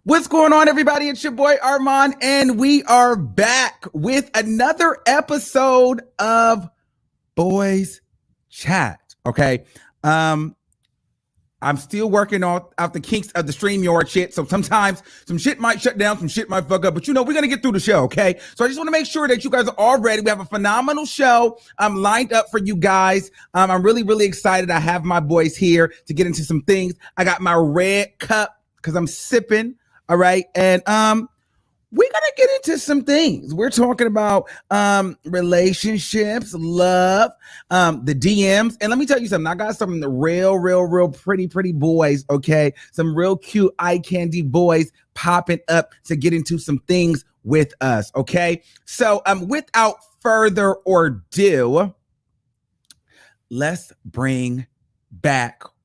What's going on, everybody? It's your boy Armand, and we are back with another episode of Boys Chat. Okay. I'm still working out the kinks of the StreamYard shit. So sometimes some shit might shut down, some shit might fuck up, but we're gonna get through the show, okay? So I just want to make sure that you guys are all ready. We have a phenomenal show lined up for you guys. I'm really, really excited. I have my boys here to get into some things. I got my red cup because I'm sipping. All right. And we're gonna get into some things. We're talking about relationships, love, the DMs. And let me tell you something. I got some real pretty boys, okay? Some real cute eye candy boys popping up to get into some things with us, okay? So without further ado, let's bring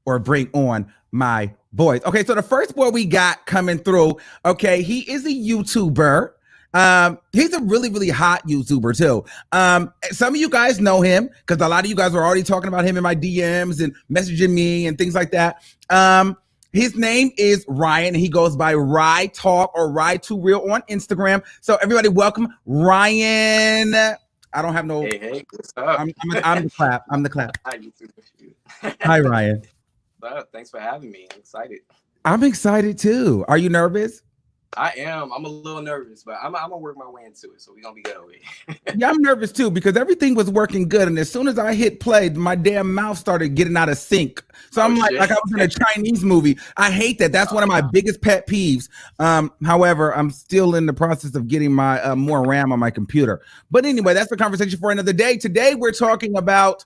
on my boys. Okay, so the first boy we got coming through, okay, he is a YouTuber. He's a really hot YouTuber too. Some of you guys know him because a lot of you guys were already talking about him in my DMs and messaging me and things like that. His name is Ryan. He goes by RyTalk or Ry2Real on Instagram. So everybody, welcome Ryan. I don't have no. Hey, what's up? I'm the clap. I'm the clap. Hi, YouTube. Hi, Ryan. Thanks for having me. I'm excited. I'm excited too. Are you nervous? I am. I'm a little nervous, but I'm gonna work my way into it. So we're gonna be good over here. Yeah, I'm nervous too because everything was working good, and as soon as I hit play, my damn mouth started getting out of sync. So I'm like I was in a Chinese movie. I hate that. That's one of my biggest pet peeves. However, I'm still in the process of getting my more RAM on my computer. But anyway, that's the conversation for another day. Today we're talking about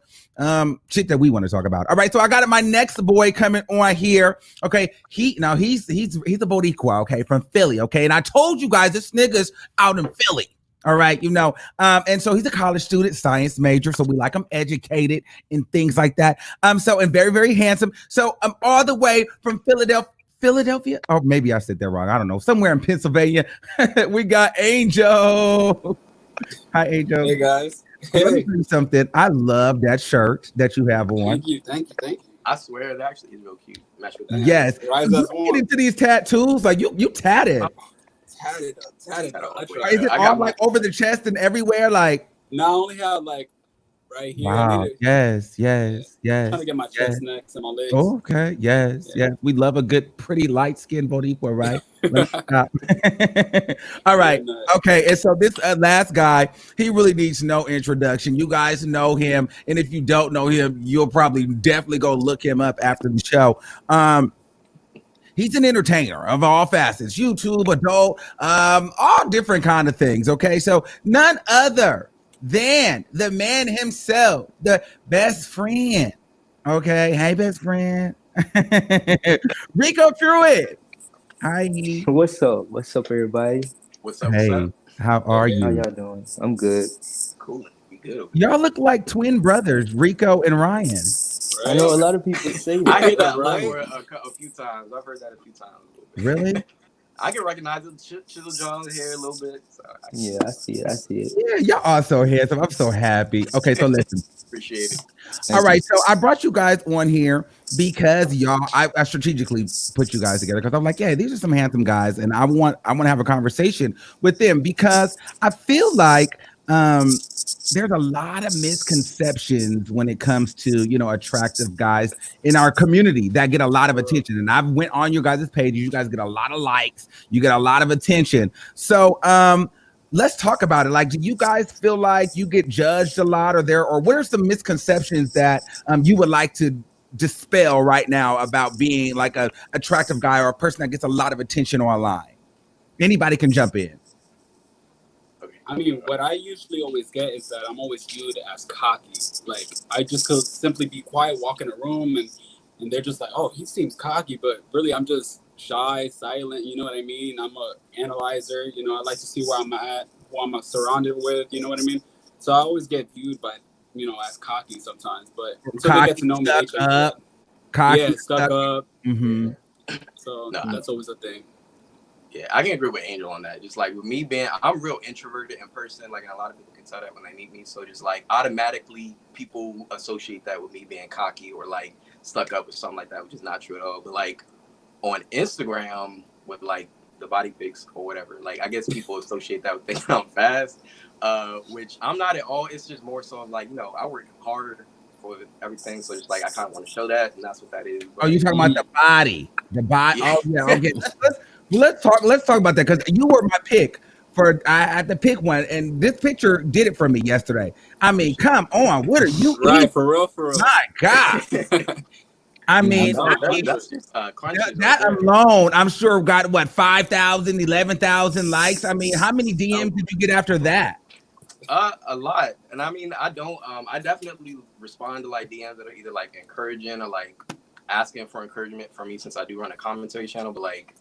shit that we want to talk about. All right, so I got my next boy coming on here. Okay, he's a Boricua, okay, from Philly. Okay, and I told you guys this nigga's out in Philly. All right, and so he's a college student, science major, so we like him educated and things like that. So and very handsome. So all the way from Philadelphia. Oh, maybe I said that wrong. I don't know. Somewhere in Pennsylvania, we got Angel. Hi, Angel. Hey guys. Let me tell you something. I love that shirt that you have on. Thank you. I swear that actually is real cute. Match with that. Yes. Get into these tattoos. Like you tatted. Tatted. Is it all like over the chest and everywhere? Like no, I only have like right here. Wow. Yes. Trying to get my chest next and my legs. Okay. Yes. We love a good, pretty light skinned Boricua, right? All right. Okay. And so this last guy, he really needs no introduction. You guys know him, and if you don't know him, you'll probably definitely go look him up after the show. He's an entertainer of all facets, YouTube, adult, all different kind of things. Okay, so none other than the man himself, the best friend. Okay, hey, best friend, Rico Pruitt. Hi. What's up, everybody? What's up? Hey, how are you? How y'all doing? I'm good. Cool. We good. Y'all look like twin brothers, Rico and Ryan. Right. I know a lot of people say that. I hear that a few times. I've heard that a few times. Really? I can recognize the chisel John's hair a little bit. So I see it. Yeah, y'all are so handsome. I'm so happy. Okay, so listen. Appreciate it. All right, so I brought you guys on here because I strategically put you guys together because I'm like, yeah, these are some handsome guys, and I want to have a conversation with them because I feel like there's a lot of misconceptions when it comes to attractive guys in our community that get a lot of attention. And I've went on your guys' pages. You guys get a lot of likes. You get a lot of attention. So let's talk about it. Like, do you guys feel like you get judged a lot, or what are some misconceptions that you would like to dispel right now about being like a attractive guy or a person that gets a lot of attention online? Anybody can jump in. I mean, what I usually always get is that I'm always viewed as cocky. Like, I just could simply be quiet, walk in a room, and they're just like, oh, he seems cocky, but really I'm just shy, silent, you know what I mean? I'm a analyzer, I like to see where I'm at, who I'm surrounded with, you know what I mean? So I always get viewed by, as cocky sometimes, but until they get to know me, they stuck up. Mm-hmm. So that's always a thing. Yeah, I can agree with Angel on that. Just like with me I'm real introverted in person, like, and a lot of people can tell that when they meet me. So just like automatically people associate that with me being cocky or like stuck up or something like that, which is not true at all. But like on Instagram with like the body pics or whatever. Like, I guess people associate that with thinking I'm fast, which I'm not at all. It's just more so like, you know, I work hard for everything, so it's like I kind of want to show that, and that's what that is. But, you talking about the body? Yeah. Oh yeah. Okay. let's talk about that, because you were my pick for I had to pick one, and this picture did it for me yesterday. I mean, come on, what are you right eating? for real? My God. I mean, that alone, I'm sure got what 5,000, 11,000 likes. I mean, how many DMs did you get after that? A lot. And I mean, I definitely respond to like DMs that are either like encouraging or like asking for encouragement from me, since I do run a commentary channel. But like,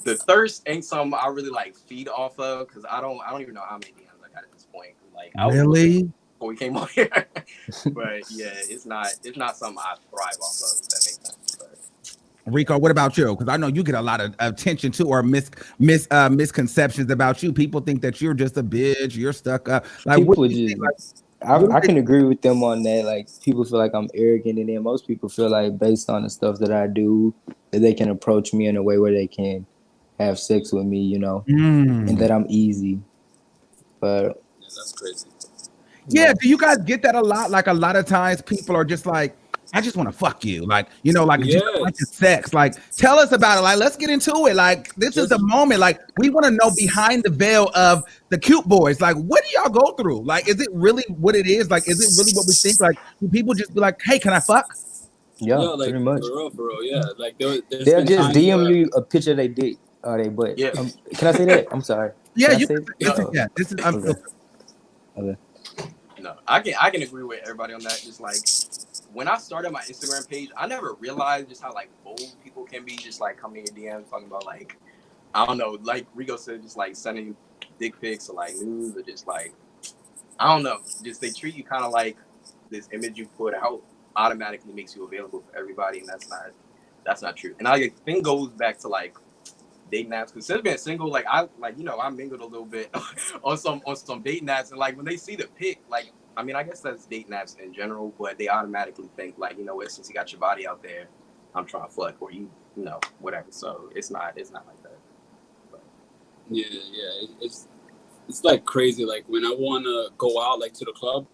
the thirst ain't something I really like feed off of, because I don't even know how many DMs I got at this point. Like, really? Before we came on here. But yeah, it's not something I thrive off of, if that makes sense. But Rico, what about you? Because I know you get a lot of attention too, or misconceptions about you. People think that you're just a bitch, you're stuck up. Like, people just, I can agree with them on that. Like, people feel like I'm arrogant, and then most people feel like, based on the stuff that I do, that they can approach me in a way where they can have sex with me, you know, and that I'm easy. But yeah, that's crazy. Yeah, do you guys get that a lot? Like, a lot of times people are just like, I just want to fuck you. Like, you know, like, just a bunch of sex. Like, tell us about it. Like, let's get into it. Like, this is the moment. Like, we want to know behind the veil of the cute boys. Like, what do y'all go through? Like, is it really what it is? Like, is it really what we think? Like, do people just be like, hey, can I fuck? Yeah, like, pretty much. For real, yeah. Like, they'll just DM you a picture of their dick or their butt. Yeah. Can I say that? I'm sorry. Yeah, can you can. This is okay. No, I can agree with everybody on that. Just like, when I started my Instagram page, I never realized just how like bold people can be, just like coming in your DMs talking about like, I don't know, like Rico said, just like sending dick pics or like nudes, or just like, I don't know, just they treat you kind of like this image you put out automatically makes you available for everybody, and that's not true. And I think goes back to like dating apps, because since being single, like I mingled a little bit on some dating apps, and like when they see the pic, like, I mean, I guess that's dating apps in general, but they automatically think like, you know what, since you got your body out there, I'm trying to fuck, or you know, whatever. So it's not like that. But. Yeah, it's like crazy. Like, when I want to go out like to the club,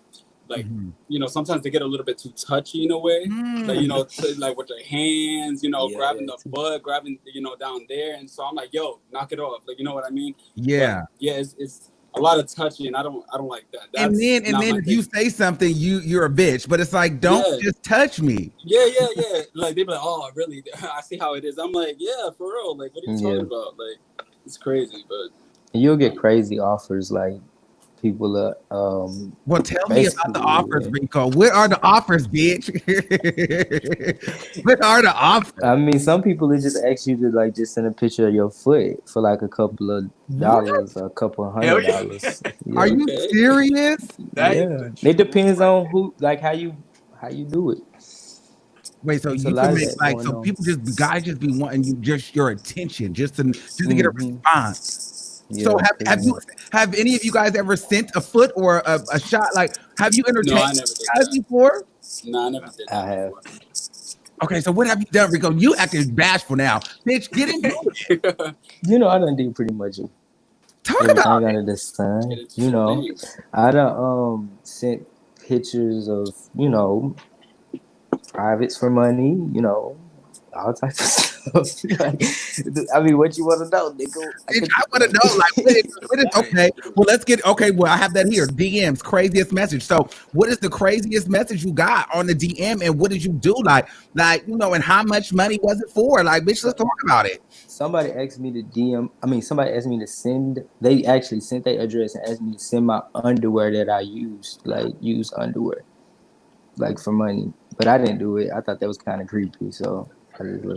like, you know, sometimes they get a little bit too touchy in a way, like, you know, like with their hands, you know, grabbing the butt, grabbing, you know, down there. And so I'm like, yo, knock it off. Like, you know what I mean? Yeah. But yeah, it's a lot of touchy, and I don't like that. And then if you say something, you're a bitch, but it's like, don't just touch me. Yeah. Like, they be like, oh, really? I see how it is. I'm like, yeah, for real. Like, what are you talking about? Like, it's crazy, but you'll get crazy offers, like people well, tell me about the offers, Rico. What are the offers, bitch? What are the offers? I mean, some people, they just ask you to like just send a picture of your foot for like a couple of dollars, or a couple of $100. Yeah. Are you serious? Yeah, it depends on who, like how you do it. Wait, so you can make like, so people guys just be wanting you, just your attention, just to get a response. Yeah, so have any of you guys ever sent a foot or a shot? Like, have you entertained guys before? No, I never did that. I have. Okay, so what have you done, Rico? You acting bashful now, bitch. Get into it. You know, I done did pretty much talk about under the sun. You know, I done sent pictures of, you know, privates for money. You know, all types of stuff. I mean, what you want to know, nigga? I want to know, like, okay. Well, let's get Well, I have that here. DMs, craziest message. So, what is the craziest message you got on the DM, and what did you do? Like, you know, and how much money was it for? Like, bitch, let's talk about it. Somebody asked me to DM. I mean, somebody asked me to send. They actually sent their address and asked me to send my underwear that I used, like used underwear, like for money. But I didn't do it. I thought that was kind of creepy, so. You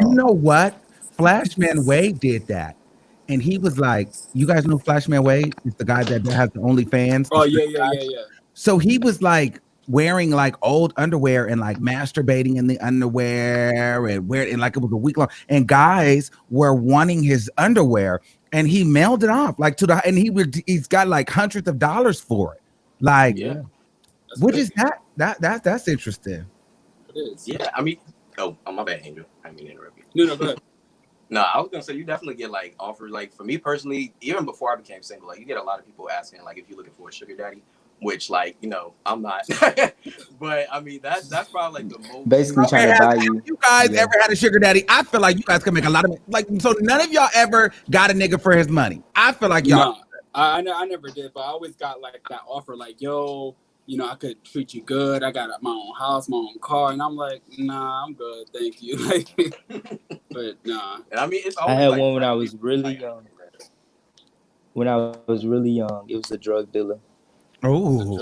know what? Flashman Wade did that, and he was like, "You guys know Flashman Wade? It's the guy that has the OnlyFans." Oh yeah. So he was like wearing like old underwear and like masturbating in the underwear and like it was a week long. And guys were wanting his underwear, and he mailed it off like to the. And he's got like hundreds of dollars for it. Like, which is that's interesting. It is. Yeah, I mean. Oh, my bad, Angel. I didn't mean to interrupt you. No, go ahead. No, I was gonna say you definitely get like offers. Like for me personally, even before I became single, like you get a lot of people asking like if you're looking for a sugar daddy, which like I'm not. But I mean that's probably like the most. Basically trying to buy you. You guys ever had a sugar daddy? I feel like you guys can make a lot of like. So none of y'all ever got a nigga for his money. I feel like y'all. No, I never did, but I always got like that offer, like, yo, I could treat you good. I got my own house, my own car, and I'm like, nah, I'm good, thank you. Like, but nah. And I mean, it's I had one when I was really young. When I was really young, it was a drug dealer. Ooh,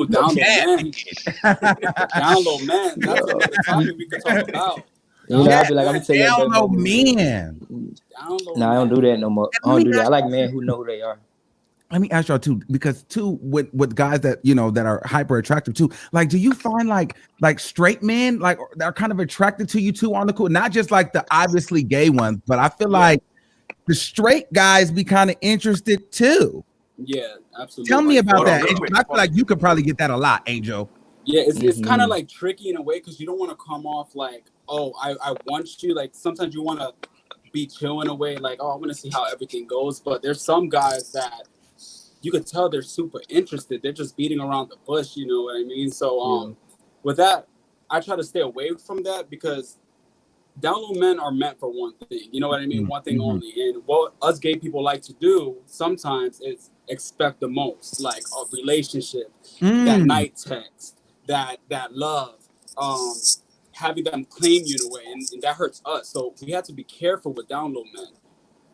down low man. Down low man. That's another topic we could talk about. I'd be like, I'm gonna tell you. Down low man. No, I don't do that no more. I don't do that. I like men who know who they are. Let me ask y'all too, because too with guys that that are hyper attractive too. Like, do you find like straight men like they're kind of attracted to you too on the cool? Not just like the obviously gay ones, but I feel like the straight guys be kind of interested too. Yeah, absolutely. Tell me about that. Angel. I feel like you could probably get that a lot, Angel. Yeah, it's kind of like tricky in a way because you don't want to come off like, oh, I want you. Like sometimes you want to be chill in a way, like, oh, I want to see how everything goes. But there's some guys that you could tell they're super interested. They're just beating around the bush, you know what I mean? So with that, I try to stay away from that because down low men are meant for one thing. You know what I mean? One thing only. And what us gay people like to do sometimes is expect the most, like a relationship, that night text, that love, having them claim you in a way, and that hurts us. So we have to be careful with down low men.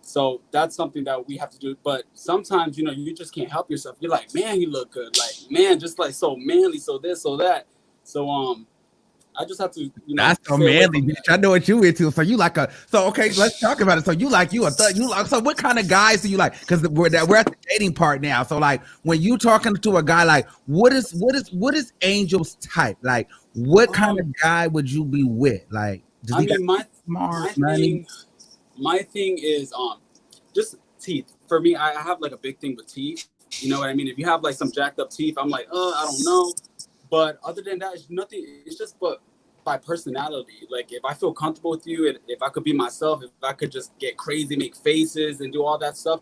So that's something that we have to do. But sometimes, you just can't help yourself. You're like, man, he look good. Like, man, just like so manly, so this, so that. So I just have to, that's so manly, bitch. I know what you into. So you like okay, let's talk about it. So you like you a thug. You like, so what kind of guys do you like? Because we're at the dating part now. So like when you talking to a guy, like what is Angel's type? Like what kind of guy would you be with? Like does he got smart, money? My thing is just teeth. For me, I have like a big thing with teeth. You know what I mean? If you have like some jacked up teeth, I'm like, I don't know. But other than that, it's nothing. It's just by personality. Like if I feel comfortable with you, if I could be myself, if I could just get crazy, make faces, and do all that stuff,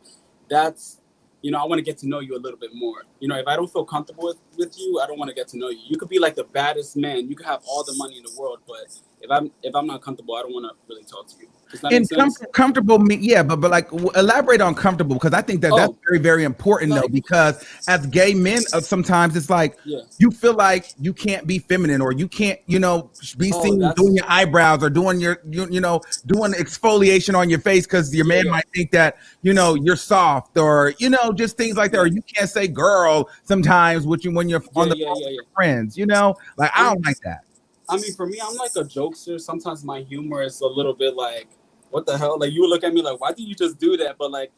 that's I want to get to know you a little bit more. If I don't feel comfortable with you, I don't want to get to know you. You could be like the baddest man. You could have all the money in the world, but if I'm not comfortable, I don't want to really talk to you. And comfortable, but like elaborate on comfortable, because I think that's very, very important though, because as gay men, sometimes it's like you feel like you can't be feminine or you can't, be seen doing your eyebrows or doing your, doing exfoliation on your face because your man might think that, you're soft or, just things like that. Or you can't say girl sometimes when you're on the phone with your friends, like I don't like that. I mean, for me, I'm like a jokester. Sometimes my humor is a little bit like, what the hell? Like, you would look at me like, why did you just do that? But, like,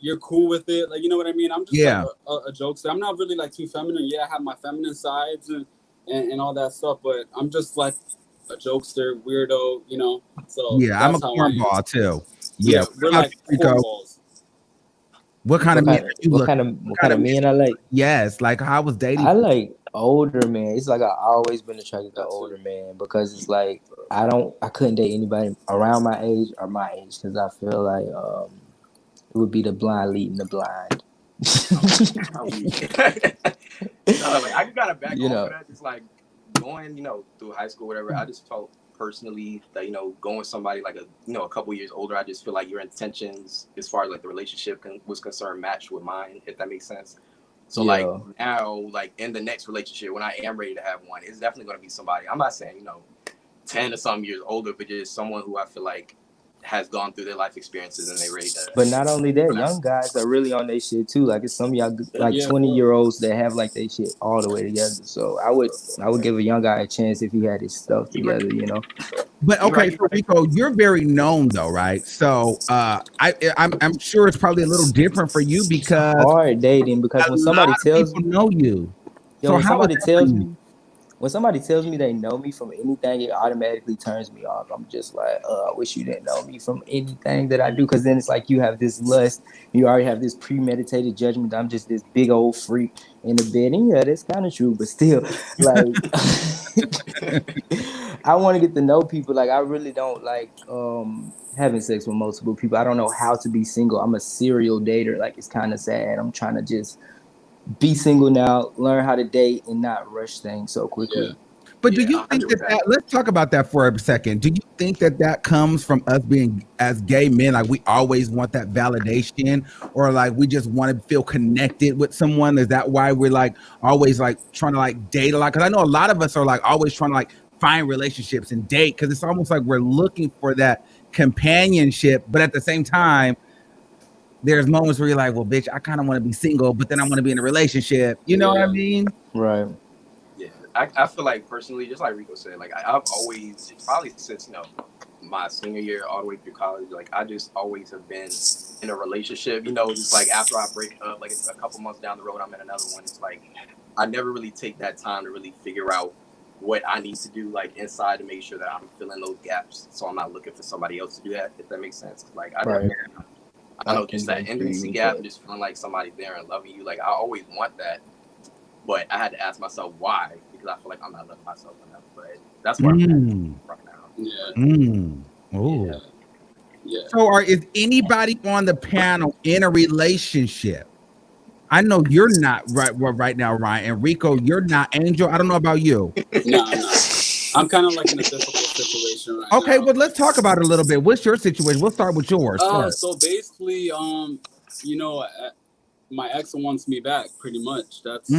you're cool with it. Like, you know what I mean? I'm just like a jokester. I'm not really, like, too feminine. Yeah, I have my feminine sides and all that stuff. But I'm just, like, a jokester, weirdo, So yeah, I'm a cornball, too. Yeah, we're like cornballs. What kind of men? What kind of men I like? Yes, like how I was dating. I like older man. It's like I've always been attracted to older man because it's like I couldn't date anybody around my age or my age because I feel like it would be the blind leading the blind. I got to back off of that. Just like going, through high school, whatever. I just felt personally that going with somebody like a couple years older, I just feel like your intentions as far as like the relationship was concerned matched with mine, if that makes sense. So like now, like in the next relationship, when I am ready to have one, it's definitely going to be somebody. I'm not saying 10 or some years older, but just someone who I feel like has gone through their life experiences and they ready to. But not only that, young guys are really on their shit too. Like it's some of y'all like 20-year-olds that have like their shit all the way together. So I would give a young guy a chance if he had his stuff together, But okay, so Rico, you're very known though, right? So I'm sure it's probably a little different for you because hard dating because when somebody tells you know you. So when somebody tells me they know me from anything, it automatically turns me off. I'm just like, I wish you didn't know me from anything that I do. Because then it's like you have this lust. You already have this premeditated judgment. I'm just this big old freak in the bed. And yeah, that's kind of true. But still, like, I want to get to know people. Like, I really don't like having sex with multiple people. I don't know how to be single. I'm a serial dater. Like, it's kind of sad. I'm trying to just be single now, learn how to date, and not rush things so quickly. Yeah. But do you think that let's talk about that for a second. Do you think that comes from us being as gay men, like we always want that validation, or like we just want to feel connected with someone? Is that why we're like always like trying to like date a lot? Because I know a lot of us are like always trying to like find relationships and date, because it's almost like we're looking for that companionship, but at the same time, there's moments where you're like, well, bitch, I kind of want to be single, but then I want to be in a relationship. You know what I mean? Right. Yeah, I feel like personally, just like Rico said, like I've always, probably since my senior year all the way through college, like I just always have been in a relationship. Just like after I break up, like it's a couple months down the road, I'm in another one. It's like I never really take that time to really figure out what I need to do, like inside, to make sure that I'm filling those gaps, so I'm not looking for somebody else to do that. If that makes sense, like I don't know, just that intimacy gap, and just feeling like somebody's there and loving you. Like I always want that. But I had to ask myself why, because I feel like I'm not loving myself enough. But that's where I'm at right now. Yeah. Oh. Yeah. So is anybody on the panel in a relationship? I know you're not right now, Ryan. And Rico, you're not. Angel, I don't know about you. No. I'm kind of like in a difficult situation right now. Okay, well, let's talk about it a little bit. What's your situation? We'll start with yours first. So basically, my ex wants me back, pretty much. That's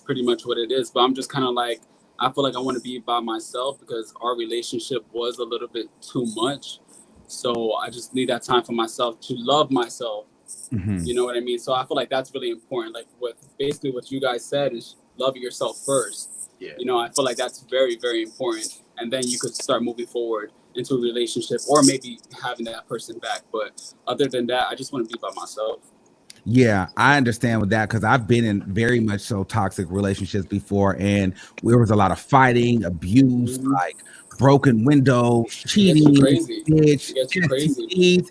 pretty much what it is. But I'm just kind of like, I feel like I want to be by myself because our relationship was a little bit too much. So I just need that time for myself to love myself. Mm-hmm. You know what I mean? So I feel like that's really important. Like what you guys said is love yourself first. Yeah. I feel like that's very, very important. And then you could start moving forward into a relationship or maybe having that person back. But other than that, I just want to be by myself. Yeah, I understand with that because I've been in very much so toxic relationships before, and there was a lot of fighting, abuse, like broken windows, cheating, bitch, crazy.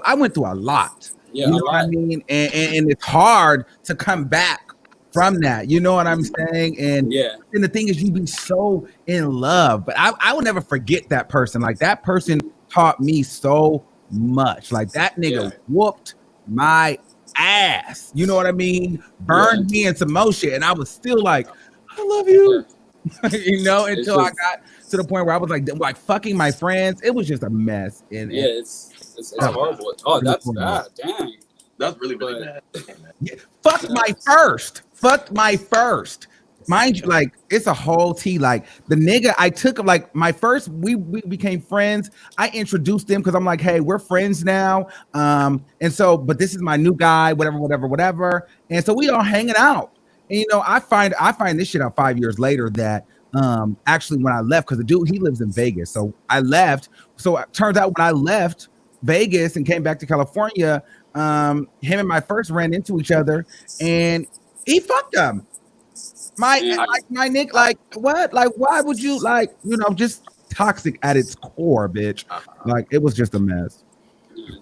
I went through a lot. Yeah, you know what I mean? And it's hard to come back from that. You know what I'm saying? And the thing is, you be so in love, but I will never forget that person. Like that person taught me so much. Like that nigga whooped my ass, you know what I mean? Burned me into motion, and I was still like, I love you, until I got to the point where I was like fucking my friends. It was just a mess. And it's horrible. Oh, that's bad. Dang, that's really bad. Fuck my first. Mind you, like it's a whole tea. Like the nigga I took him, like my first, we became friends. I introduced him because I'm like, hey, we're friends now. And so, but this is my new guy, whatever. And so we all hanging out. And I find this shit out 5 years later that actually when I left, because the dude, he lives in Vegas. So I left. So it turns out when I left Vegas and came back to California, him and my first ran into each other and he fucked him. My Nick, like what? Like why would you just toxic at its core, bitch? Like it was just a mess.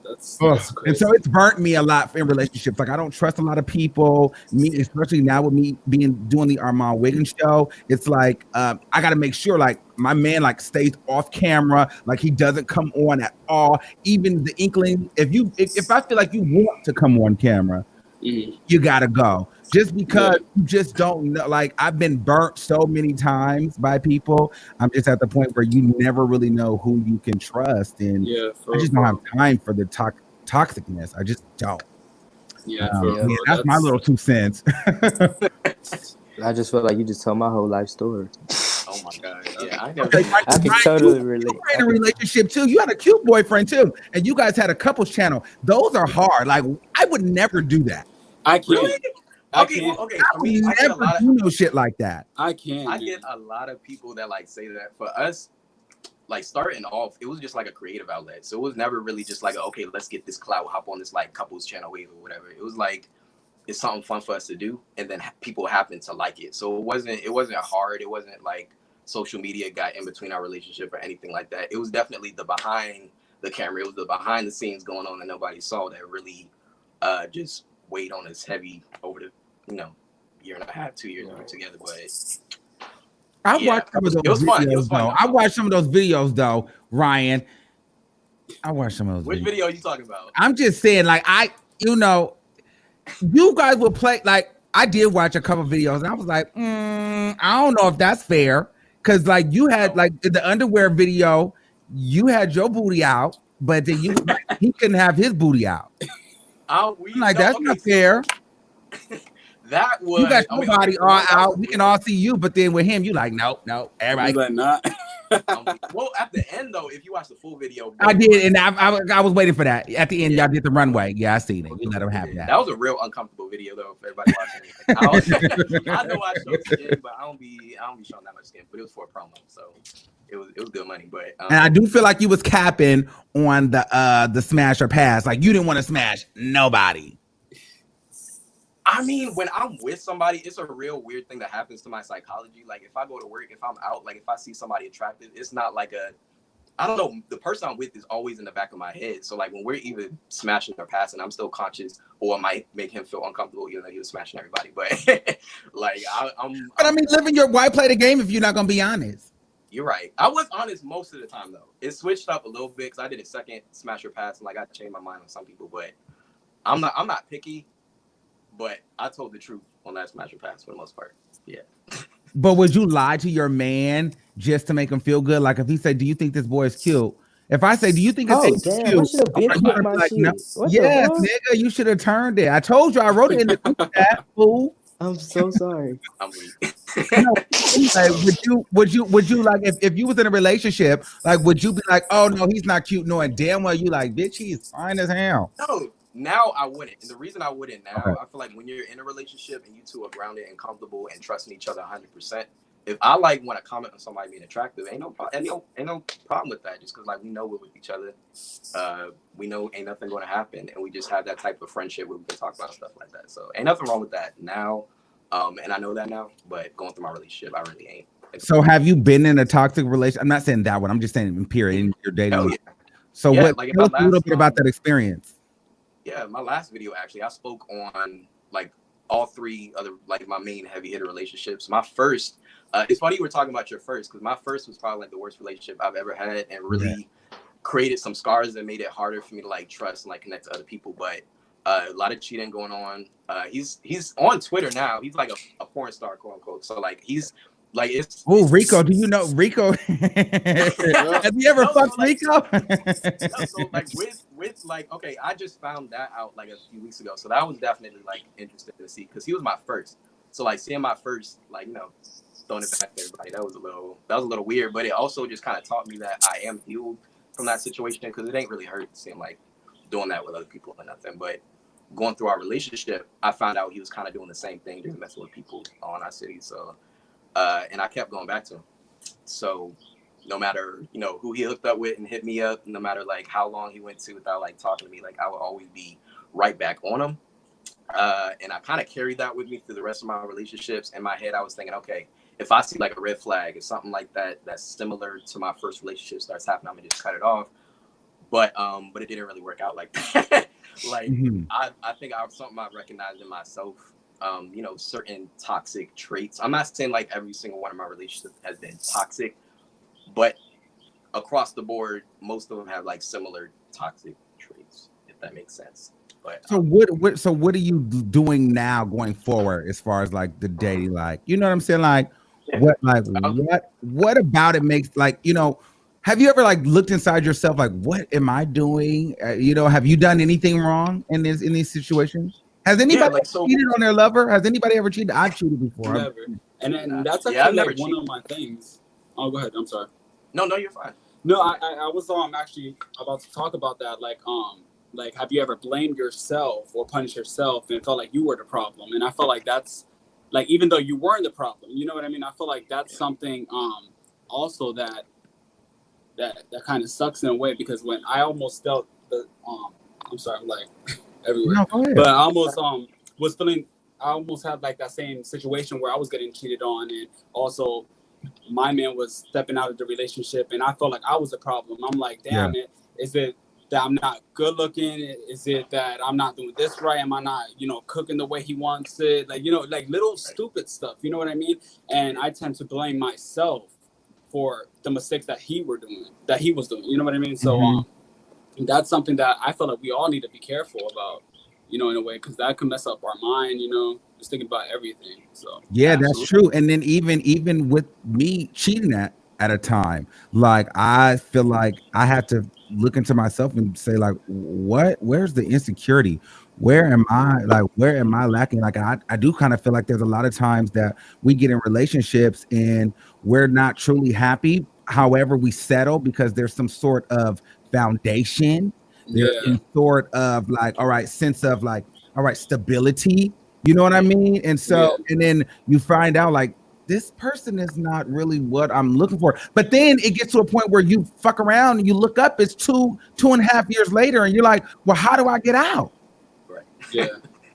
That's and so it's burnt me a lot in relationships. Like I don't trust a lot of people. Me, especially now with me doing the Armand Wiggins show. It's like I got to make sure like my man like stays off camera, like he doesn't come on at all. Even the inkling, if I feel like you want to come on camera, you gotta go. Just because you just don't know. Like I've been burnt so many times by people. I'm just at the point where you never really know who you can trust, and I just don't have time for the toxicness. I just don't. That's my little 2 cents. I just feel like you just told my whole life story. Oh my god! Yeah, I can totally relate. You were in a relationship too. You had a cute boyfriend too, and you guys had a couples channel. Those are hard. Like I would never do that. I can't. Really? Okay. For me, I get a lot of no shit like that. I can't. I get a lot of people that like say that. For us, like starting off, it was just like a creative outlet. So it was never really just like, okay, let's get this clout, hop on this like couples channel wave or whatever. It was like it's something fun for us to do, and then people happen to like it. So it wasn't hard. It wasn't like social media got in between our relationship or anything like that. It was definitely the behind the camera. It was the behind the scenes going on that nobody saw that really just weighed on us heavy over the year and a half, 2 years we were together. But I watched some of those videos though. I watched some of those videos though, Ryan. I watched some of those. Which video are you talking about? I'm just saying, like, you guys will play. Like, I did watch a couple videos, and I was like, I don't know if that's fair, because like you had like the underwear video, you had your booty out, but then he couldn't have his booty out. That's not fair. That was you got your body all out. We can all see you, but then with him, you like, nope. Everybody like, not. Well, at the end though, if you watch the full video, I did, and I was waiting for that. At the end, y'all did the runway. Yeah, I seen it. You let them have that. That was a real uncomfortable video though for everybody watching. I know I showed skin, but I don't be showing that much skin. But it was for a promo, so it was good money. But and I do feel like you was capping on the smash or pass. Like you didn't want to smash nobody. I mean, when I'm with somebody, it's a real weird thing that happens to my psychology. Like if I go to work, if I'm out, like if I see somebody attractive, it's not like I don't know, the person I'm with is always in the back of my head. So like when we're either smashing or passing, I'm still conscious, or it might make him feel uncomfortable even though he was smashing everybody. But like But I mean, why play the game if you're not gonna be honest? You're right. I was honest most of the time though. It switched up a little bit because I did a second smash or pass, and like I changed my mind on some people, but I'm not picky. But I told the truth on that smash or pass for the most part. Yeah. But would you lie to your man just to make him feel good? Like if he said, "Do you think this boy is cute?" If I say, "Do you think it's cute?" I should have been my like, shit. No. Yes, nigga, you should have turned it. I told you. I wrote it in the chat, fool. I'm so sorry. I'm weak. Would you like if you was in a relationship, like would you be like, "Oh no, he's not cute," knowing damn well you like, bitch, he's fine as hell? No. Now I wouldn't. And the reason I wouldn't now, I feel like when you're in a relationship and you two are grounded and comfortable and trusting each other 100%, if I like want to comment on somebody being attractive, ain't no problem with that. Just because like we know we're with each other, we know ain't nothing going to happen, and we just have that type of friendship where we can talk about stuff like that. So ain't nothing wrong with that now, and I know that now. But going through my relationship, I really ain't. So have you been in a toxic relationship? I'm not saying that one. I'm just saying in period in your dating. Oh, yeah. So yeah, what? Tell us a little bit about that experience. Yeah, my last video actually, I spoke on like all three other like my main heavy hitter relationships. My first, it's funny you were talking about your first, because my first was probably like the worst relationship I've ever had, and really created some scars that made it harder for me to like trust and like connect to other people. But a lot of cheating going on. He's on Twitter now. He's like a porn star, quote unquote. So like he's like it's Rico. Do you know Rico? Have you ever fucked Rico? So like with like okay, I just found that out like a few weeks ago. So that was definitely like interesting to see because he was my first. So like seeing my first, like throwing it back to everybody, that was a little weird. But it also just kind of taught me that I am healed from that situation because it ain't really hurt to see him like doing that with other people or nothing. But going through our relationship, I found out he was kind of doing the same thing, just messing with people on our city. So. And I kept going back to him. So no matter, who he hooked up with and hit me up, no matter like how long he went to without like talking to me, like I would always be right back on him. And I kind of carried that with me through the rest of my relationships. In my head, I was thinking, okay, if I see like a red flag or something like that, that's similar to my first relationship starts happening, I'm gonna just cut it off. But it didn't really work out like that. Like I think something I recognized in myself. Certain toxic traits. I'm not saying like every single one of my relationships has been toxic, but across the board, most of them have like similar toxic traits, if that makes sense. But so what are you doing now going forward as far as like the dating, like, you know what I'm saying? Like what about it makes like, have you ever like looked inside yourself, like, what am I doing? Have you done anything wrong in these situations? Has anybody cheated on their lover? Has anybody ever cheated? I've cheated before. Never. And that's actually like one of my things. Oh, go ahead. I'm sorry. No, you're fine. No, I was actually about to talk about that. Like have you ever blamed yourself or punished yourself and felt like you were the problem? And I felt like that's like, even though you weren't the problem, you know what I mean? I feel like that's something also that kind of sucks in a way, because when I almost felt the I'm sorry, I'm like everywhere. No, but I almost was feeling, I almost had like that same situation where I was getting cheated on, and also my man was stepping out of the relationship, and I felt like I was the problem. I'm like, damn it, is it that I'm not good looking? Is it that I'm not doing this right? Am I not, cooking the way he wants it? Like, like little stupid stuff, you know what I mean? And I tend to blame myself for the mistakes that he was doing, you know what I mean? So that's something that I feel like we all need to be careful about, in a way, because that can mess up our mind, just thinking about everything. So yeah, that's true. And then even with me cheating at a time, like I feel like I had to look into myself and say, like, where's the insecurity? Where am I lacking? Like I do kind of feel like there's a lot of times that we get in relationships and we're not truly happy. However, we settle because there's some sort of foundation. There's some sort of like, all right, sense of like, all right, stability. You know what I mean? And so, and then you find out like this person is not really what I'm looking for. But then it gets to a point where you fuck around and you look up, it's 2.5 years later, and you're like, well, how do I get out? Right. Yeah.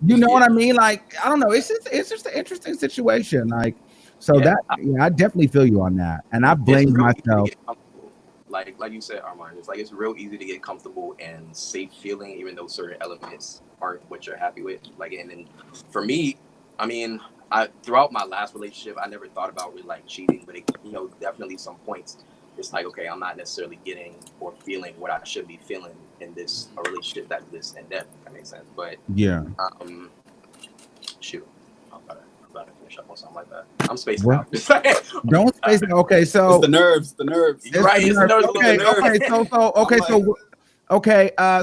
You know what I mean? Like, I don't know. It's just an interesting situation. Like, so I definitely feel you on that. And I blame myself. Like you said, Armand, it's like it's real easy to get comfortable and safe feeling, even though certain elements aren't what you're happy with. Like, and then for me, I mean, throughout my last relationship, I never thought about really like cheating, but it, definitely some points, it's like, okay, I'm not necessarily getting or feeling what I should be feeling in this relationship that's this in depth. If that makes sense. But shoot, I'm about to finish up on something like that. I'm spacing out. Don't space out. Okay, so it's the nerves. Right. It's the nerves.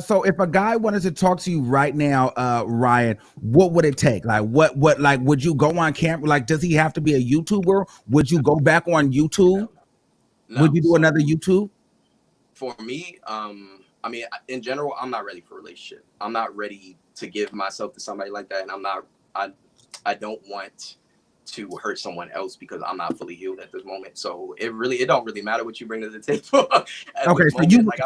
So if a guy wanted to talk to you right now, Ryan, what would it take? Like, what, like, would you go on camera? Like, does he have to be a YouTuber? Would you go back on YouTube? No. Would you do another YouTube? For me, I mean, in general, I'm not ready for a relationship. I'm not ready to give myself to somebody like that, and I don't want to hurt someone else because I'm not fully healed at this moment. So it don't really matter what you bring to the table. Okay, so you like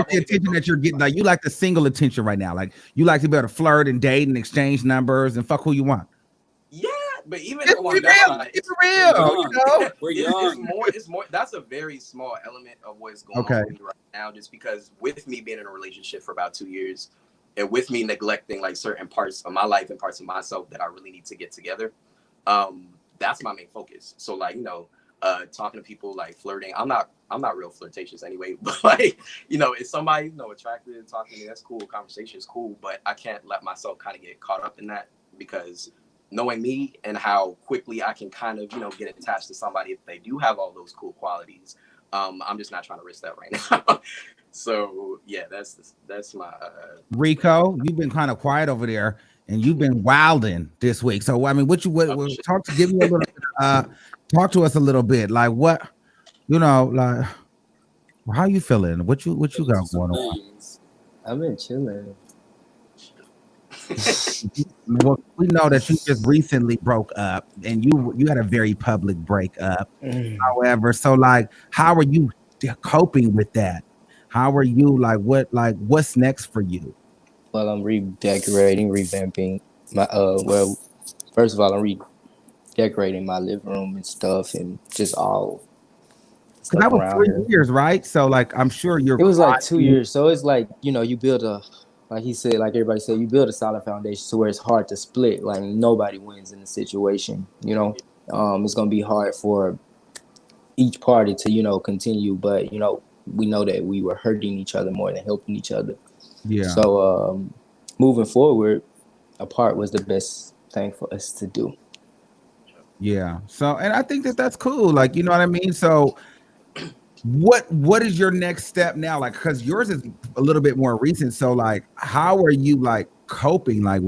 the attention that you're getting. Like, you like the single attention right now. Like, you like to be able to flirt and date and exchange numbers and fuck who you want. Yeah, but even it's real. We're young. It's more. That's a very small element of what's going on with me right now. Just because with me being in a relationship for about 2 years, and with me neglecting like certain parts of my life and parts of myself that I really need to get together. That's my main focus. So like, talking to people, like flirting, I'm not real flirtatious anyway, but like, if somebody, attractive, talking to me, that's cool. Conversation is cool, but I can't let myself kind of get caught up in that, because knowing me and how quickly I can kind of, get attached to somebody if they do have all those cool qualities. I'm just not trying to risk that right now. So yeah, that's my Rico, you've been kind of quiet over there. And you've been wilding this week. So I mean, give me a little talk to us a little bit. Like, what, like, how you feeling? What you got going on? I've been chilling. Well, we know that you just recently broke up, and you had a very public breakup. However, so like, how are you coping with that? How are you what's next for you? Well, I'm redecorating, revamping my first of all, I'm redecorating my living room and stuff, and just all. Because that was 3 years, right? So like, I'm sure it was like 2 years. So it's like, you build like he said, like everybody said, you build a solid foundation to where it's hard to split. Like, nobody wins in the situation. It's gonna be hard for each party to continue, but we know that we were hurting each other more than helping each other. Yeah. So moving forward, apart was the best thing for us to do. Yeah. So, and I think that's cool. Like, you know what I mean? So what is your next step now? Like, because yours is a little bit more recent. So like, how are you like coping? Like,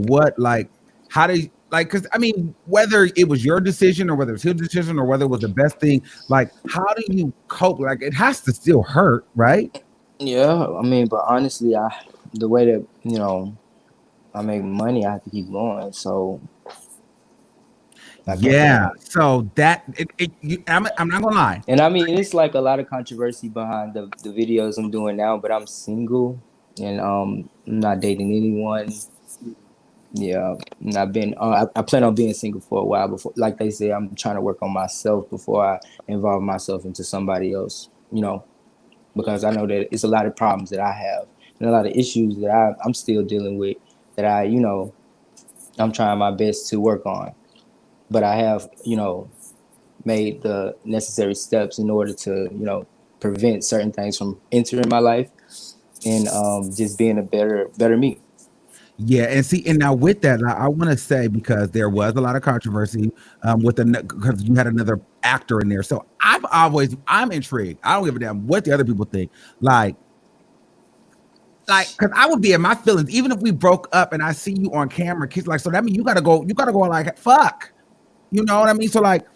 how do you, like, because I mean, whether it was your decision or whether it's his decision or whether it was the best thing, like, how do you cope? Like, it has to still hurt, right? Yeah. I mean, but honestly, the way that, I make money, I have to keep going. So, yeah. So that, I'm not gonna lie. And I mean, it's like a lot of controversy behind the videos I'm doing now, but I'm single and I'm not dating anyone. Yeah. And I plan on being single for a while before, like they say, I'm trying to work on myself before I involve myself into somebody else, because I know that it's a lot of problems that I have and a lot of issues that I'm still dealing with that I'm trying my best to work on. But I have, made the necessary steps in order to, prevent certain things from entering my life and just being a better me. Yeah, and see, and now with that, I want to say, because there was a lot of controversy because you had another actor in there. So I'm intrigued. I don't give a damn what the other people think. Like, because I would be in my feelings even if we broke up and I see you on camera, kids. Like, so that means you gotta go like fuck. You know what I mean? So like,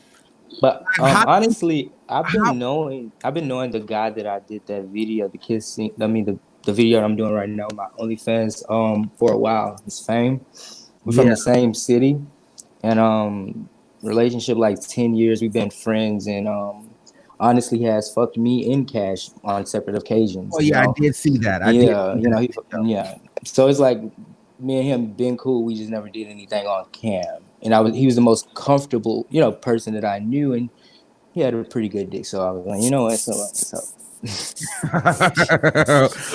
but honestly, I've been how, knowing the guy that I did that video, the kiss scene. I mean the video that I'm doing right now, my OnlyFans, for a while. His Fame. We're from yeah. the same city, and relationship like 10 years. We've been friends, and honestly, he has fucked me in cash on separate occasions. Oh yeah, I did see that. I did. Yeah, See that. yeah. So it's like me and him been cool. We just never did anything on cam. And he was the most comfortable, person that I knew, and he had a pretty good dick. So I was like, you know what? So.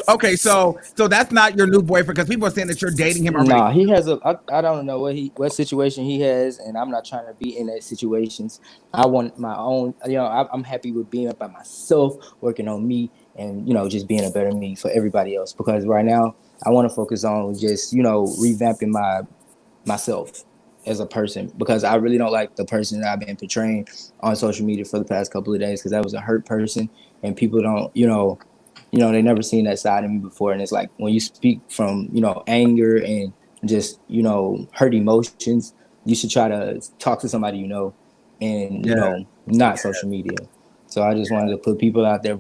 Okay, so that's not your new boyfriend, because people are saying that you're dating him already. Nah, he has I don't know what situation he has, and I'm not trying to be in that situations. I want my own. I'm happy with being by myself, working on me, and just being a better me for everybody else. Because right now, I want to focus on just revamping myself as a person, because I really don't like the person that I've been portraying on social media for the past couple of days, because that was a hurt person, and people don't they never seen that side of me before. And it's like, when you speak from anger and just hurt emotions, you should try to talk to somebody and not social media. So I just wanted to put that out there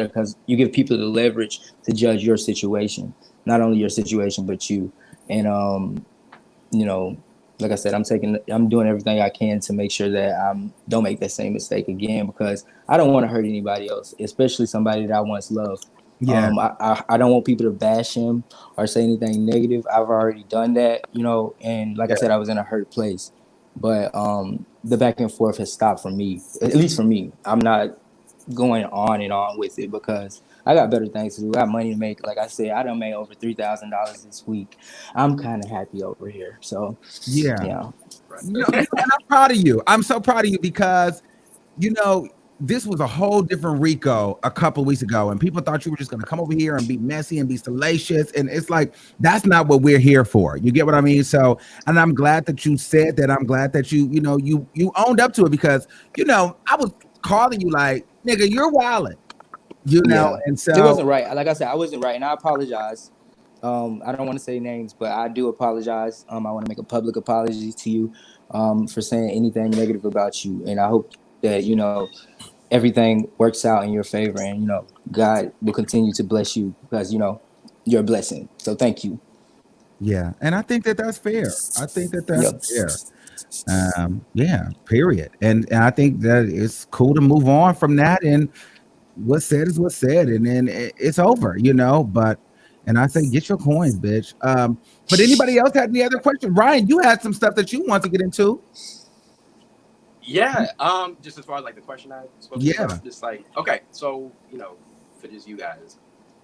because you give people the leverage to judge your situation, not only your situation but you. And like I said, I'm doing everything I can to make sure that I don't make that same mistake again, because I don't want to hurt anybody else, especially somebody that I once loved. Yeah. I don't want people to bash him or say anything negative. I've already done that, and like I said, I was in a hurt place. But the back and forth has stopped for me, at least for me. I'm not going on and on with it because I got better things to do. I got money to make. Like I said, I done made over $3,000 this week. I'm kind of happy over here. So yeah. And I'm proud of you. I'm so proud of you because this was a whole different Rico a couple of weeks ago, and people thought you were just going to come over here and be messy and be salacious, and it's like, that's not what we're here for. You get what I mean? So, and I'm glad that you said that. I'm glad that you owned up to it, because I was calling you like, nigga, you're wilding, and so it wasn't right. Like I said, I wasn't right, and I apologize. I don't want to say names, but I do apologize. I want to make a public apology to you for saying anything negative about you, and I hope that everything works out in your favor, and God will continue to bless you, because you're a blessing. So thank you. Yeah, and I think that that's fair. I think that that's fair. Yeah, period. And I think that it's cool to move on from that, and what's said is what's said, and then it's over, but, and I say, get your coins, bitch. But anybody else had any other questions? Ryan, you had some stuff that you want to get into. Yeah, just as far as like the question I spoke about, just like, okay, so for just you guys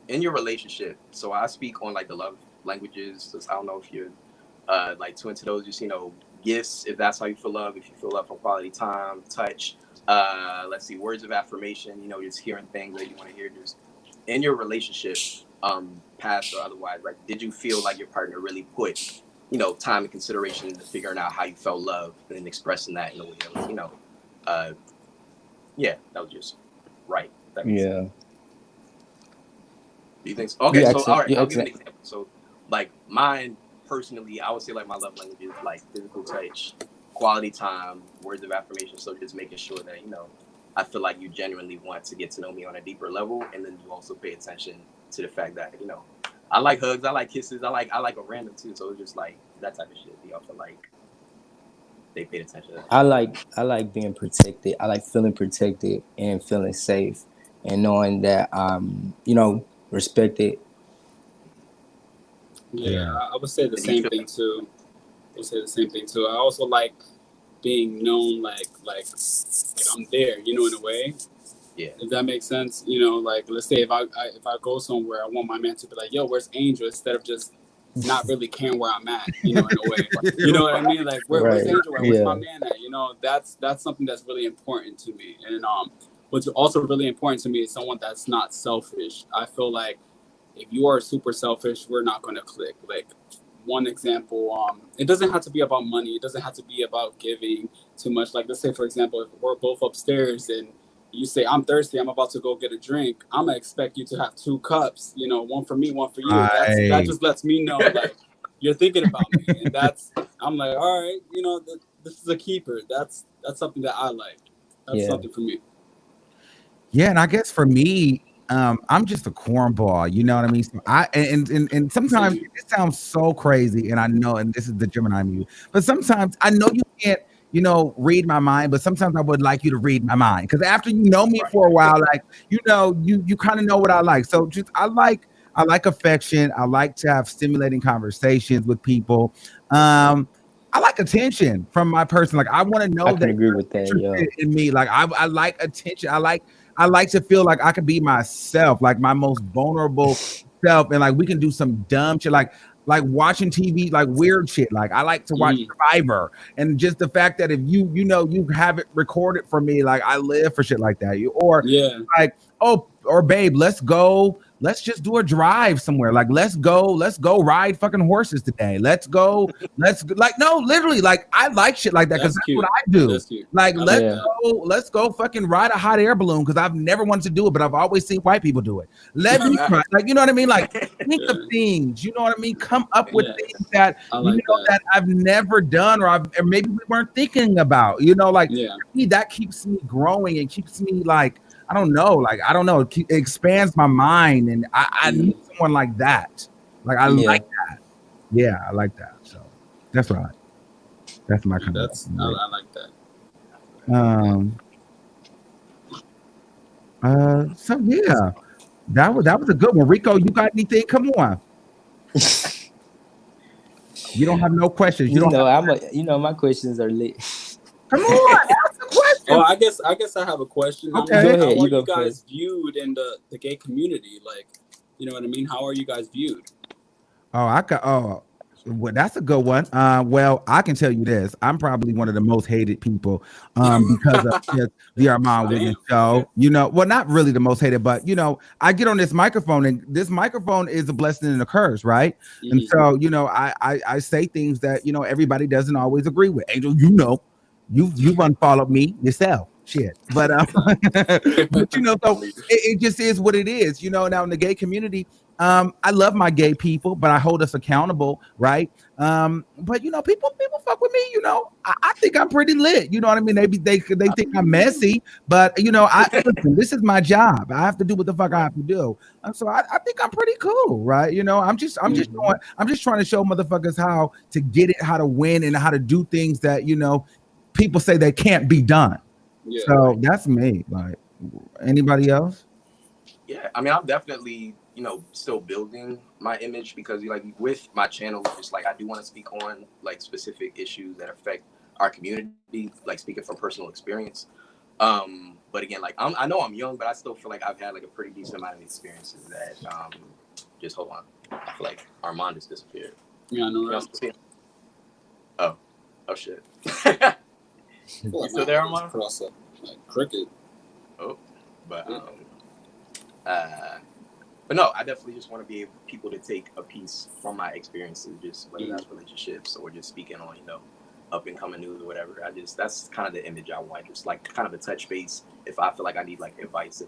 in your relationship, so I speak on like the love languages. So I don't know if you're like too into those, just gifts, if that's how you feel love, if you feel love from quality time, touch, let's see, words of affirmation, just hearing things that you want to hear. Just in your relationship, past or otherwise, like, did you feel like your partner really put time and consideration into figuring out how you felt love and expressing that in a way that was, that was just right. That makes sense. Do you think so? Okay, so all right, I'll give an example. So, like, mine personally, I would say like my love language is like physical touch, quality time, words of affirmation. So just making sure that I feel like you genuinely want to get to know me on a deeper level, and then you also pay attention to the fact that I like hugs, I like kisses, I like a random too. So it's just like that type of shit. Do y'all feel like they paid attention to that? I like being protected. I like feeling protected and feeling safe, and knowing that respected. Yeah, I would say the same thing too. I also like being known like I'm there, in a way. Yeah. If that makes sense, you know, like let's say if I go somewhere, I want my man to be like, "Yo, where's Angel?" Instead of just not really caring where I'm at, you know, in a way. You know what I mean? Like, where's Angel at? Where's my man at? You know, that's something that's really important to me. And what's also really important to me is someone that's not selfish. I feel like if you are super selfish, we're not going to click. Like, one example, it doesn't have to be about money. It doesn't have to be about giving too much. Like, let's say, for example, if we're both upstairs and you say, I'm thirsty, I'm about to go get a drink, I'm going to expect you to have 2 cups, you know, one for me, one for you. That just lets me know, like, you're thinking about me. And I'm like, all right, you know, this is a keeper. That's something that I like. That's something for me. Yeah, and I guess for me, I'm just a cornball, you know what I mean? So and sometimes it sounds so crazy, and I know, and this is the Gemini in you, but sometimes I know you can't, you know, read my mind, but sometimes I would like you to read my mind, because after you know me for a while, like, you know, you kind of know what I like. So just I like affection. I like to have stimulating conversations with people. I like attention from my person. Like, I want to know that agree with that. Yeah. In me. Like, I like attention. I like to feel like I could be myself, like my most vulnerable self, and like we can do some dumb shit, like watching TV, like weird shit. Like, I like to watch Survivor, and just the fact that if you know you have it recorded for me, like I live for shit like that. Like, oh, or babe, let's just do a drive somewhere. Like, let's go ride fucking horses today. Let's go like, no, literally, like I like shit like that, because that's what I do. Like, let's go fucking ride a hot air balloon, because I've never wanted to do it, but I've always seen white people do it. Let me try. Like, you know what I mean? Like, think of things, you know what I mean? Come up with things that that I've never done, or maybe we weren't thinking about, you know, like me, that keeps me growing and keeps me like, I don't know, it expands my mind, and I need someone like that. Like, I like that. Yeah, I like that. So that's right. That's my kind of. I like that. So yeah, that was a good one. Rico, you got anything? Come on. You don't have no questions. You know, my questions are lit. Come on, ask a question. Oh, I guess I have a question. Okay. Go ahead, how are you guys viewed in the gay community? Like, you know what I mean? How are you guys viewed? Well, that's a good one. Well, I can tell you this: I'm probably one of the most hated people, because of the Armand Wiggins show. You know, well, not really the most hated, but you know, I get on this microphone, and this microphone is a blessing and a curse, right? And so, you know, I say things that, you know, everybody doesn't always agree with. Angel, you know, you've unfollowed me yourself. Shit. But but you know, so it just is what it is, you know. Now in the gay community, I love my gay people, but I hold us accountable, right? But you know, people fuck with me, you know. I think I'm pretty lit, you know what I mean? They think I'm messy, but you know, listen, this is my job. I have to do what the fuck I have to do. So I think I'm pretty cool, right? You know, I'm just trying to show motherfuckers how to get it, how to win, and how to do things that, you know, people say they can't be done. Yeah. So that's me. Like, anybody else? Yeah, I mean, I'm definitely, you know, still building my image, because like with my channel, just like I do want to speak on like specific issues that affect our community, like speaking from personal experience. But again, like I know I'm young, but I still feel like I've had like a pretty decent amount of experiences that just hold on. I feel like Armand just disappeared. Yeah, I know. Right? Oh shit. You still there, Armand? Like cricket. Oh, but no, I definitely just want to be able people to take a piece from my experiences, just whether that's relationships or just speaking on, you know, up and coming news or whatever. That's kind of the image I want, just like kind of a touch base if I feel like I need like advice,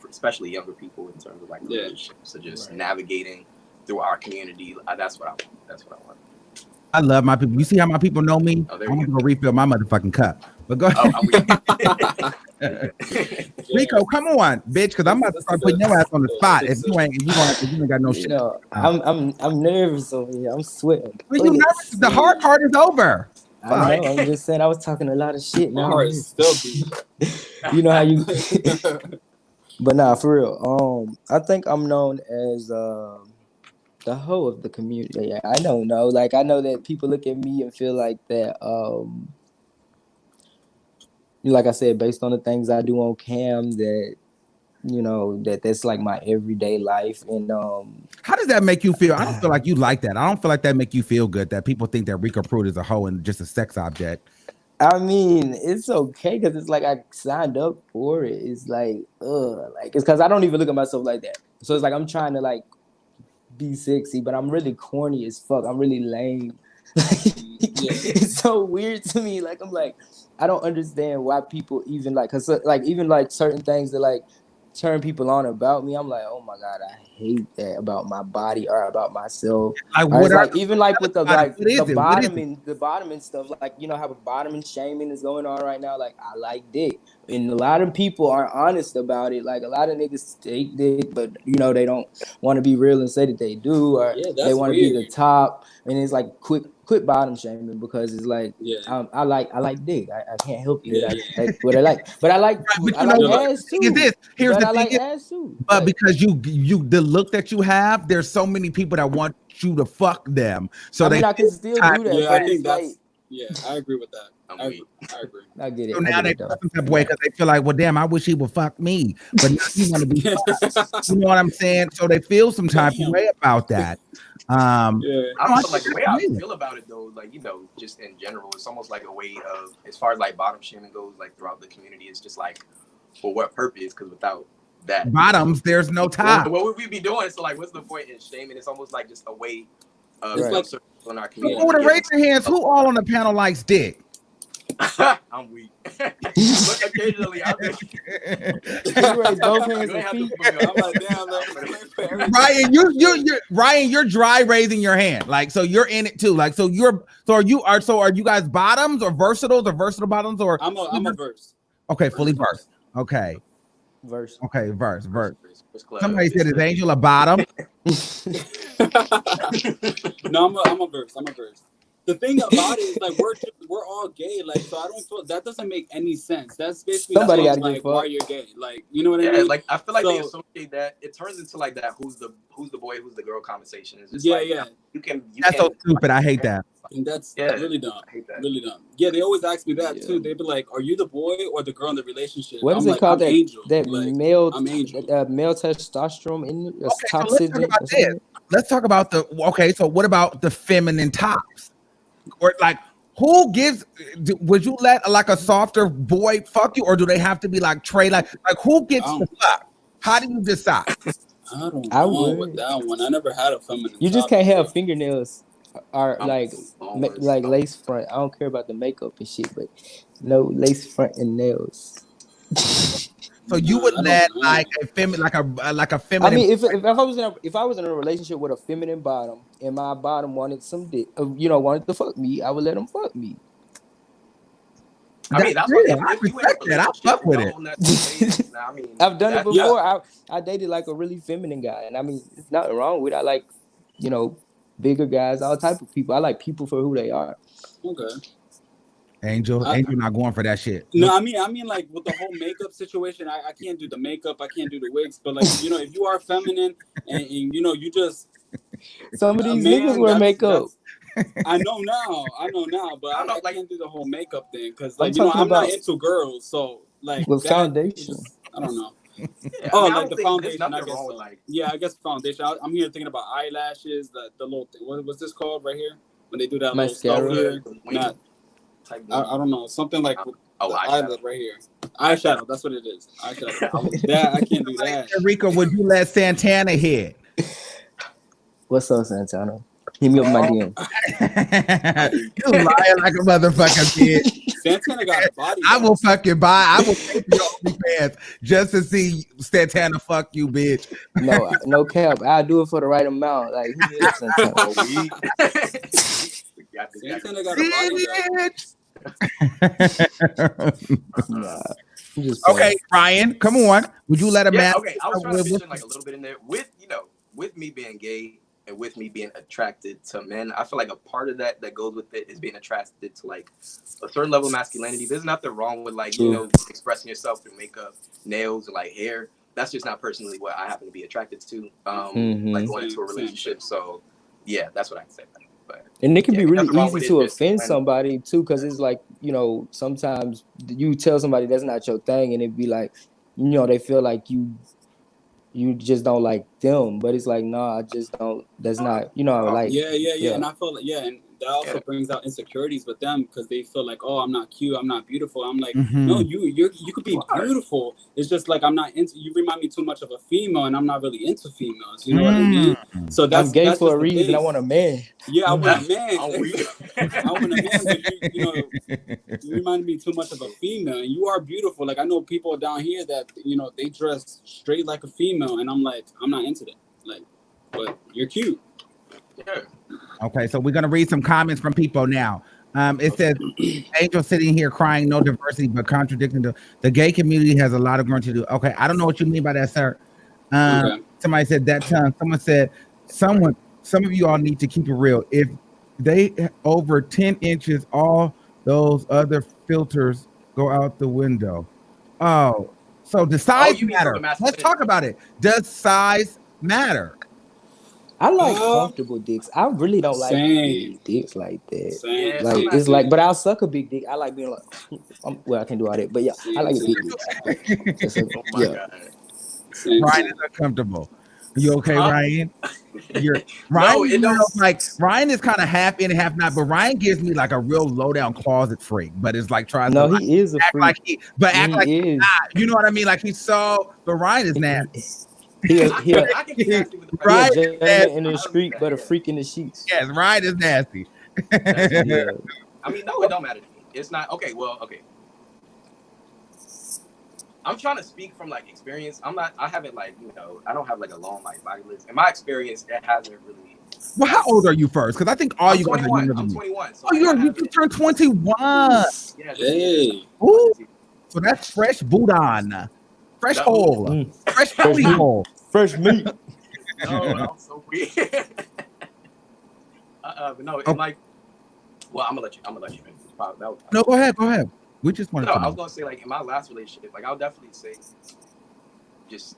especially younger people in terms of like relationships. So just navigating through our community. That's what I want. That's what I want. I love my people. You see how my people know me? I'm gonna go refill my motherfucking cup. But go ahead. Rico, come on, bitch, because I'm about to start putting your ass on the spot. If you ain't got no shit. No, I'm nervous over here. I'm sweating. When you nervous, the hard part is over. I know. I'm just saying. I was talking a lot of shit. My heart is still beating. You know how you. But nah, for real. I think I'm known as the hoe of the community. Yeah, I don't know. Like, I know that people look at me and feel like that. Like I said, based on the things I do on cam, that you know, that's like my everyday life. And how does that make you feel? I don't feel like you like that. I don't feel like that make you feel good that people think that Rico Pruitt is a hoe and just a sex object. I mean, it's okay because it's like I signed up for it. It's like, like it's because I don't even look at myself like that. So it's like I'm trying to like be sexy, but I'm really corny as fuck. I'm really lame. It's so weird to me. Like I'm like, I don't understand why people even like, cause like even like certain things that like turn people on about me. I'm like, oh my god, I hate that about my body or about myself. Like, or it's like the, even like with the like the bottoming stuff. Like you know how bottoming shaming is going on right now. Like I like dick, and a lot of people aren't honest about it. Like a lot of niggas take dick, but you know they don't want to be real and say that they do, or they want to be the top. And it's like quit bottom shaming because it's like I like dick. I can't help it. I like what I like, but I like ass too. Here's the thing, ass too. But because you the look that you have, there's so many people that want you to fuck them. So I can still do that. Yeah, I think that's I agree with that. I agree. I get it. So now they feel some type of way because they feel like, well, damn, I wish he would fuck me, but now you want to be fucked. You know what I'm saying? So they feel some type of way about that. I feel like the way I feel about it though, like, you know, just in general, it's almost like a way of, as far as like bottom shaming goes, like throughout the community, it's just like, for what purpose? Because without that bottoms, there's no top. What would we be doing? So like, what's the point in shaming? It's almost like just a way of in our community. Who would raise your hands? Who all on the panel likes dick? I'm weak. But occasionally, I'll just Ryan, you're dry raising your hand. Like, so you're in it too. Like, so are you guys bottoms or versatiles or versatile bottoms or? I'm a verse. Okay, fully versed. Okay. Verse. Okay, verse. Somebody said, "Is Angel a bottom?" No, I'm a verse. The thing about it is like we're all gay, like, so I don't feel that doesn't make any sense. That's basically somebody got like why you're gay, like, you know what I mean? Like I feel like they associate that it turns into like that who's the boy, who's the girl conversation. It's just you can that's so stupid. I hate that. And that's really dumb. I hate that. Really dumb. Yeah, they always ask me that too. They'd be like, "Are you the boy or the girl in the relationship?" What is it called? Angel. That like, male, I'm Angel. Male testosterone in it. So let's talk about the. Okay, so what about the feminine tops? Or like, who gives? Would you let like a softer boy fuck you, or do they have to be like Trey? Like who gets the fuck? How do you decide? I don't know with that one. I never had a feminine. You just can't have fingernails. Are like lace front. I don't care about the makeup and shit, but no lace front and nails. So you would let like a feminine. I mean, if I was in a relationship with a feminine bottom and my bottom wanted some dick, wanted to fuck me, I would let him fuck me. I mean, that's I respect that. I fuck with it. I mean, I've done it before. I dated like a really feminine guy, and I mean, there's nothing wrong with it. I like, bigger guys, all type of people. I like people for who they are. Okay. Angel not going for that shit. No, I mean, like with the whole makeup situation, I can't do the makeup, I can't do the wigs, but like, if you are feminine and you just some of these niggas wear makeup. I know now, but I can't do the whole makeup thing because like I'm not into girls, so like with foundation. I don't know. Yeah, like the foundation. I guess so. I guguess foundation. I'm here thinking about eyelashes, the little thing. What's this called right here? When they do that mascara. Little stuff here. I don't know, something like eyelid right here. Eyeshadow. That's what it is. Eyeshadow. I can't do that. Rico, would you let Santana hit? What's up, Santana? Hit me up my DM. You lying like a motherfucker, bitch. Santana got a body. I will fucking buy. I will pay for your OnlyFans just to see Santana fuck you, bitch. No cap. I'll do it for the right amount. Like, who is Santana? Santana got a body. Okay, Ryan, come on. Would you let a man? Okay, I was trying to mention like a little bit in there with me being gay and with me being attracted to men. I feel like a part of that goes with it is being attracted to like a certain level of masculinity. There's nothing wrong with like expressing yourself through makeup, nails, and like hair. That's just not personally what I happen to be attracted to. Like going into a relationship. So yeah, that's what I can say. And it can be really easy to offend somebody too, because it's like, sometimes you tell somebody that's not your thing, and it'd be like, you know, they feel like you just don't like them, but it's like, no, I just don't. That's not, you know, like yeah. And I feel like, and that also brings out insecurities with them because they feel like, oh, I'm not cute, I'm not beautiful. I'm like, no, you could be beautiful. It's just like I'm not into. You remind me too much of a female, and I'm not really into females. You know what I mean? So I'm gay for a reason. I want a man. Yeah, I want a man. I want a man, but you know. You remind me too much of a female. You are beautiful. Like I know people down here that they dress straight like a female, and I'm like, I'm not into that. Like, but you're cute. Yeah. Okay, so we're gonna read some comments from people now. It says, Angel sitting here crying, no diversity, but contradicting the gay community has a lot of growing to do. Okay, I don't know what you mean by that, sir. Somebody said that tongue. Someone said, some of you all need to keep it real. If they over 10 inches, all those other filters go out the window. Oh, so does size matter? Let's talk about it. Does size matter? I like comfortable dicks. I really don't like big dicks like that. Like it's like, but I'll suck a big dick. I like being like, well, I can do all that, but yeah, I like big dicks. Ryan is uncomfortable. Are you okay, Ryan? Ryan, Ryan is kind of half in and half not, but Ryan gives me like a real low down closet freak. But it's like trying to he is a act freak. like act like he's not. You know what I mean? Like he's so, but Ryan is nasty. Ryan is nasty in the street, but a freak in the sheets. Yes, Ryan is nasty. I mean, no, it don't matter to me. It's not okay. Well, okay. I'm trying to speak from like experience. I haven't like, I don't have like a long like body list. In my experience, it hasn't really. Well, how old are you first? Because I think all you guys are younger than me. I'm 21. So you turned 21. Yeah. Hey. Ooh. So that's fresh boudin. Fresh hole. Fresh booty hole. Fresh meat. No, so weird. But no, it's like, well, I'm gonna let you finish. No, go ahead. We just want to. No, I was gonna say like in my last relationship, like I'll definitely say, just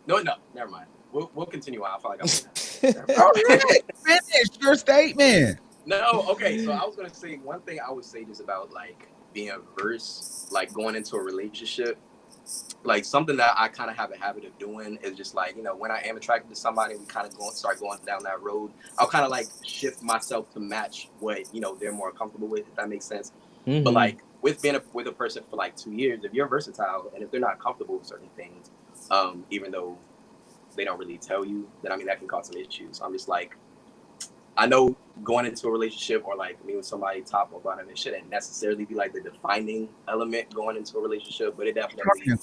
no, never mind. We'll continue on. I feel like I'm. Finish your statement. No, okay. So I was gonna say one thing. I would say just about like being averse, like going into a relationship. Like something that I kind of have a habit of doing is just like, when I am attracted to somebody, we kind of start going down that road. I'll kind of like shift myself to match what, they're more comfortable with, if that makes sense. Mm-hmm. But like with being with a person for like 2 years, if you're versatile and if they're not comfortable with certain things, even though they don't really tell you, then that can cause some issues. So I'm just like, I know going into a relationship or like me with somebody top or bottom, it shouldn't necessarily be like the defining element going into a relationship, but it definitely.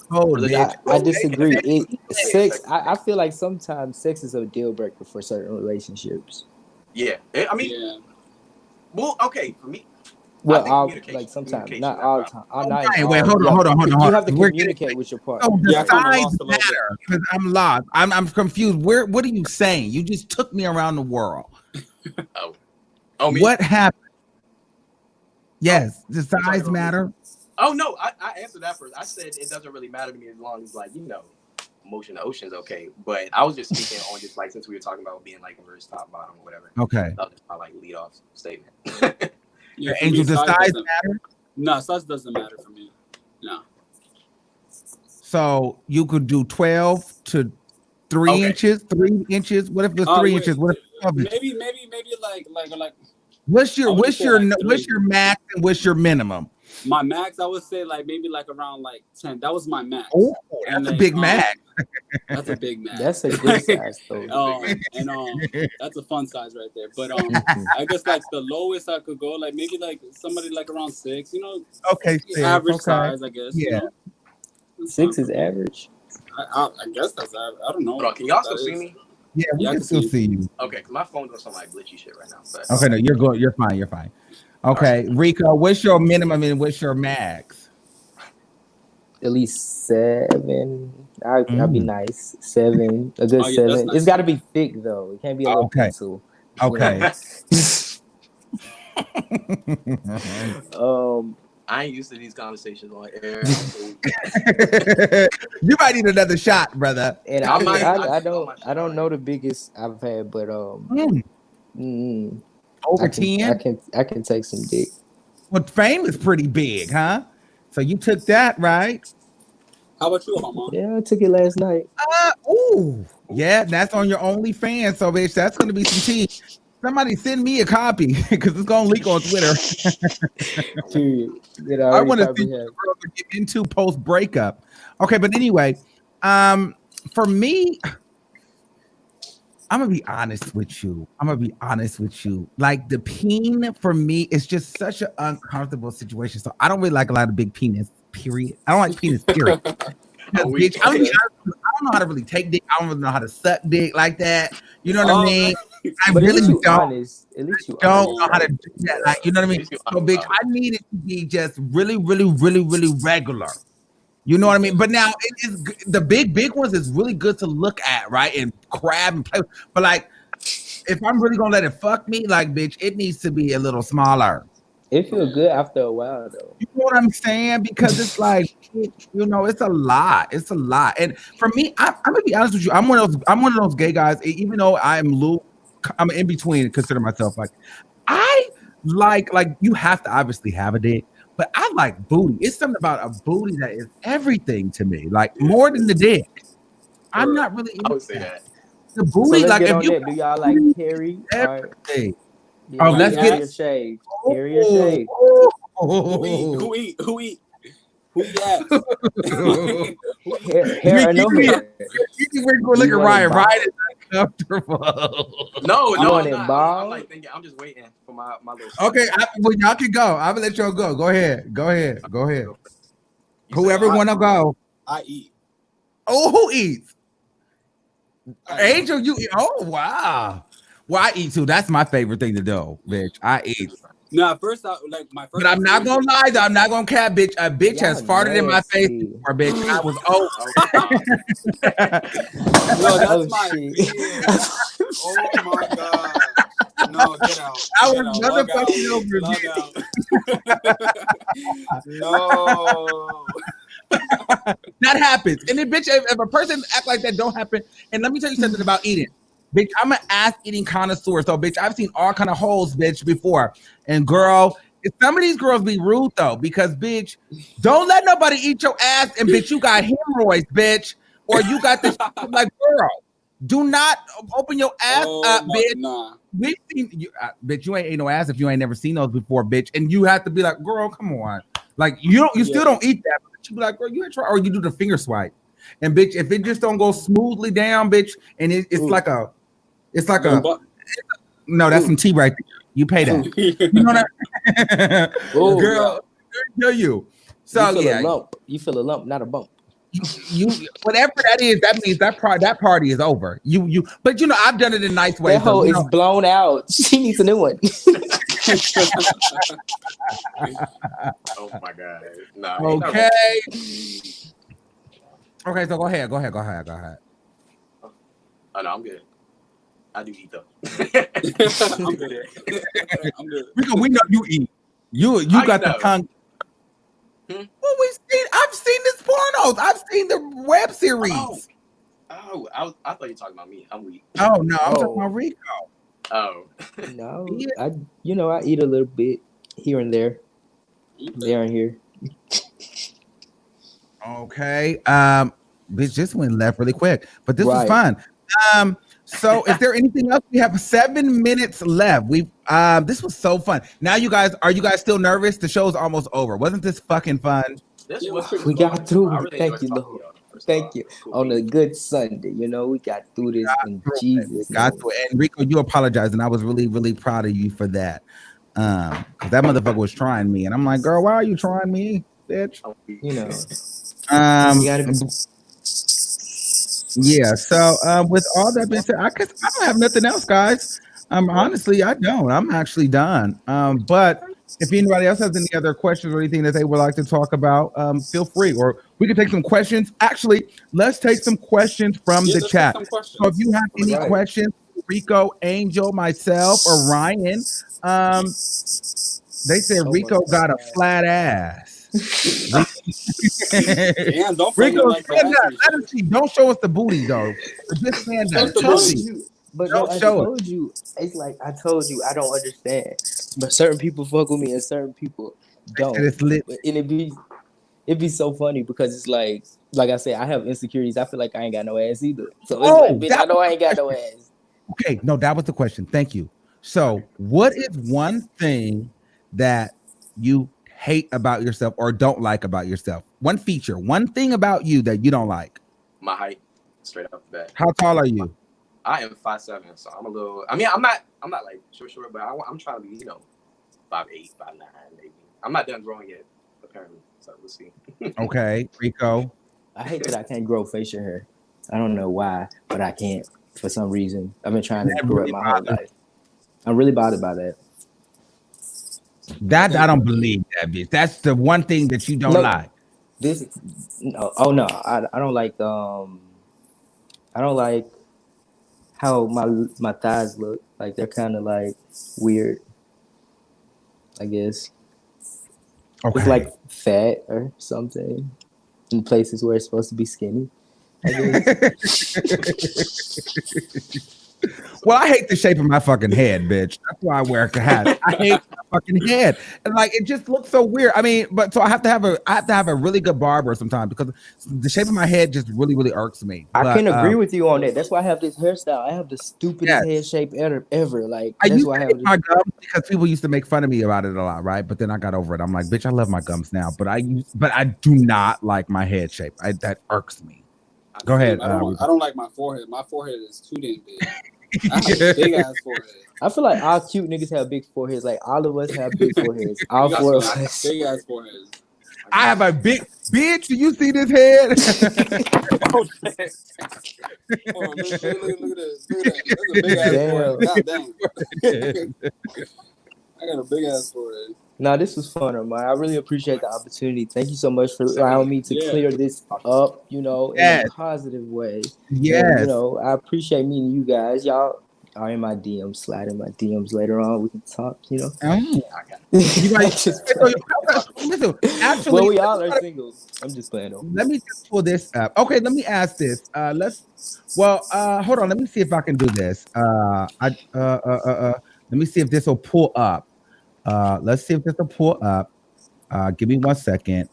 I disagree. Sex. I feel like sometimes sex is a deal breaker for certain relationships. Yeah, well, okay, for me. Well, like sometimes, not all the time. Wait, hold on. You have to communicate with your partner. So the size matter because I'm lost. I'm confused. What are you saying? You just took me around the world. Me? What happened? Yes, does size matter? Oh no, I answered that first. I said it doesn't really matter to me as long as like motion of the ocean's okay. But I was just speaking on just like since we were talking about being like reverse top bottom or whatever. Okay. That was my like lead off statement. Angel, does size matter? No, size doesn't matter for me. No. So you could do 12 to 3 inches, 3 inches. What if it's 3 inches? What if maybe like. What's your max and what's your minimum? My max, I would say like maybe like around like 10. That was my max. Oh, that's a big max. That's a big max. That's a good size though. That's a fun size right there. But I guess like the lowest I could go, like maybe like somebody like around 6. Okay, average size, I guess. Yeah, 6 is average. I guess that's average. I don't know. Hold on, can y'all still see me? Yeah, we can still see you. Okay, because my phone's on some like glitchy shit right now. But, okay, no, you're good. You're fine. Okay, right. Rico, what's your minimum and what's your max? At least 7. I'll be nice. 7, a good 7. Nice. It's got to be thick though. It can't be a little pencil. Okay. I ain't used to these conversations on air. You might need another shot, brother. And I don't know the biggest I've had, but over 10. I can take some dick. Well, fame is pretty big, huh? So you took that, right? How about you, Mama? Yeah, I took it last night. Yeah, that's on your OnlyFans. So, bitch, that's gonna be some tea. Somebody send me a copy because it's gonna leak on Twitter. Period. That I I already want to see probably what have. the girls are getting into post breakup. Okay, but anyway, for me, I'm gonna be honest with you. Like the peen for me is just such an uncomfortable situation. So I don't really like a lot of big penis. Period. I don't like penis. Period. Because, bitch, I don't know how to really take dick. I don't really know how to suck dick like that. You know what I mean? I But really at least you don't. honest. At least you Don't honest. know how to do that. Like, you know what I mean? So, bitch, I need it to be just really, really, really, really regular. You know what I mean? But now it is the big ones is really good to look at, right? And grab and play. But like, if I'm really gonna let it fuck me, like, bitch, it needs to be a little smaller. It feels good after a while, though. You know what I'm saying? Because it's like, you know, it's a lot. It's a lot. And for me, I'm gonna be honest with you. I'm one of those gay guys. Even though I'm in between. Consider myself like, I like you have to obviously have a dick, but I like booty. It's something about a booty that is everything to me. Like more than the dick. I'm not really. I would say that. The booty, so like if you do y'all like hairy or let's get a shave? Hairy or shave? Who eat? Who that? Hair or no hair? We're going to look at Ryan. Ryan is uncomfortable. No, I'm like thinking. I'm just waiting for my little. Okay, well, y'all can go. I'm gonna let y'all go. Go ahead. Whoever want to go. I eat. Oh, who eats? Angel, you eat. Oh, wow. Well, I eat too. That's my favorite thing to do, bitch. I eat. No, at first, like my first. But I'm not gonna lie, though. I'm not gonna cap, bitch. A bitch has farted in my face before, bitch. I was No, that's my fear. Oh my god. No, get out. I was motherfucking over. No. That happens. And then, bitch, if a person act like that, don't happen. And let me tell you something about eating. Bitch, I'm an ass eating connoisseur. So, bitch, I've seen all kind of holes, bitch, before. And girl, some of these girls be rude though, because bitch, don't let nobody eat your ass. And bitch, you got hemorrhoids, bitch, or you got this like girl. Do not open your ass up, bitch. Nah. We've seen you, bitch. You ain't ate no ass if you ain't never seen those before, bitch. And you have to be like, girl, come on. Like you still don't eat that. But you be like, girl, you ain't try, or you do the finger swipe. And bitch, if it just don't go smoothly down, bitch, and it's like a. No, that's some tea right there. You pay that. You know that, girl. Tell you. So you feel a lump, not a bump. You whatever that is, that means that party is over. But you know, I've done it in nice ways. That hole is blown out. She needs a new one. Oh my god. No. Okay. Okay, so go ahead. Oh no, I'm good. I do eat though. I'm good. We know you eat. You got the tongue. Well, I've seen this pornos. I've seen the web series. Oh, I thought you were talking about me. I'm weak. Oh no, I'm talking about Rico. Oh. No, I eat a little bit here and there. There and here. Okay. Bitch just went left really quick, but this was fun. So is there anything else? We have 7 minutes left. This was so fun. Now are you guys still nervous? The show's almost over. Wasn't this fucking fun? We got through it. Thank you, Lord. Thank you. On a good Sunday, we got through this in Jesus' name. And Rico, you apologized, and I was really, really proud of you for that. Because that motherfucker was trying me, and I'm like, girl, why are you trying me, bitch? You gotta be. Yeah, so with all that being said, I don't have nothing else, guys. Honestly, I don't. I'm actually done. But if anybody else has any other questions or anything that they would like to talk about, feel free. Or we can take some questions. Actually, let's take some questions from the chat. So if you have any questions, Rico, Angel, myself, or Ryan, they said Rico got a flat ass. Damn, don't Rico, stand up. Let us see. Don't show us the booty though. Just stand up. But no, I told you. It's like I told you. I don't understand. But certain people fuck with me, and certain people don't. It's lit. And it be it'd be so funny because it's like I said, I have insecurities. I feel like I ain't got no ass either. So it's like, bitch, I know I ain't got no ass. Okay, no, that was the question. Thank you. So, what is one thing that you hate about yourself or don't like about yourself? One feature, one thing about you that you don't like. My height, straight up the bat. How tall are you? I am 5'7", so I'm a little. I mean, I'm not like short, but I'm trying to be, 5'8", 5'9", maybe. I'm not done growing yet, apparently. So we'll see. Okay, Rico. I hate that I can't grow facial hair. I don't know why, but I can't for some reason. I've been trying to grow it my whole life. I'm really bothered by that. That I don't believe that, bitch. That's the one thing that you don't like. I don't like I don't like how my thighs look. Like they're kind of like weird, I guess. Okay. It's like fat or something in places where it's supposed to be skinny, I guess. Well, I hate the shape of my fucking head, bitch. That's why I wear a hat. I hate my fucking head, and like it just looks so weird. I mean, but so I have to have a really good barber sometimes because the shape of my head just really irks me. I can agree with you on that. That's why I have this hairstyle. I have the stupidest head shape ever. Like that's why I have my gums because people used to make fun of me about it a lot, right? But then I got over it. I'm like, bitch, I love my gums now, but I do not like my head shape. That irks me. Go ahead. I don't like my forehead. My forehead is too damn big. I have a big ass forehead. I feel like all cute niggas have big foreheads. Like all of us have big foreheads. All four of us. Big ass foreheads. I have a big bitch. Do you see this head? Oh, look at this. Look at that. That's a big ass forehead. God damn. I got a big ass forehead. No, this was fun, Omar. I really appreciate the opportunity. Thank you so much for allowing me to clear this up, in a positive way. Yes. And, I appreciate meeting you guys. Y'all are in my DMs, slide in my DMs later on. We can talk, Actually, well, we all are singles. I'm just playing though. Let me just pull this up. Okay, let me ask this. Hold on. Let me see if I can do this. Let me see if this will pull up. Let's see if this will pull up. Give me 1 second.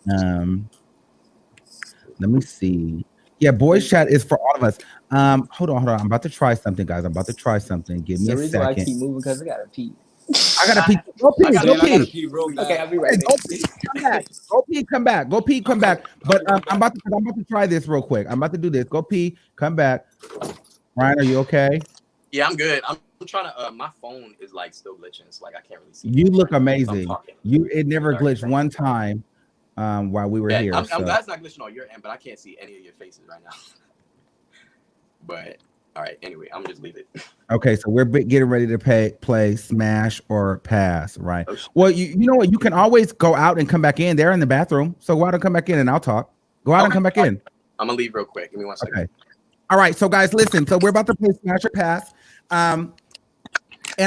Let me see. Yeah, boys chat is for all of us. Hold on. I'm about to try something, guys. Give me a second. The reason why I keep moving because I gotta pee. I gotta pee. Go pee. Okay, I'll be right back. Go pee. Come back. Go pee. Come back. But I'm about to try this real quick. I'm about to do this. Go pee. Come back. Ryan, are you okay? Yeah, I'm good. I'm trying to. My phone is like still glitching. It's like I can't really see. You look amazing. It never glitched one time while we were here. I'm glad it's not glitching on your end, but I can't see any of your faces right now. But all right. Anyway, I'm gonna just leave it. Okay, so we're getting ready to play Smash or Pass, right? Well, you know what? You can always go out and come back in. They're in the bathroom, so go out and come back in, and I'll talk. Go out and come back in. I'm gonna leave real quick. Give me 1 second. Okay. All right, so guys, listen. So we're about to play Smash or Pass. And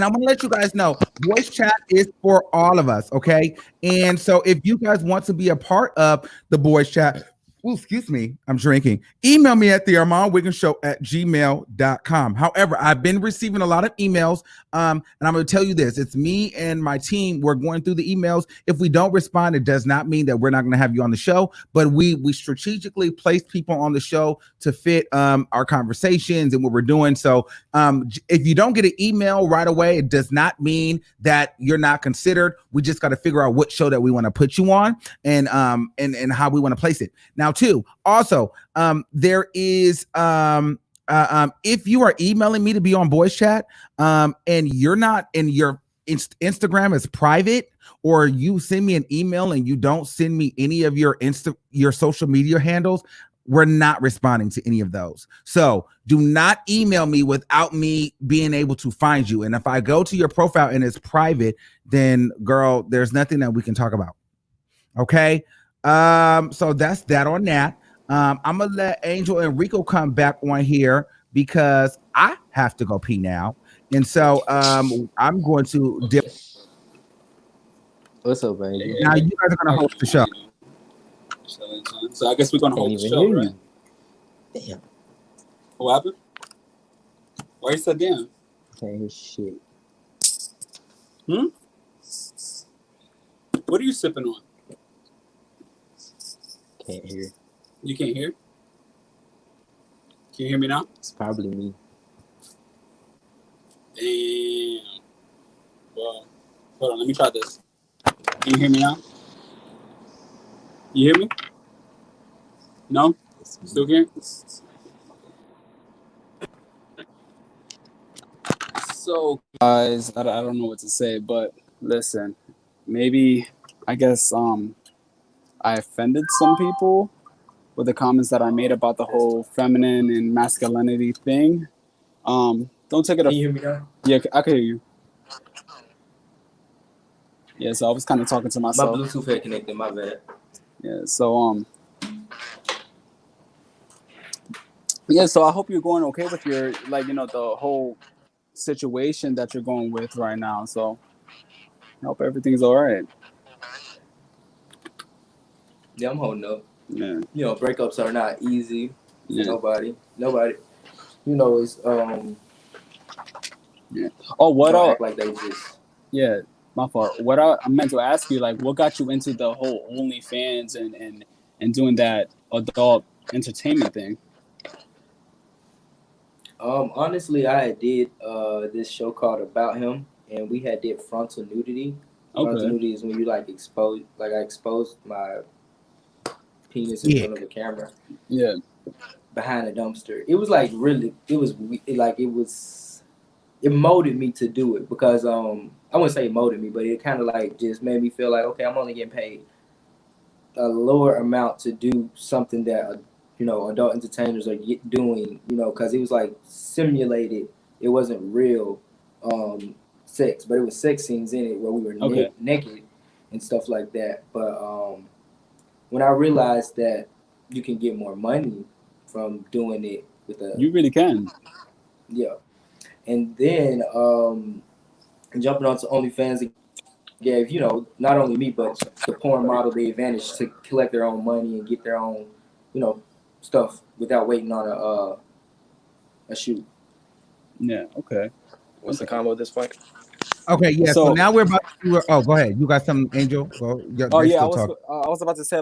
I'm gonna let you guys know, voice chat is for all of us, okay? And so if you guys want to be a part of the voice chat, excuse me, I'm drinking. Email me at thearmandwigginshow@gmail.com. However, I've been receiving a lot of emails, and I'm going to tell you this. It's me and my team. We're going through the emails. If we don't respond, it does not mean that we're not going to have you on the show, but we strategically place people on the show to fit our conversations and what we're doing. So if you don't get an email right away, it does not mean that you're not considered. We just got to figure out what show that we want to put you on and how we want to place it. Now, too, also, there is if you are emailing me to be on voice chat and you're not in your Instagram is private, or you send me an email and you don't send me any of your social media handles, we're not responding to any of those. So do not email me without me being able to find you. And if I go to your profile and it's private, then girl, there's nothing that we can talk about. Okay. So that's that on that. I'm gonna let Angel and Rico come back on here because I have to go pee now. And so I'm going to dip. What's up, baby? Now you guys are gonna host the show. So I guess we're gonna hold the show, right? Damn. What happened? Why you said damn? Can't hear shit. What are you sipping on? Can't hear. You can't hear? Can you hear me now? It's probably me. Damn. Well, hold on. Let me try this. Can you hear me now? You hear me? No? Still can't? So, guys, I don't know what to say, but listen, maybe, I guess, I offended some people with the comments that I made about the whole feminine and masculinity thing. Don't take it. Can you hear me now? Yeah, I can hear you. Yeah, so I was kind of talking to myself. My Bluetooth had connected. My bad. Yeah, so yeah, so I hope you're going okay with your, like, the whole situation that you're going with right now. So I hope everything's all right. Yeah, I'm holding up. Yeah. Breakups are not easy. Yeah. Nobody. It's Yeah. Oh, what don't up? act like they just. Yeah, my fault. What I meant to ask you, like, what got you into the whole OnlyFans and doing that adult entertainment thing? Honestly, I did this show called About Him, and we did frontal nudity. Frontal nudity is when you I exposed my penis in front of the camera. Yeah. Behind a dumpster. It was it molded me to do it because I wouldn't say it molded me, but it kind of just made me feel like, okay, I'm only getting paid a lower amount to do something that adult entertainers are doing, because it was simulated. It wasn't real sex, but it was sex scenes in it where we were naked and stuff like that. But when I realized that you can get more money from doing it with you really can. Yeah. And then jumping onto OnlyFans gave, not only me, but the porn model the advantage to collect their own money and get their own, stuff without waiting on a shoot. Yeah, okay. What's the combo at this point? Okay, yeah. So now we're about to. Oh, go ahead. You got some, Angel? Go. I was about to say,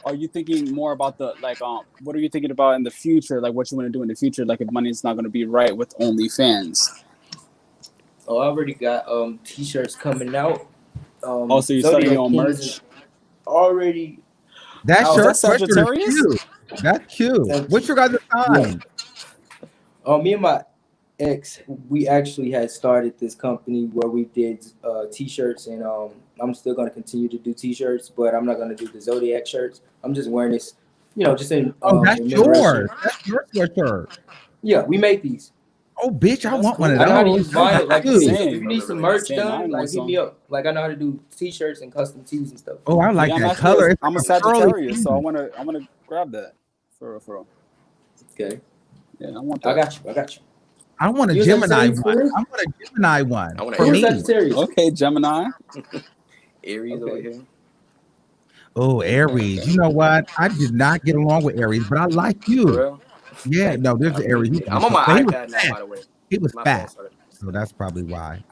are you thinking more about what are you thinking about in the future? Like, what you want to do in the future? Like, if money's not going to be right with OnlyFans. Oh, I already got t-shirts coming out. So you're starting your own merch already. That shirt, Sagittarius? Cute. That's cute. What's your guys' time? Yeah. Me and my ex, we actually had started this company where we did t-shirts, and I'm still going to continue to do t-shirts, but I'm not going to do the Zodiac shirts. I'm just wearing this, just in that's yours. That's your sweatshirt. Yeah, we made these. Oh, bitch, I want one of those. I know how to those. use Vinyl. If you need some merch done, hit me up. I know how to do t-shirts and custom tees and stuff. Oh, I like that color. I'm a Sagittarius, so I wanna grab that for real. Okay. Yeah, I want that. I got you. I want a Gemini one. I want a Gemini one. I want for me. Sagittarius. Okay, Gemini. Aries over here. Oh, Aries. You know what? I did not get along with Aries, but I like you. For real? Yeah, no, there's the Aries. I'm on my iPad now, by the way. He was fat, so that's probably why.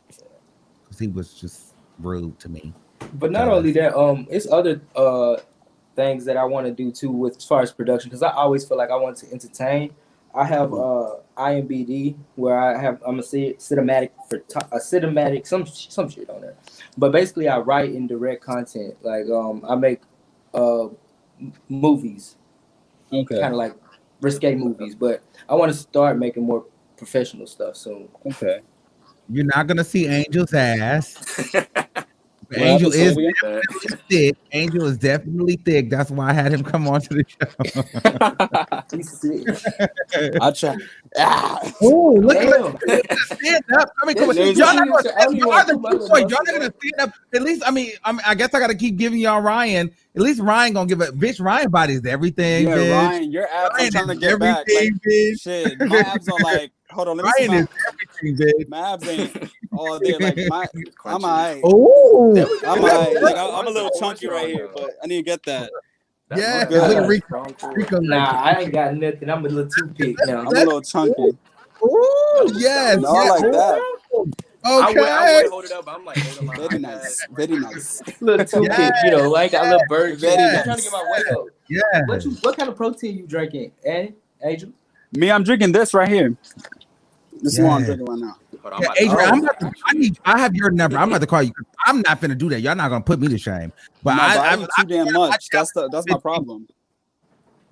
Because he was just rude to me. But not only that, it's other things that I want to do too, with as far as production, because I always feel like I want to entertain. I have IMBD where I'm a cinematic some shit on there. But basically, I write and direct content. I make movies. Okay. Kind of like risque movies, but I want to start making more professional stuff soon. Okay. You're not gonna see Angel's ass. Angel is definitely thick. Angel is definitely thick. That's why I had him come on to the show. He's sick. I try. Oh, look at stand up. I mean, come on. Y'all not gonna stand up. At least, I guess I gotta keep giving y'all Ryan. At least Ryan gonna give it. Bitch, Ryan body's everything. Yeah, bitch. Ryan, your abs. I'm trying to get back. Shit, my abs are hold on. Let me see. Ryan is everything, bitch. My abs ain't all there. I'm alright. Oh, I'm alright. I'm a little chunky right here, but I need to get that. Yeah, Rico. Nah, I ain't got nothing. I'm a little too big now. I'm a little chunky. Oh, yes. No, I like that. Okay. I would hold it up. I'm holding my very nice. Very nice. Little too big, I ain't got a little bird. I'm trying to get my weight up. Yeah. What kind of protein you drinking, Angel? Me, I'm drinking this right here. This is what I'm drinking right now. Yeah, Adrian, I have your number. I'm about to call you. I'm not finna do that. Y'all not gonna put me to shame. But I eat too damn much. That's my problem.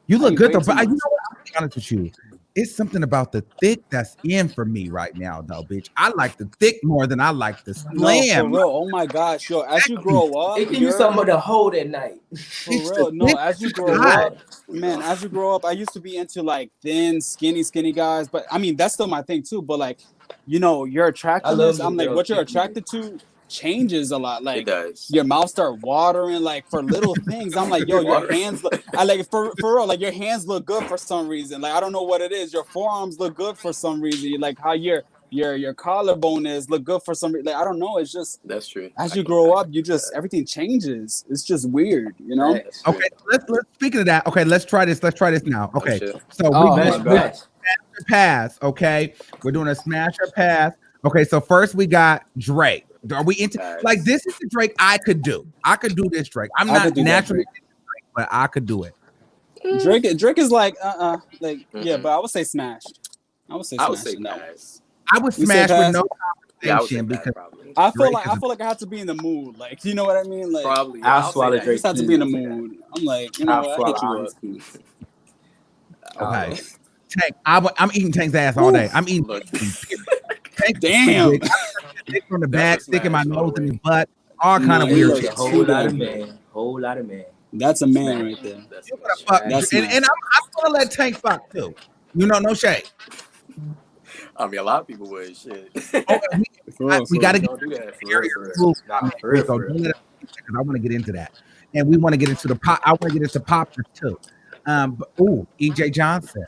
You look good though. But you know what? I'll be honest with you. It's something about the thick that's in for me right now, though, bitch. I like the thick more than I like the slim. No, for real. Oh my gosh, yo! As you grow up, it gives you something to hold at night. For real, no. As you grow up, man. As you grow up, I used to be into like thin, skinny guys, but I mean that's still my thing too. But like, you know, your attractiveness. I'm like, what you're attracted to changes a lot. Like, it does. Your mouth start watering, like for little things. I'm like, yo, your hands. I like for real. Like your hands look good for some reason. Like I don't know what it is. Your forearms look good for some reason. Like how your collarbone is look good for some reason. Like I don't know. It's just that's true. As you grow up, you just everything changes. It's just weird, you know. Okay, let's speaking of that. Okay, let's try this. Let's try this now. Okay, so we pass. Okay, we're doing a smash or pass. Okay, so first we got Drake. Are we into like this is the Drake I could do? I could do this Drake. I'm not naturally Drake, but I could do it. Drake is like yeah, but I would say smashed. I would say pass. I would smash with no conversation because I feel like I have to be in the mood. Like, you know what I mean? Like probably I'll swallow Drake. I just have to be in the mood. I'm like, you know, I hit you up. Okay. Tank, I'm eating Tank's ass all day. I'm eating Tank. Damn. Stick from the back, sticking my nose in his butt, all kind of weird shit. Whole lot of man. That's a man right there. And I'm gonna let Tank fuck too. You know, no shade. I mean, a lot of people would shit. We got to get because I want to get into that, and we want to get into the pop. I want to get into poppers too. EJ Johnson.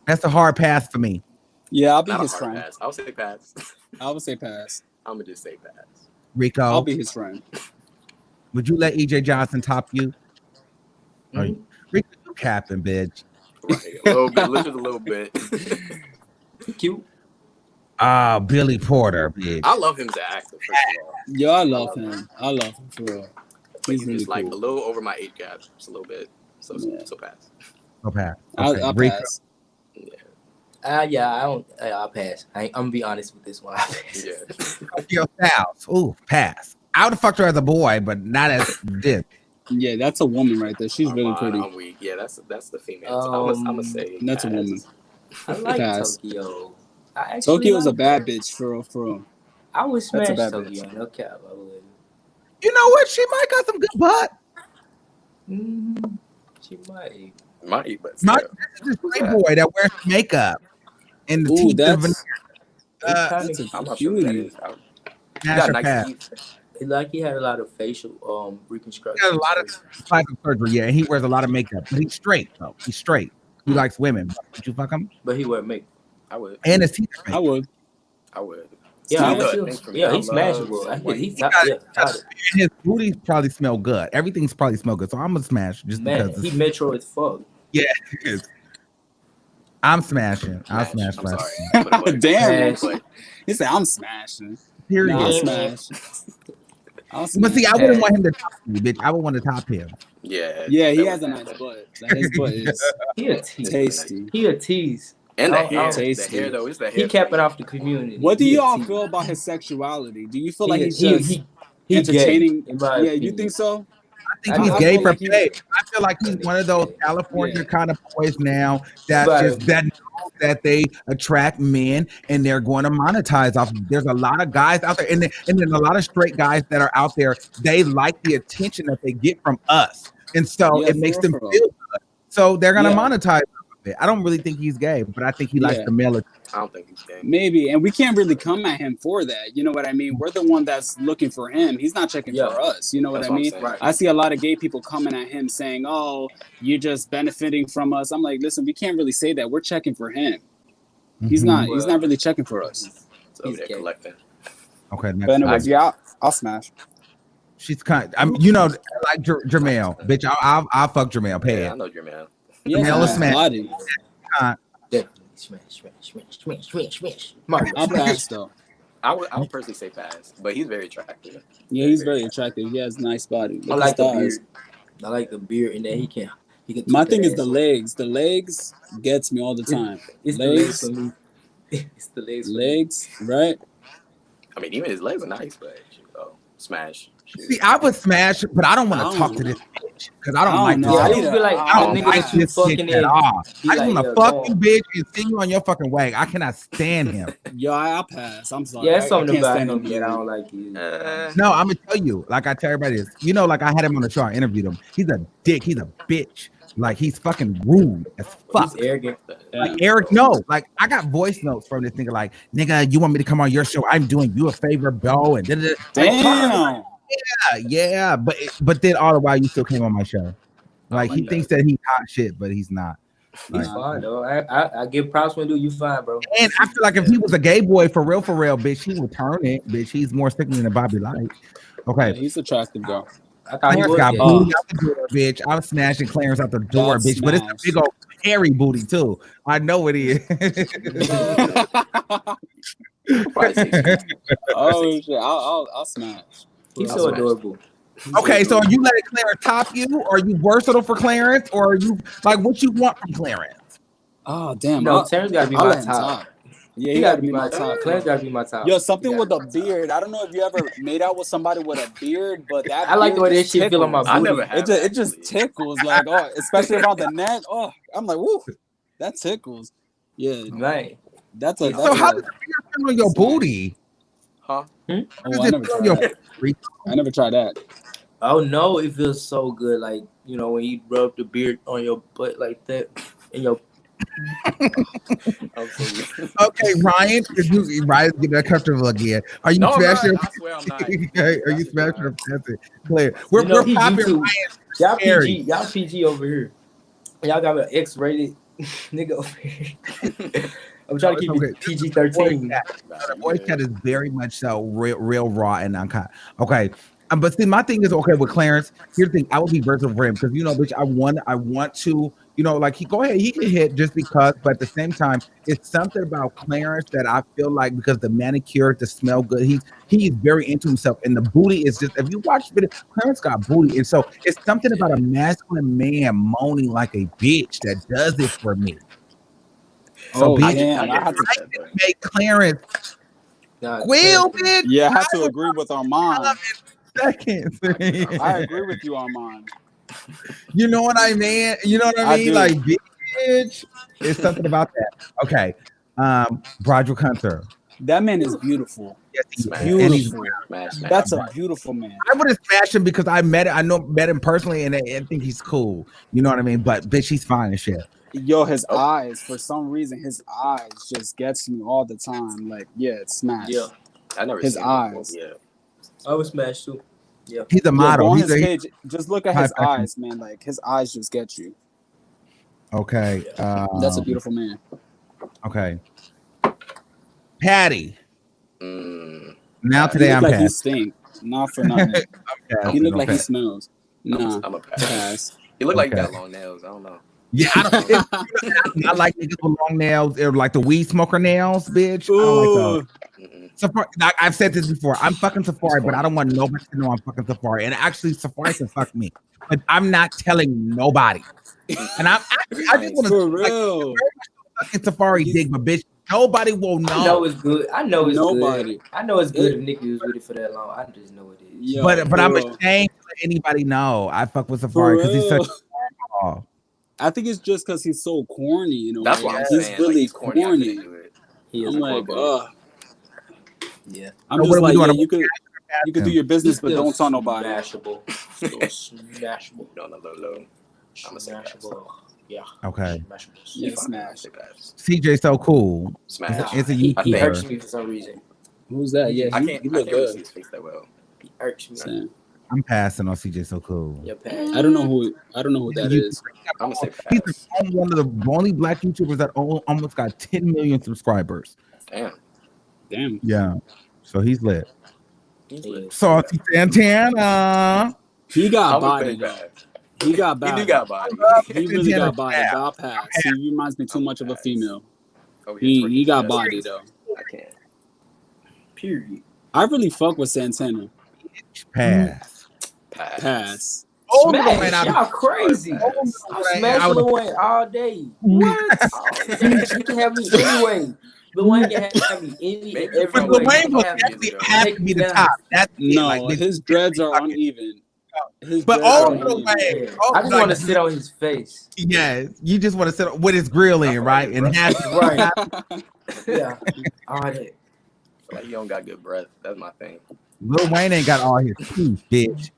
That's a hard pass for me. Yeah, I'll be his friend. I would say pass. I would say pass. I'm gonna just say pass. Rico, I'll be his friend. Would you let EJ Johnson top you? Mm-hmm. Rico, you capping, bitch. Right, a little bit, just a little bit. Cute. Billy Porter, bitch. I love him as an actor. First of all. Yo, I love him. I love him for real. He's really just like a little over my age gap, just a little bit. So pass. So pass. Okay. I'll pass. I'll pass. I'm gonna be honest with this one. I'll pass. Yeah. Pass. I would have fucked her as a boy, but not as this. Yeah, that's a woman right there. She's really pretty. I'm weak. Yeah, that's the female. So I'm gonna say that's a woman. I like Tokyo. Tokyo's a bad bitch for real. I would smash Tokyo. No cap, I would. You know what? She might got some good butt. She might, but this is this playboy that wears makeup and the teeth. That's a cutie. Like he had a lot of facial reconstruction. He had a lot of plastic surgery, yeah, and he wears a lot of makeup. But he's straight, though. He's straight. He likes women. Would you fuck him? But he wear makeup. I would. And his teeth. I would. Yeah, he's smashable. His booty probably smell good. Everything's probably smell good. So I'm gonna smash just because he metro as fuck. Yeah, I'm smashing. I'll smash. Damn. He said I'm smashing. Period. No, I'll smash. But see, I wouldn't want him to top me, bitch. I would want to top him. Yeah, he has a nice butt. Like, his butt is tasty. He a tease. And the hair though, it's the hair. He capping off the community. What do y'all feel about his sexuality? Do you feel like he's just entertaining? Yeah, you think so? I think he's gay for pay. I feel like he's one of those California kind of boys now that they attract men and they're going to monetize off. There's a lot of guys out there, and then a lot of straight guys that are out there. They like the attention that they get from us, and so it makes them feel good. So they're gonna monetize. I don't really think he's gay, but I think he likes the male. I don't think he's gay. Maybe, and we can't really come at him for that. You know what I mean? We're the one that's looking for him. He's not checking for us. You know what I mean? Right. I see a lot of gay people coming at him saying, "Oh, you're just benefiting from us." I'm like, listen, we can't really say that. We're checking for him. Mm-hmm. He's not really checking for us. So they're collecting. Okay. But anyways, I'll smash. She's kind. You know, like Jermaine, bitch. I'll fuck Jermaine. Pay it. I know Jermaine. Yeah, Jermaine smash. Definitely smash. I'll pass though. I would personally say pass, but he's very attractive. Yeah, he's very attractive. He has a nice body. I like the beard. I like the beard, and then My thing is the legs. The legs gets me all the time. It's legs, the legs for me. It's the legs. Legs, right? I mean, even his legs are nice, but smash. Shoot. See, I would smash, but I don't want to talk to this bitch because I don't like this. Yeah, I bitch. just feel like I don't niggas like this fucking bitch at all. I just like, want to fuck you, bitch, and sing you on your fucking way. I cannot stand him. Yo, I'll pass. I'm sorry. Yeah, it's something about stand him up that I don't like. No, I'm gonna tell you, like I tell everybody this. You know, like I had him on the show. I interviewed him. He's a dick. He's a bitch. Like he's fucking rude as fuck. He's arrogant. Like Eric, no, like I got voice notes from this nigga. Like, nigga, you want me to come on your show? I'm doing you a favor, bro. And damn. Yeah, but then all the while you still came on my show. Like he thinks that he's hot shit, but he's not. He's fine though. I give props when you fine, bro. And I feel like if he was a gay boy for real, bitch, he would turn it, bitch. He's more sickening than Bobby Light. Okay, Yeah, he's attractive, though. I thought he Clarence was got gay. booty out the door, bitch. I was smashing Clarence out the door, That's bitch. But it's a smashed. big old hairy booty too. I know it is. Oh shit! I'll smash. He's so adorable. Okay, so are you letting Clarence top you? Or are you versatile for Clarence? Or are you like what you want from Clarence? Oh damn! No, Terrence gotta be I'll my let him top. Yeah, He gotta be my top. Clarence gotta be my top. Yo, something with a beard. I don't know if you ever made out with somebody with a beard, but that I like the way beard that just shit feel on my tickles. I booty. never had It just tickles, like, oh, especially around the neck. Oh, I'm like, woo, that tickles. Yeah, Right. that's a. So how does the beard feel on your booty? Huh? Oh, How I does never it feel on tried your that. I never tried that. Oh no, it feels so good. Like, you know, when you rub the beard on your butt like that, and your Okay, Ryan, Ryan, get that comfortable again. Are you smashing? I swear I'm not. Are you smashing? We're PG popping too. Ryan. Y'all PG over here. Y'all got an X-rated nigga over here. I'm trying to keep it PG-13. The voice chat is very much so real raw and uncut. Okay. But see, my thing is okay with Clarence. Here's the thing: I would be versatile for him because you know, bitch, I want to, you know, like he can hit just because, but at the same time, it's something about Clarence that I feel like because the manicure, the smell good, he's very into himself, and the booty is just. If you watch the video, Clarence got booty, and so it's something about a masculine man moaning like a bitch that does it for me. So bitch, damn, I make Clarence Will, bitch. Yeah, I have to agree with Armand. Seconds. I agree with you, Armand. You know what I mean? You know what I mean? do. Like, bitch. It's something about that. Okay. Broderick Hunter. That man is beautiful. Yes, he's Beautiful. Smash. That's a beautiful man. I would have smashed him because I met him personally, and I think he's cool. You know what I mean? But bitch, he's fine and shit. Yo, his eyes, for some reason, his eyes just gets me all the time. Like, yeah, it's smashed. Yeah. I never His seen him eyes. before. Yeah. I was smashed too. Yeah. He's a Yeah, model. go on He's his a, page. Just look at his high fashion. eyes, man. Like, his eyes just get you. Okay. That's a beautiful man. Okay. Patty. Now He today look I'm like he Patty. stink. Not for nothing. He look like he smells. Nah, I'm a pass. pass. He look like he Okay. got long nails. I don't know. Yeah, I don't. I like niggas with long nails or like the weed smoker nails, bitch. I don't like those. Safari, I've said this before. I'm fucking Safari, but I don't want nobody to know I'm fucking Safari. And actually, Safari can fuck me, but I'm not telling nobody. And I just want to For real. fucking Safari dig, but bitch, nobody will know. I know it's good. I know it's Nobody. good. I know it's good if Nicky was with it for that long. I just know it is. Yo, but for I'm real. ashamed to let anybody know I fuck with Safari because he's such. I think it's just because he's so corny, you know. That's what I'm He's saying. really Like, he's corny. I corny. can't do it. He is I'm a like, cornball. Yeah. I'm So just what are we like, doing? yeah, you could do your business, but don't tell nobody. Smashable. Smashable. No, no, no, no. I'm a Smashable. Yeah. Okay. Smashable. Yeah, smash. CJ so cool. Smash. It's a He YouTuber. irks me for some reason. Who's that? Yeah, I he can't look really see good. his face that well. He irks me. Sam. I'm passing on CJ so cool. Your pass. I don't know who that is. I'm gonna say He's pass. one of the only black YouTubers that almost got 10 million subscribers. Damn. Yeah. So he's lit. He's lit. Salty Santana. He got I'm gonna body say though. pass. He got He body. do got body. He really Santana got body. pass. God pass. He reminds me too much of a female. Oh, yeah, He got pass. body though. I can't. Period. I really fuck with Santana. Pass. Pass. Pass. Oh, smash. Y'all crazy. I smash Lil Wayne all day. What? He can have me anyway. Lil Wayne can have me any and every But way. Lil Wayne will actually have to be the top. That's no, like, his dreads are uneven. But old Lil Wayne, I just want to sit on his face. Yeah, you just want to sit with his grill in, right? And have right. Yeah. All that. Like he don't got good breath. That's my thing. Lil Wayne ain't got all his teeth, bitch.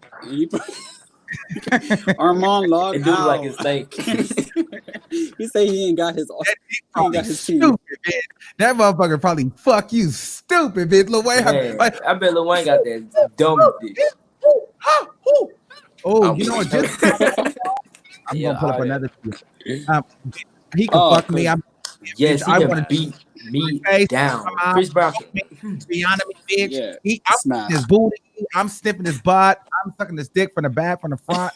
Armand logged it do out. like his steak. He say he ain't got his teeth. Stupid, bitch. That motherfucker probably fuck you, stupid bitch. Lil Wayne, I bet Lil Wayne got that dumb dick. Oh, you know what? Just I'm gonna pull up another. He can fuck me. Yes, he can beat me down. Chris Brown be honest, bitch. Yeah, I'm his booty. I'm sniffing his butt. I'm sucking his dick from the back, from the front.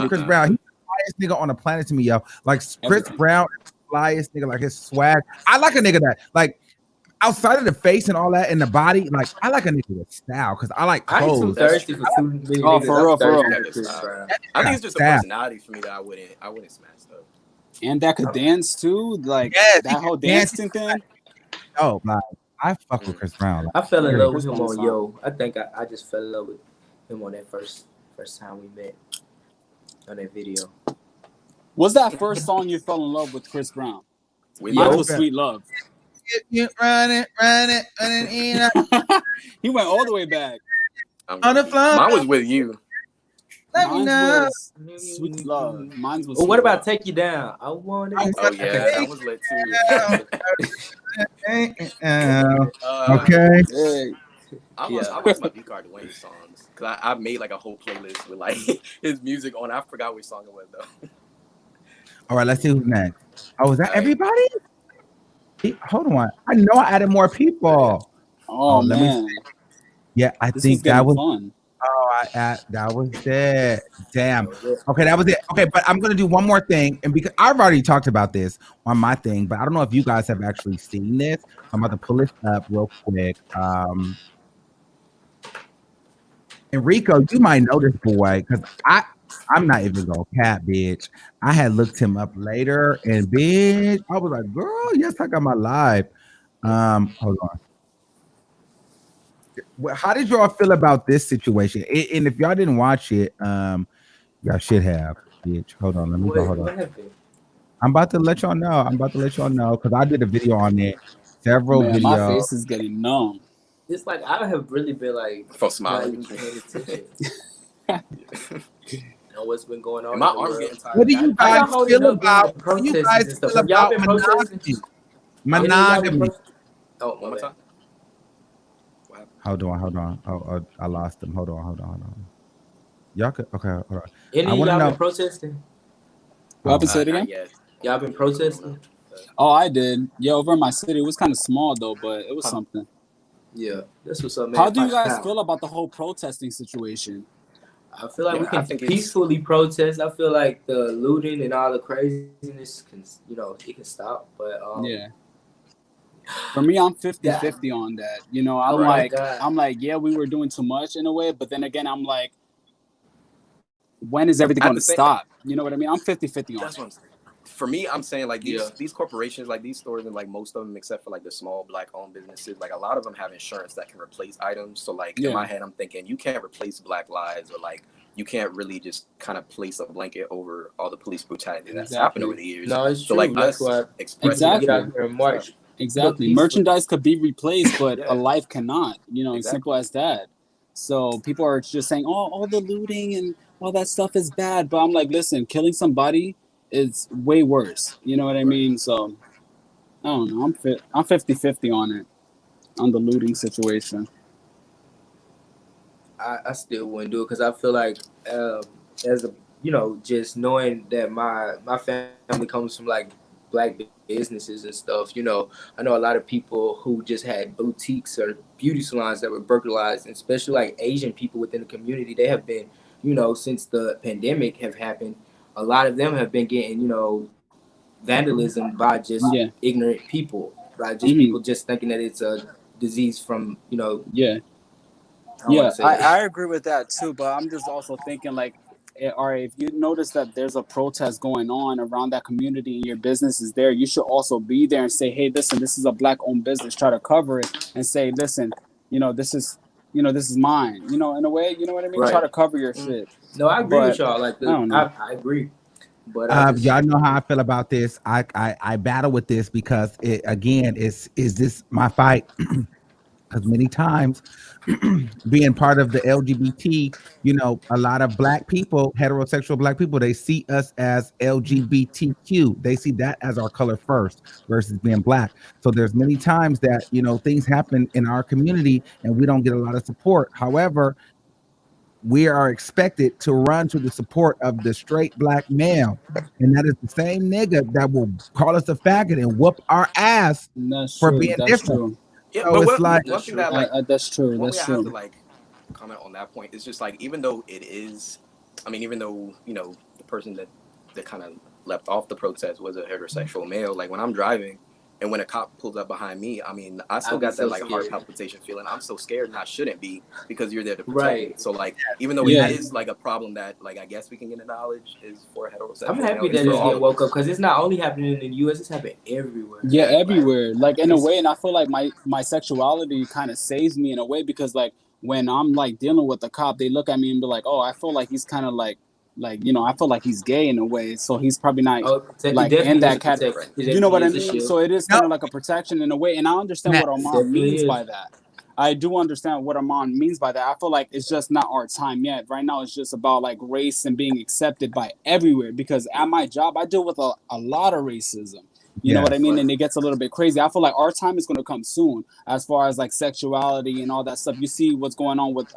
Chris Brown, he's the flyest nigga on the planet to me, yo. Like Chris Brown is the flyest nigga. Like his swag. I like a nigga that like. Outside of the face and all that and the body, like I like a nigga with style because I like clothes. I ain't too thirsty for too many niggas. For real. I think it's just a personality for me that I wouldn't smash though. And that could dance too, like that whole dancing thing. Oh, like I fuck with Chris Brown. Like, I fell in love with him on Yo. I think I just fell in love with him on that first time we met on that video. What's that first song you fell in love with Chris Brown? Mine was Sweet Love. You run it. He went all the way back. On the floor. Mine was With You. Let me know. Sweet Love. Mine was. Well, what about Take You Down? I want it. Oh yeah, that was lit too. Okay. I lost my V card to Wayne songs because I made like a whole playlist with like his music on. I forgot which song it was though. All right, let's see who's next. Oh, is that everybody? Hold on. I know I added more people. Oh man. Yeah, I think that was fun. Oh, that was it. Damn. Okay, that was it. Okay, but I'm gonna do one more thing, and because I've already talked about this on my thing, but I don't know if you guys have actually seen this. I'm about to pull this up real quick. Enrico, you might know this boy because I'm not even gonna cap, bitch. I had looked him up later, and bitch, I was like, girl, yes, I got my live. Hold on. How did y'all feel about this situation? And if y'all didn't watch it, y'all should have, bitch. Hold on, let me go. Hold on. I'm about to let y'all know. Because I did a video on it. Several videos. My face is getting numb. It's like I have really been like for smiling. You know what's been going on. My arm's getting tired. What do you guys feel about monogamy? Monogamy. Oh, one more time. Hold on. Oh, I lost him. Hold on. Y'all could hold on. Any of y'all been protesting? What happened? Say it again. Y'all been protesting? Oh, I did. Yeah, over in my city. It was kind of small though, but it was something. Yeah, that's what's up, man. How do you guys feel about the whole protesting situation? I feel like we can peacefully protest. I feel like the looting and all the craziness can, it can stop. But yeah, for me, I'm 50-50 on that. You know, I'm like, yeah, we were doing too much in a way, but then again, I'm like, when is everything going to stop? You know what I mean? I'm 50-50 on that. For me, I'm saying like these corporations, like these stores, and like most of them, except for like the small Black-owned businesses, like a lot of them have insurance that can replace items. So like in my head, I'm thinking you can't replace Black lives, or like you can't really just kind of place a blanket over all the police brutality that's happened over the years. No, it's true. Like that's why exactly. Get out here and march. Exactly. Merchandise could be replaced, but a life cannot. You know, simple as that. So people are just saying, oh, all the looting and all that stuff is bad. But I'm like, listen, killing somebody is way worse. You know what I mean? So I don't know. I'm 50-50 on it, on the looting situation. I still wouldn't do it because I feel like as a just knowing that my family comes from like Black businesses and stuff. I know a lot of people who just had boutiques or beauty salons that were burglarized, and especially like Asian people within the community. They have been, since the pandemic have happened, a lot of them have been getting, vandalism by just ignorant people, by just people just thinking that it's a disease from, I agree with that too, but I'm just also thinking like or if you notice that there's a protest going on around that community and your business is there, you should also be there and say, hey, listen, this is a Black-owned business. Try to cover it and say, listen, this is mine. In a way, you know what I mean? Right. Try to cover your shit. No, I agree with But y'all. Like, I don't know. I agree. But I just, y'all know how I feel about this. I battle with this because it again is this my fight? Because many times, being part of the LGBT, a lot of Black people, heterosexual Black people, they see us as LGBTQ. They see that as our color first versus being Black. So there's many times that, things happen in our community and we don't get a lot of support. However, we are expected to run to the support of the straight Black male. And that is the same nigga that will call us a faggot and whoop our ass That's for true. being That's different. true. Yeah, So but it's like one thing that that's true. one That's way I have true. to like comment on that point is just like, even though it is, I mean, even though the person that kind of left off the protest was a heterosexual male, like when I'm driving and when a cop pulls up behind me, I mean, I still got that like heart palpitation feeling. I'm so scared and I shouldn't be, because you're there to protect me. So like, even though it is like a problem that like I guess we can get acknowledge is for heterosexual. I'm happy that it's getting woke up, because it's not only happening in the U.S., it's happening everywhere. Yeah, everywhere. Like in a way, and I feel like my sexuality kind of saves me in a way, because like when I'm like dealing with a cop, they look at me and be like, oh, I feel like he's kind of like I feel like he's gay in a way, so he's probably not like in that category. You know what I mean? So it is kind of like a protection in a way, and I understand what Armand means by that. I do understand what Armand means by that. I feel like it's just not our time yet. Right now, it's just about like race and being accepted by everywhere, because at my job, I deal with a lot of racism. You know what I mean? And it gets a little bit crazy. I feel like our time is going to come soon as far as like sexuality and all that stuff. You see what's going on with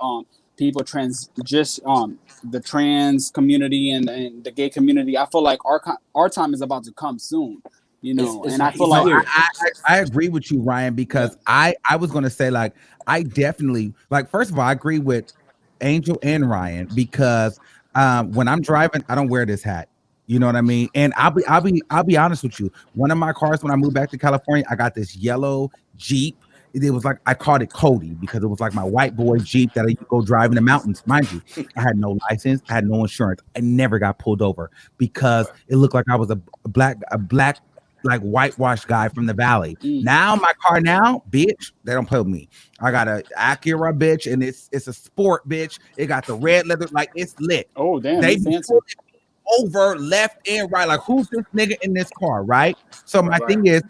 people the trans community and the gay community. I feel like our time is about to come soon. And I feel like I agree with you, Ryan, because I was going to say, like, I definitely, like, first of all, I agree with Angel and Ryan, because when I'm driving, I don't wear this hat. You know what I mean? And I'll be honest with you. One of my cars, when I moved back to California, I got this yellow Jeep. It was like, I called it Cody, because it was like my white boy Jeep that I used to go drive in the mountains. Mind you, I had no license, I had no insurance. I never got pulled over because it looked like I was a black like whitewashed guy from the valley. Now my car bitch, they don't play with me. I got a Acura, bitch, and it's a sport, bitch. It got the red leather, like it's lit. Oh damn, they over left and right, like, who's this nigga in this car, right? So my thing is,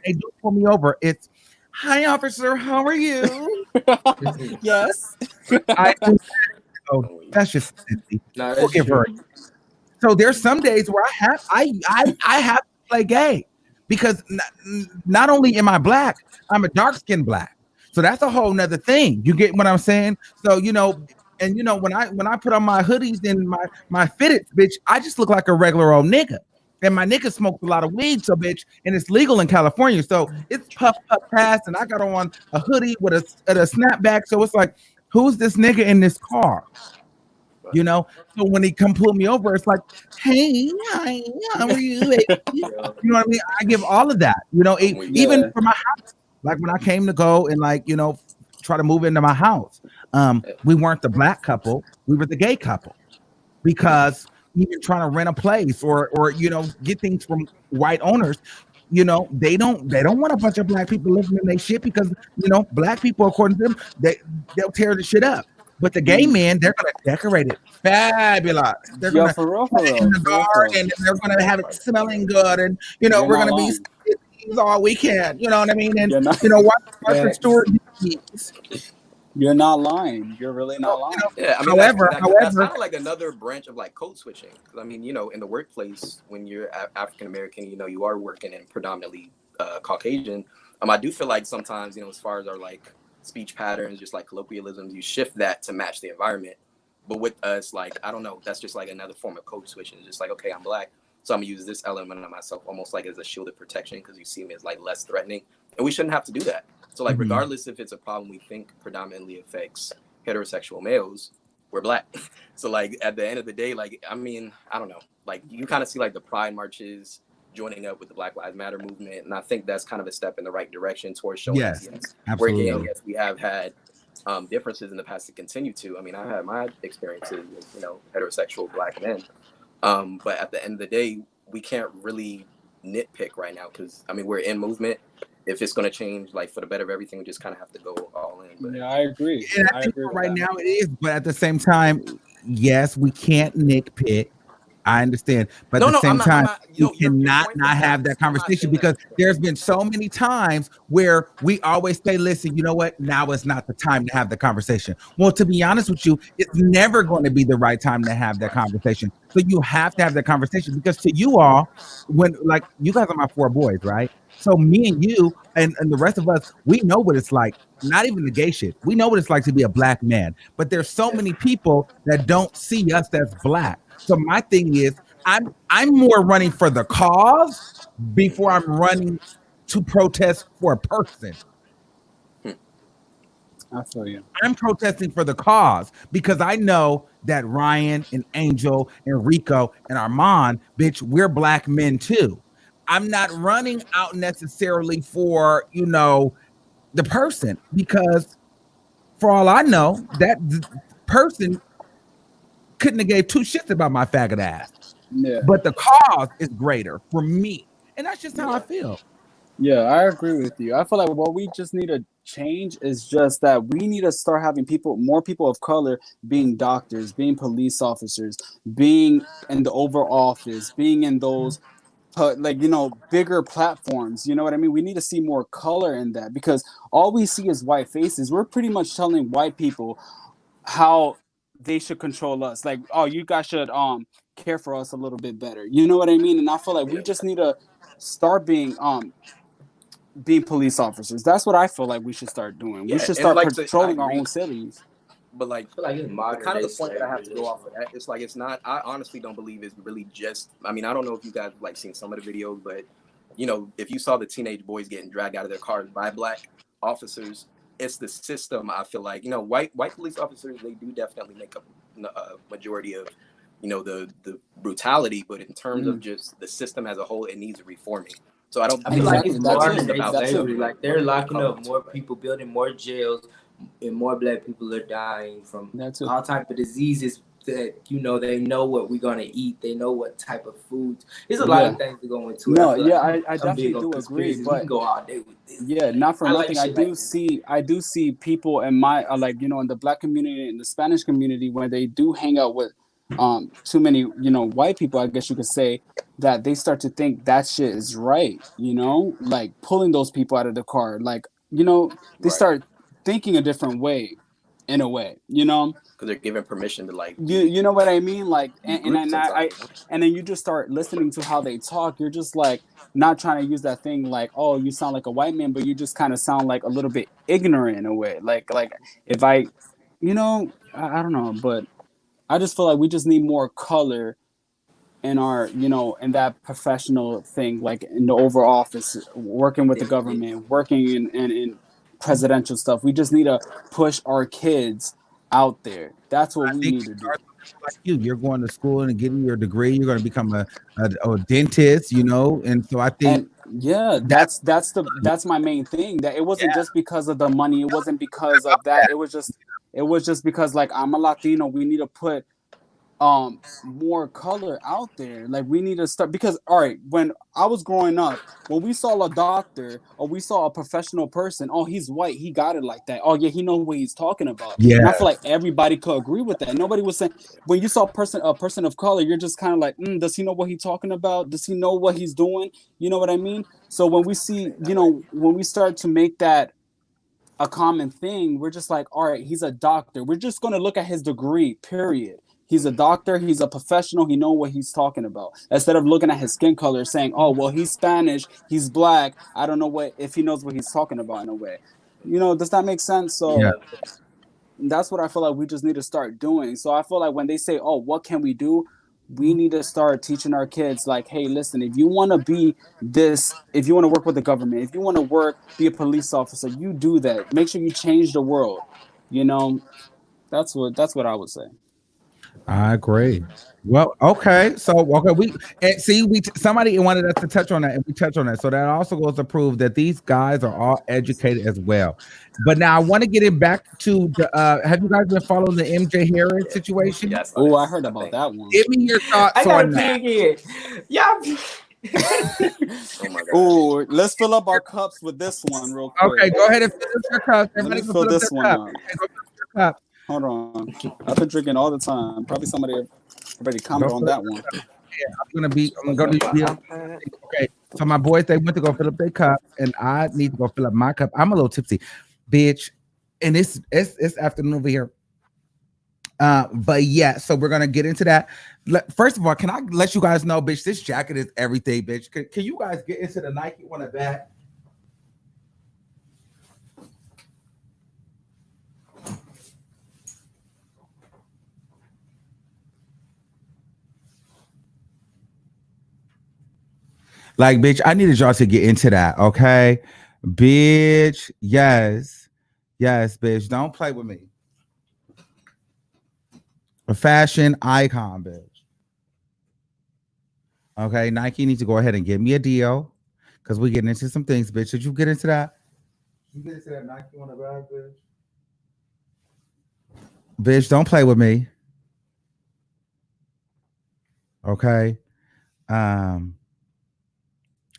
they do pull me over. It's, hi officer, how are you? Yes. That's just we'll give her. So there's some days where I have to play gay, because not only am I Black, I'm a dark-skinned Black. So that's a whole nother thing. You get what I'm saying? So and when I put on my hoodies and my fitteds, bitch, I just look like a regular old nigga. And my nigga smokes a lot of weed, so bitch, and it's legal in California. So it's puff pass, and I got on a hoodie with a snapback. So it's like, who's this nigga in this car? So when he come pull me over, it's like, hey, hi, how are you? You know what I mean? I give all of that, even for my house. Like when I came to go and try to move into my house, we weren't the Black couple, we were the gay couple, because even trying to rent a place or get things from white owners, they don't want a bunch of Black people living in their shit, because Black people, according to them, they'll tear the shit up. But the gay men, they're gonna decorate it fabulous. They're gonna put it in the garden, and they're gonna have it smelling good, and we're gonna be all weekend. You know what I mean? And Martha Stewart. You're not lying. You're really not lying. Yeah, I mean, however, that's kind of like another branch of like code switching. Because I mean, in the workplace, when you're African American, you are working in predominantly Caucasian. I do feel like sometimes, as far as our like speech patterns, just like colloquialisms, you shift that to match the environment. But with us, like, I don't know, that's just like another form of code switching. It's just like, okay, I'm Black, so I'm gonna use this element of myself almost like as a shield of protection, because you see me as like less threatening, and we shouldn't have to do that. So like, regardless if it's a problem we think predominantly affects heterosexual males, we're Black. So like, at the end of the day, like, I mean, I don't know, like, you kind of see like the pride marches joining up with the Black Lives Matter movement, and I think that's kind of a step in the right direction towards showing us, yes, we're gay, yes, we have had differences in the past to continue to. I mean, I had my experiences with, you know, heterosexual black men. But at the end of the day, we can't really nitpick right now because, I mean, we're in movement. If it's going to change, like, for the better of everything, we just kind of have to go all in. But yeah, I agree. And I think right now it is, but at the same time, yes, we can't nitpick. I understand, but at the same time, you cannot not have that conversation because there's been so many times where we always say, listen, you know what? Now is not the time to have the conversation. Well, to be honest with you, it's never going to be the right time to have that conversation. So you have to have that conversation because to you all, when like you guys are my 4 boys, right? So me and you and the rest of us, we know what it's like. Not even the gay shit. We know what it's like to be a black man, but there's so many people that don't see us as black. So my thing is, I'm more running for the cause before I'm running to protest for a person. I feel you. I'm protesting for the cause because I know that Ryan and Angel and Rico and Armand, bitch, we're black men too. I'm not running out necessarily for, you know, the person because for all I know, that person couldn't have gave 2 shits about my faggot ass. Yeah. But the cause is greater for me. And that's just how I feel. Yeah, I agree with you. I feel like what we just need to change is just that we need to start having more people of color being doctors, being police officers, being in the Oval Office, being in those like, you know, bigger platforms. You know what I mean? We need to see more color in that because all we see is white faces. We're pretty much telling white people how they should control us. Like, oh, you guys should care for us a little bit better. You know what I mean? And I feel like we just need to start being police officers. That's what I feel like we should start doing. We should start patrolling our own cities. But like, kind of the point that I have to go off of that, it's like, it's not, I honestly don't believe it's really just, I mean, I don't know if you guys like seen some of the videos, but you know, if you saw the teenage boys getting dragged out of their cars by black officers, it's the system. I feel like, you know, white police officers, they do definitely make up a majority of, you know, the brutality, but in terms of just the system as a whole, it needs reforming. So I feel like it's more than slavery. Like they're locking up more people, building more jails, and more black people are dying from all type of diseases that, you know, they know what we're gonna eat, they know what type of foods. There's a lot of things to go into. No, I definitely do agree, but we can go all day with this. Yeah, not for nothing. I do see people in my like, you know, in the black community, in the Spanish community, where they do hang out with too many, you know, white people, I guess you could say, that they start to think that shit is right, you know, like pulling those people out of the car, like, you know, they start thinking a different way, in a way, you know, because they're given permission to like, you know what I mean, like, and then you just start listening to how they talk. You're just like not trying to use that thing like, oh, you sound like a white man, but you just kind of sound like a little bit ignorant in a way, like if I, you know, I don't know, but I just feel like we just need more color in our, you know, in that professional thing, like in the Oval Office, working with the government, working in presidential stuff. We just need to push our kids out there. That's what we need to do. Like you're going to school and getting your degree. You're going to become a dentist, you know, and so I think. Yeah, that's my main thing. That it wasn't just because of the money. It wasn't because of that. It was just because, like, I'm a Latino. We need to put more color out there. Like, we need to start, because all right, when I was growing up, when we saw a doctor or we saw a professional person, oh, he's white, he got it like that. Oh yeah, he knows what he's talking about. Yeah, and I feel like everybody could agree with that. Nobody was saying, when you saw a person of color, you're just kind of like, does he know what he's talking about? Does he know what he's doing? You know what I mean? So when we see, you know, when we start to make that a common thing, we're just like, all right, he's a doctor. We're just going to look at his degree, period. He's a doctor. He's a professional. He knows what he's talking about. Instead of looking at his skin color, saying, "Oh, well, he's Spanish. He's black. I don't know if he knows what he's talking about." In a way, you know, does that make sense? So that's what I feel like we just need to start doing. So I feel like when they say, "Oh, what can we do?" we need to start teaching our kids, like, hey, listen, if you want to be this, if you want to work with the government, if you want to be a police officer, you do that. Make sure you change the world. You know, that's what I would say. I agree. Well, okay. So okay, we and see somebody wanted us to touch on that, and we touch on that. So that also goes to prove that these guys are all educated as well. But now I want to get it back to the. Have you guys been following the MJ Harris situation? Yeah, I saw Oh, that. I heard about that one. Give me your thoughts I got a on that. pig in. Yeah. Oh my god. Oh, let's fill up our cups with this one real quick. Okay, go ahead and fill up your cups. Let Everybody me go fill fill up this their one cup. up. Okay, go fill up your cup. Hold on. I've been drinking all the time. Probably somebody already Go commented on fill up that your one. cup. Yeah, I'm gonna Fucking be up my iPad. okay. So my boys, they went to go fill up their cup, and I need to go fill up my cup. I'm a little tipsy, bitch, and it's afternoon over here. But yeah, so we're gonna get into that. First of all, can I let you guys know, bitch, this jacket is everything, bitch. Can you guys get into the Nike one at that? Like, bitch, I needed y'all to get into that, okay? Bitch, yes, bitch. Don't play with me. A fashion icon, bitch. Okay, Nike needs to go ahead and give me a deal because we're getting into some things, bitch. Did you get into that? You get into that Nike on the bag, bitch? Bitch, don't play with me. Okay.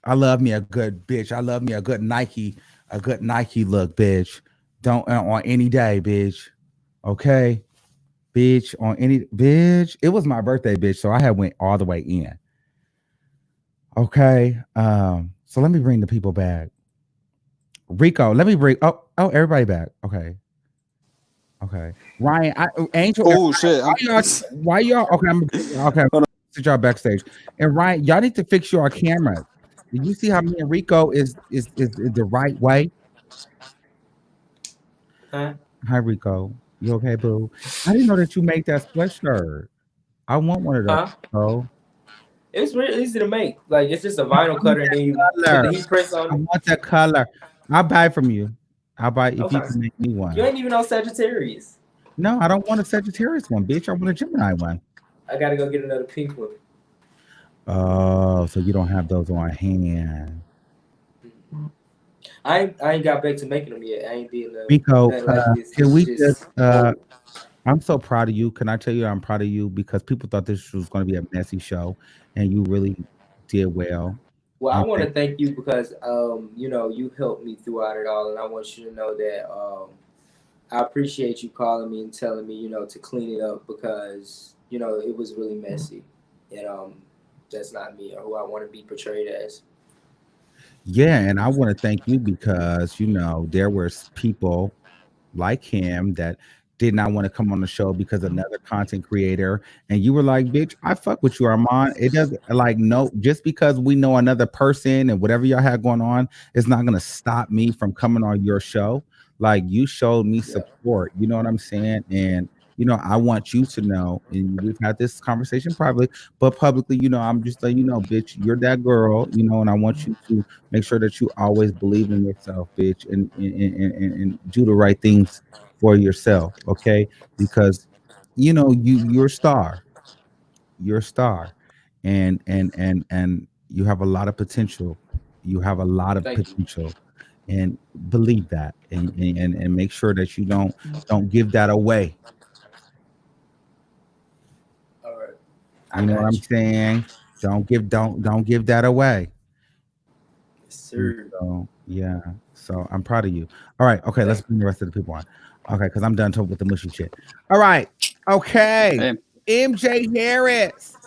I love me a good bitch. I love me a good Nike look, bitch. Don't on any day, bitch. Okay. Bitch, on any bitch. It was my birthday, bitch. So I had went all the way in. Okay. So let me bring the people back. Rico, let me bring everybody back. Okay. Ryan, Angel. Oh shit! Why y'all? Okay. Sit y'all backstage. And Ryan, y'all need to fix your cameras. Did you see how me and Rico is the right way? Huh? Hi, Rico. You okay, boo? I didn't know that you made that sweatshirt. I want one of those. Huh? Oh, It's really easy to make. Like it's just a vinyl cutter, and then you put color. the heat press I on it. want that color. I'll buy from you. I'll buy if you Okay. can make me You one. ain't even on Sagittarius. No, I don't want a Sagittarius one, bitch. I want a Gemini one. I gotta go get another pink one. Oh, so you don't have those on hand. I ain't got back to making them yet. I ain't did Rico, nothing like this. can This we is just just I'm so proud of you. Can I tell you I'm proud of you because people thought this was going to be a messy show and you really did well. Well, I want Okay. to thank you because you helped me throughout it all, and I want you to know that I appreciate you calling me and telling me, to clean it up because it was really messy, and that's not me or who I want to be portrayed as. Yeah, and I want to thank you because there were people like him that did not want to come on the show because another content creator and you were like, bitch, I fuck with you, Armand. It doesn't like no, just because we know another person and whatever y'all had going on, it's not gonna stop me from coming on your show. Like you showed me Yeah. support, you know what I'm saying? And I want you to know, and we've had this conversation privately, but publicly, I'm just like, bitch, you're that girl, and I want you to make sure that you always believe in yourself, bitch, and do the right things for yourself, okay? Because you're a star. You're a star. And you have a lot of potential. You have a lot of Thank you. potential. And believe that and make sure that you don't give that away. All right. I You know what got I'm you. saying? Don't give that away. Yes, sir. So yeah. So I'm proud of you. All right. Okay. Let's Thank bring the rest of the people on. Okay, because I'm done talking with the mushy shit. All right. Okay. Hey, MJ Harris.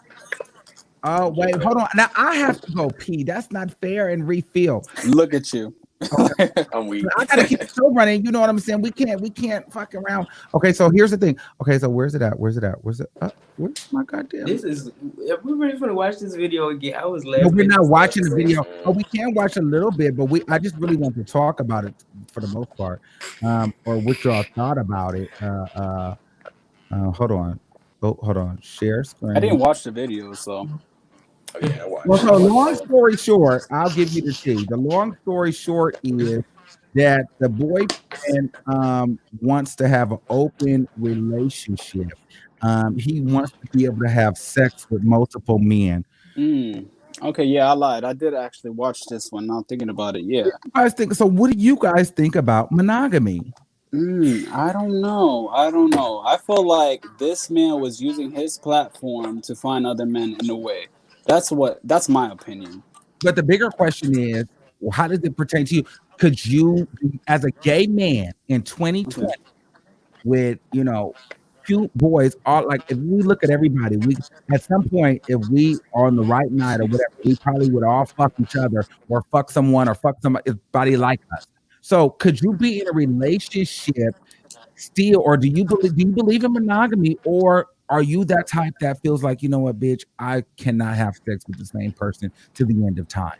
Oh, wait, hold on. Now I have to go pee. That's not fair and refill. look at you. I'm weak. I gotta keep the show running. You know what I'm saying? We can't fuck around. Okay, so here's the thing. Okay, so where's it at? Where's it? Where's my goddamn? This is. If we really gonna watch this video again, I was No, laughing. we're at not this watching the stuff. video. Oh, we can watch a little bit, but I just really want to talk about it for the most part. Or what y'all thought about it. Hold on. Oh, hold on. Share I screen. didn't watch the video, so Oh yeah, I watched. Well, so I watched long all of it. story short, I'll give you the tea. The long story short is that the boyfriend wants to have an open relationship. He wants to be able to have sex with multiple men. Okay, yeah, I lied. I did actually watch this one. Now thinking about it, yeah. What do you guys think about monogamy? I don't know. I feel like this man was using his platform to find other men in a way. That's my opinion. But the bigger question is, well, how does it pertain to you? Could you, as a gay man in 2020, with cute boys, all like if we look at everybody, we at some point, if we are on the right night or whatever, we probably would all fuck each other or fuck someone or fuck somebody like us. So could you be in a relationship still, or do you believe in monogamy, or are you that type that feels like, you know what, bitch, I cannot have sex with the same person to the end of time?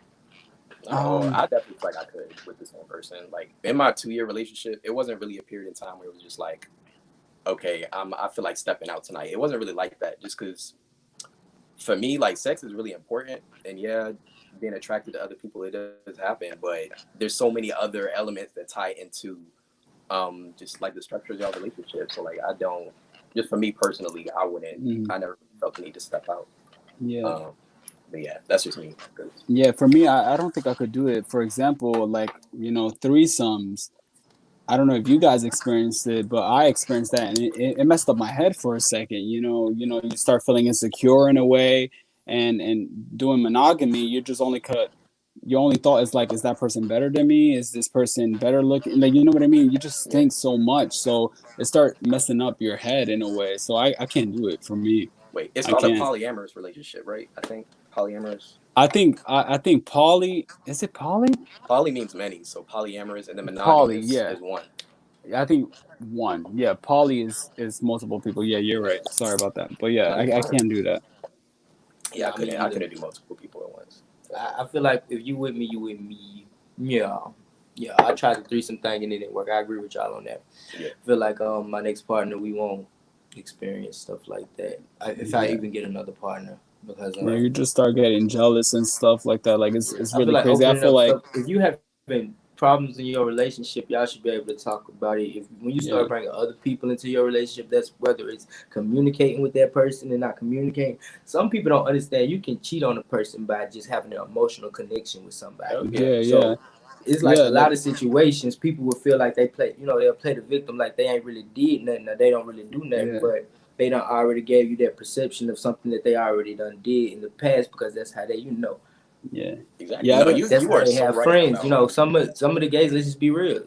I definitely feel like I could with the same person. Like in my 2-year relationship, it wasn't really a period in time where it was just like, okay, I feel like stepping out tonight. It wasn't really like that, just because for me, like, sex is really important, and yeah, being attracted to other people, it does happen, but there's so many other elements that tie into just like the structure of your relationship. So like, I don't, just for me personally, I wouldn't, I never felt the need to step out. Yeah. But yeah, that's just me. Yeah, for me, I don't think I could do it. For example, like, threesomes. I don't know if you guys experienced it, but I experienced that, and it messed up my head for a second. You start feeling insecure in a way, and doing monogamy, you just only your only thought is like, is that person better than me? Is this person better looking? Like, you know what I mean? You just think so much, so it start messing up your head in a way. So I can't do it for me. Wait, it's called a polyamorous relationship, right? I think polyamorous. I think poly, is it poly? Poly means many, so polyamorous, and then monogamous is one. I think one. Yeah, poly is multiple people. Yeah, you're right. Sorry about that. But yeah, I can't do that. Yeah, I couldn't do multiple people at once. I feel like if you with me, you with me. Yeah. I tried the threesome thing and it didn't work. I agree with y'all on that. Yeah. I feel like my next partner, we won't experience stuff like that. If I even get another partner. Because you just start getting jealous and stuff like that. Like it's really crazy. I feel like if you have problems in your relationship, y'all should be able to talk about it. When you start bringing other people into your relationship, that's whether it's communicating with that person and not communicating. Some people don't understand you can cheat on a person by just having an emotional connection with somebody. It's like a lot of situations people will feel like they play. They'll play the victim like they ain't really did nothing or they don't really do nothing, but they done already gave you that perception of something that they already done did in the past because that's how they, Yeah, exactly. Yeah, that's why they have friends. Some of the gays, let's just be real.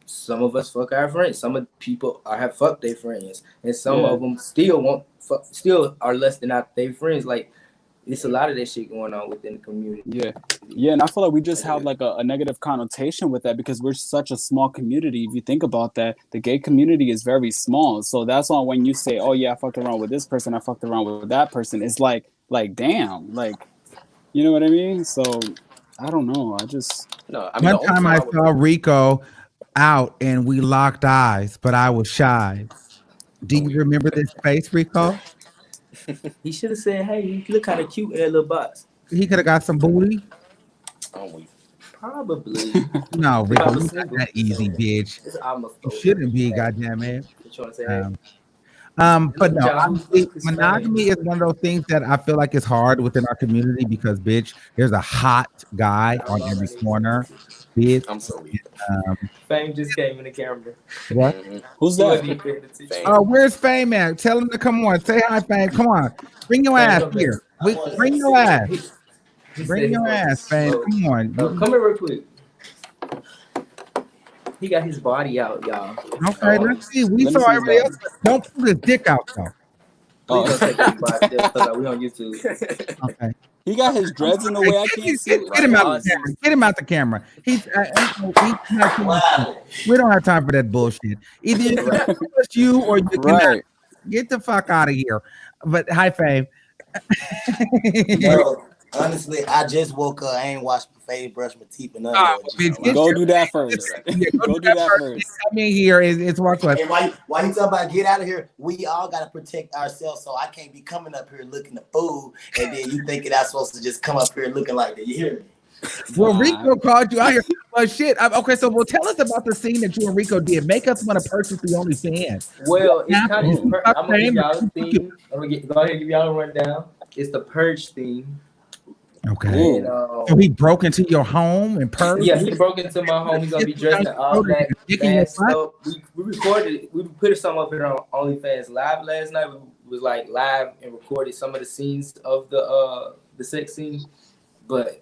Some of us fuck our friends. Some of the people have fucked their friends, and some of them still still are less than out their friends. Like, it's a lot of that shit going on within the community. Yeah, and I feel like we just have like a negative connotation with that because we're such a small community. If you think about that, the gay community is very small. So that's why when you say, "Oh yeah, I fucked around with this person, I fucked around with that person," it's like damn, like, you know what I mean? So I don't know. One time I saw Rico out and we locked eyes, but I was shy. Do you remember this face, Rico? He should have said, "Hey, you look kind of cute in that little box." He could have got some booty. Probably. No, Rico, not that easy, bitch. You shouldn't be, goddamn it. But no, honestly, monogamy is one of those things that I feel like is hard within our community because, bitch, there's a hot guy on every corner. Bitch, I'm so weak. Fame just came in the camera. What? Who's that? Oh, where's Fame at? Tell him to come on. Say hi, Fame. Come on. Bring your ass here. Bring your ass. Bring your ass, Fame. Come on. Come here real quick. He got his body out, y'all. Okay, let's see. We saw everybody else. Don't pull his dick out, though. Please don't take anybody else, we on YouTube. Okay. He got his dreads in the way I can't see. Get him out the camera. Get him out the camera. We don't have time for that bullshit. Either you or you cannot. Get the fuck out of here. But hi, Fame. Bro, honestly, I just woke up. I ain't washed my face, brushed my teeth, and nothing. Go do that first. Go do that first. Come in here. It's what's what. And why you talking about get out of here? We all gotta protect ourselves, so I can't be coming up here looking the fool, and then you thinking I'm supposed to just come up here looking like that. You hear me? Well, Rico called you out here. Well, shit. Okay, so tell us about the scene that you and Rico did. Make us want to purchase the OnlyFans. Well, it's kind of. I'm gonna give Name? y'all a theme. I'm gonna go ahead and give y'all a rundown. It's the purge theme. Okay. And, so he broke into your home and purged? Yeah, he broke into my home. He's gonna be dressed in all black, bad stuff. We recorded. We put some up here on OnlyFans Live last night. We was like live and recorded some of the scenes of the sex scene, but.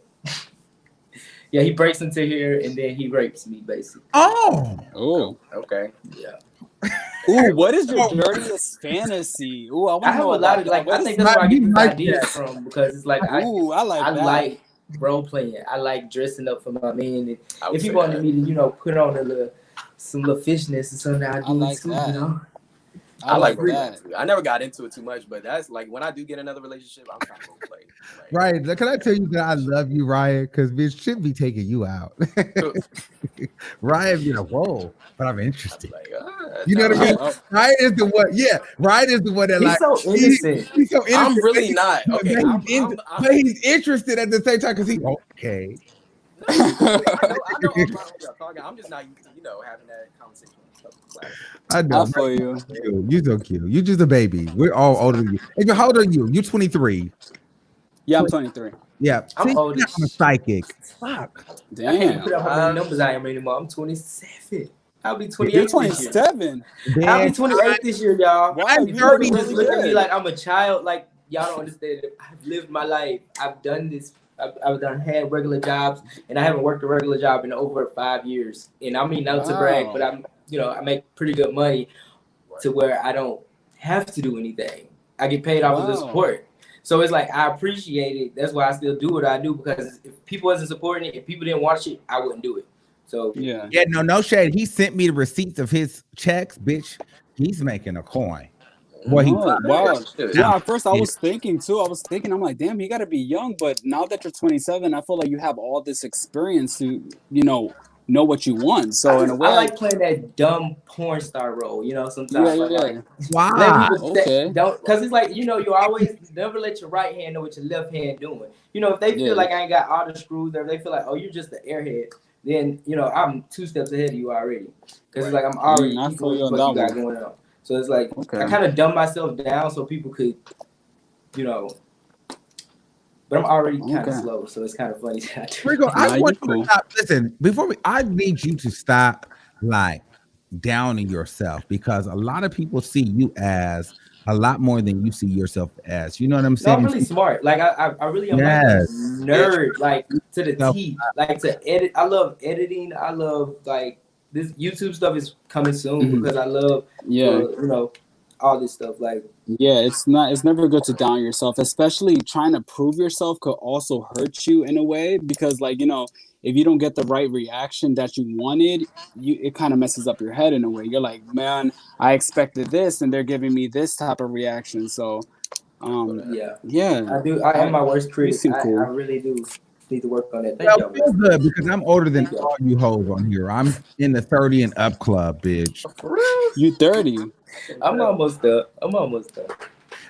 Yeah, he breaks into here and then he rapes me, basically. Oh, okay. Yeah. Ooh, what is your dirtiest fantasy? Ooh, I have a lot of I think that's where I get these ideas from because it's like I like role playing. I like dressing up for my man. And if he wanted me to, put on some little fishness or something, I do like it too, that. I like that. I never got into it too much, but that's like when I do get another relationship, I'm trying to go play. Right. Can I tell you that I love you, Ryan? Because bitch should be taking you out. Ryan, whoa, but I'm interested. You know what I mean? Ryan is the one. Yeah, Ryan is the one that he's so innocent. He's so innocent. I'm really not. Okay, but he's interested at the same time because he's okay. I know I'm talking. I'm just not used to, having that conversation. I know. For you. You're so cute. You're just a baby. We're all older than you. And how old are you? You're 23. Yeah, I'm 23. Yeah. I'm older. I'm a psychic. Fuck. Damn. I can't put up how many numbers I am anymore. I'm 27. I'll be 28. You're 27. I'll be 28 this year, y'all. Wow, I'm 30. Just look at me good. like I'm a child. Like y'all don't understand. I've lived my life. I've done this. I've had regular jobs, and I haven't worked a regular job in over 5 years. And I mean, not to brag, but I make pretty good money to where I don't have to do anything. I get paid off of the support. So it's like, I appreciate it. That's why I still do what I do, because if people wasn't supporting it, if people didn't watch it, I wouldn't do it. So yeah, no shade. He sent me the receipts of his checks, bitch. He's making a coin. Wow. Yeah, at first I was thinking too. I'm like, damn, he got to be young. But now that you're 27, I feel like you have all this experience to, know what you want. So in a way, I like playing that dumb porn star role. Sometimes. Yeah. Wow. Okay. Because it's like, you always never let your right hand know what your left hand doing. If they feel like I ain't got all the screws there, they feel like, oh, you're just the airhead. Then I'm 2 steps ahead of you already. Because it's like I'm already what you got going on. So it's like I kind of dumb myself down so people could, but I'm already kind of slow, so it's kind of funny. Rico, I want you to stop. Listen, I need you to stop downing yourself, because a lot of people see you as a lot more than you see yourself as. You know what I'm saying? No, I'm really smart. Like I really am like a nerd, like to the teeth. Like to edit. I love editing. I love this YouTube stuff is coming soon because I love all this stuff. Like it's never good to down yourself, especially trying to prove yourself could also hurt you in a way, because if you don't get the right reaction that you wanted, it kind of messes up your head in a way. You're like, man, I expected this and they're giving me this type of reaction. So yeah, I am my worst critic. Cool. I really do need to work on it. Thank you. Feel good, because I'm older than all you hoes on here. I'm in the 30 and up club, bitch. You 30? I'm almost up.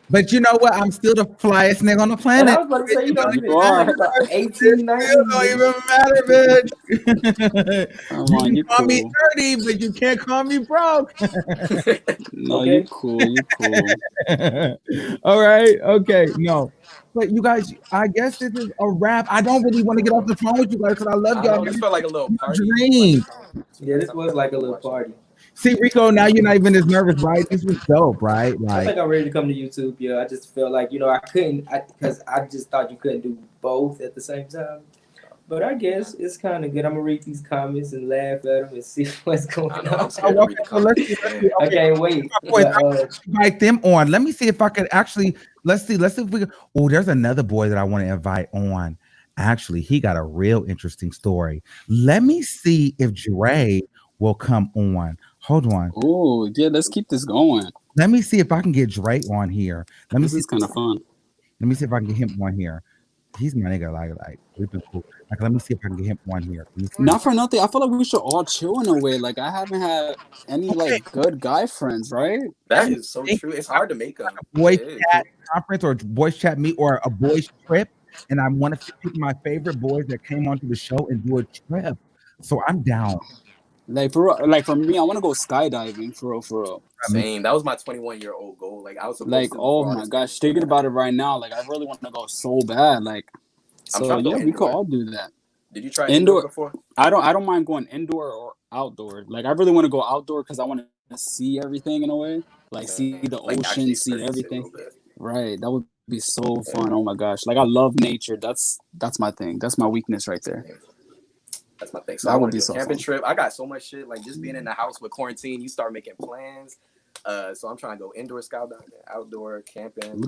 But you know what? I'm still the flyest nigga on the planet. And I was about to say, you don't even matter about 18, 19. Don't even matter, bitch. You call me 30, but you can't call me broke. No, okay. You cool. All right. Okay. No. But you guys, I guess this is a wrap. I don't really want to get off the phone with you guys because I love y'all. This felt like a little party. Yeah, this was like a little party. See, Rico, now you're not even as nervous, right? This was dope, right? I think I'm ready to come to YouTube. Yeah, I just felt like, I couldn't, because I just thought you couldn't do both at the same time. But I guess it's kind of good. I'm going to read these comments and laugh at them and see what's going on. I can't wait. Invite them on. Let me see if I could actually, let's see if we can. Oh, there's another boy that I want to invite on. Actually, he got a real interesting story. Let me see if Dre will come on. Hold on. Oh, yeah, let's keep this going. Let me see if I can get Dre on here. This is kind of fun. Let me see if I can get him on here. He's my nigga. Like we've been cool. Let me see if I can get him on here. Not for nothing. I feel like we should all chill in a way. Like I haven't had any good guy friends, right? That is so true. It's hard to make a voice chat conference or voice chat meet or a boys trip. and I want to pick my favorite boys that came onto the show and do a trip. So I'm down. Like for me, I want to go skydiving for real. Same. That was my 21-year-old goal. Like I was supposed like, to. Oh my gosh, thinking about it right now, like I really want to go so bad. Like, so yeah, we could all do that. Did you try indoor before? I don't mind going indoor or outdoor. Like I really want to go outdoor because I want to see everything in a way, like see the ocean, see everything. Right, that would be so fun. Oh my gosh, like I love nature. That's my thing. That's my weakness right there. That's my thing. So I want to do a camping trip. I got so much shit. Like just being in the house with quarantine, you start making plans. So I'm trying to go indoor skydiving, outdoor camping. We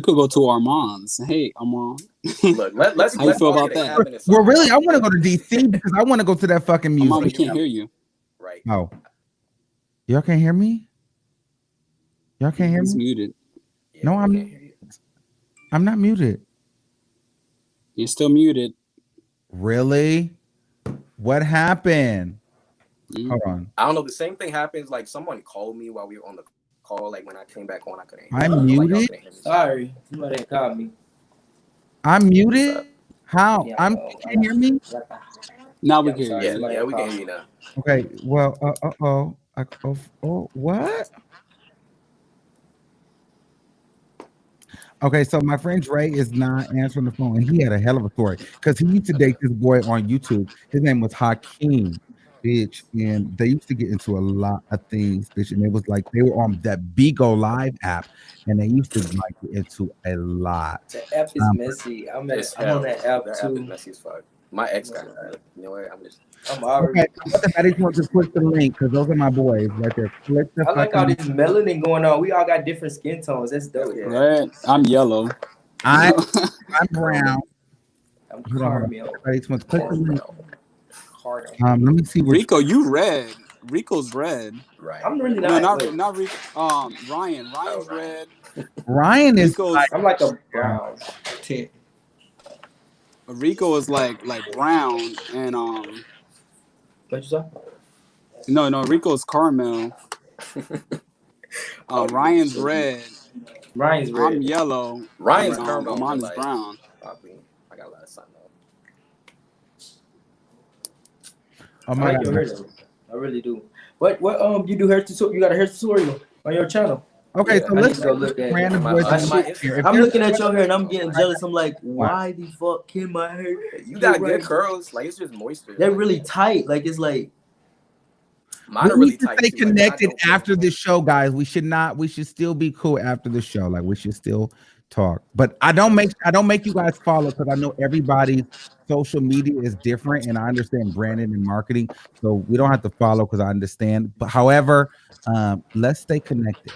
could go to Armand's. Hey, Armand. Look, let's how you feel about that? Well, really, I want to go to DC because I want to go to that fucking museum. Armand, we can't hear you. Right. Oh, y'all can't hear me? Y'all can't hear me? He's muted. Yeah, no, I'm not muted. You're still muted. Really? What happened? Hold on. I don't know. The same thing happens. Like someone called me while we were on the call. Like when I came back on, I couldn't hear. I'm muted. Like, Sorry, somebody called me. I'm muted. How? Yeah, can you hear me? Now we can hear you. Yeah, we can hear you now. Okay. Well. What? Okay, so my friend Dre is not answering the phone, and he had a hell of a story because he used to date this boy on YouTube. His name was Hakeem, bitch, and they used to get into a lot of things, bitch. And it was like they were on that Bigo Live app, and they used to like get into a lot. The app is messy. I'm on that app too. App is messy as fuck. My ex got it. You know what? I'm already. Okay, I just want to click the link because those are my boys right there. Click the I like all this melanin going on. We all got different skin tones. That's dope. Right. I'm yellow. I'm brown. I'm caramel. Click the link. Let me see. Rico, you red. Rico's red. Right. I'm really not. No, not Rico. Ryan. Ryan's red. Ryan is. I'm like a brown tint. Rico is like brown and What you say? No, Rico's caramel. Ryan's red. Ryan's red. I'm yellow. Ryan's caramel. Mine is brown. I got a lot of sun though. Oh my God. Hair, I really do. What you do hair tutorial? You got a hair tutorial on your channel? Okay, so let's go look at random I'm looking at your hair and I'm getting jealous. I'm like, why the fuck can my hair? You got good curls. Like it's just moisture. They're really tight. Like it's like. Mine are really tight. Stay connected after the show, guys. We should still be cool after the show. Like we should still talk. But I don't make you guys follow because I know everybody's social media is different, and I understand branding and marketing, so we don't have to follow because I understand. But however, let's stay connected.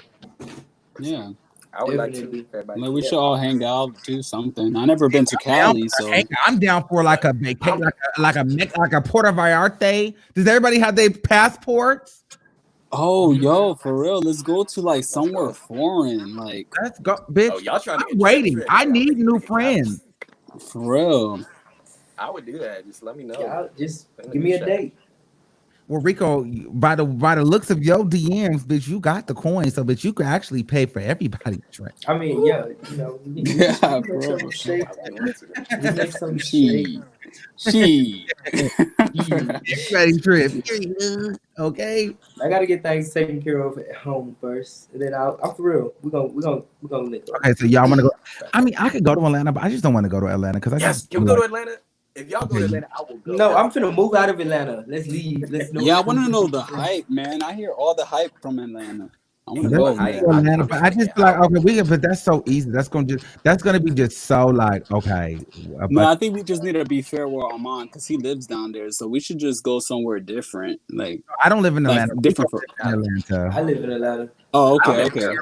Yeah, I would like to. Like we should all hang out, do something. I never been to Cali, so I'm down for like a vacation, like a Puerto Vallarta. Does everybody have their passports? Oh, yo, for real, let's go to like somewhere foreign. Like let's go, bitch. Oh, y'all trying to I'm waiting. I need new friends. For real. I would do that. Just let me know. Yeah, just give me a date. Well, Rico, by the looks of your DMs, bitch, you got the coin, so bitch, you could actually pay for everybody's drink. I mean, yeah, you know, yeah, bro. She. Trip. Okay. I gotta get things taken care of at home first, and then I'm for real. We're gonna link up. Okay, so y'all want to go? I mean, I could go to Atlanta, but I just don't want to go to Atlanta because can we go to Atlanta? If y'all go to Atlanta, I will go. No, I'm finna move out of Atlanta. Let's leave. Yeah, I want to know the hype, man. I hear all the hype from Atlanta. I want to go, Atlanta, but I just feel like but that's so easy. That's gonna be just so like okay. No, I think we just need to be fair with Armand because he lives down there, so we should just go somewhere different. Like I don't live in Atlanta. Different from Atlanta. I live in Atlanta. Oh, okay.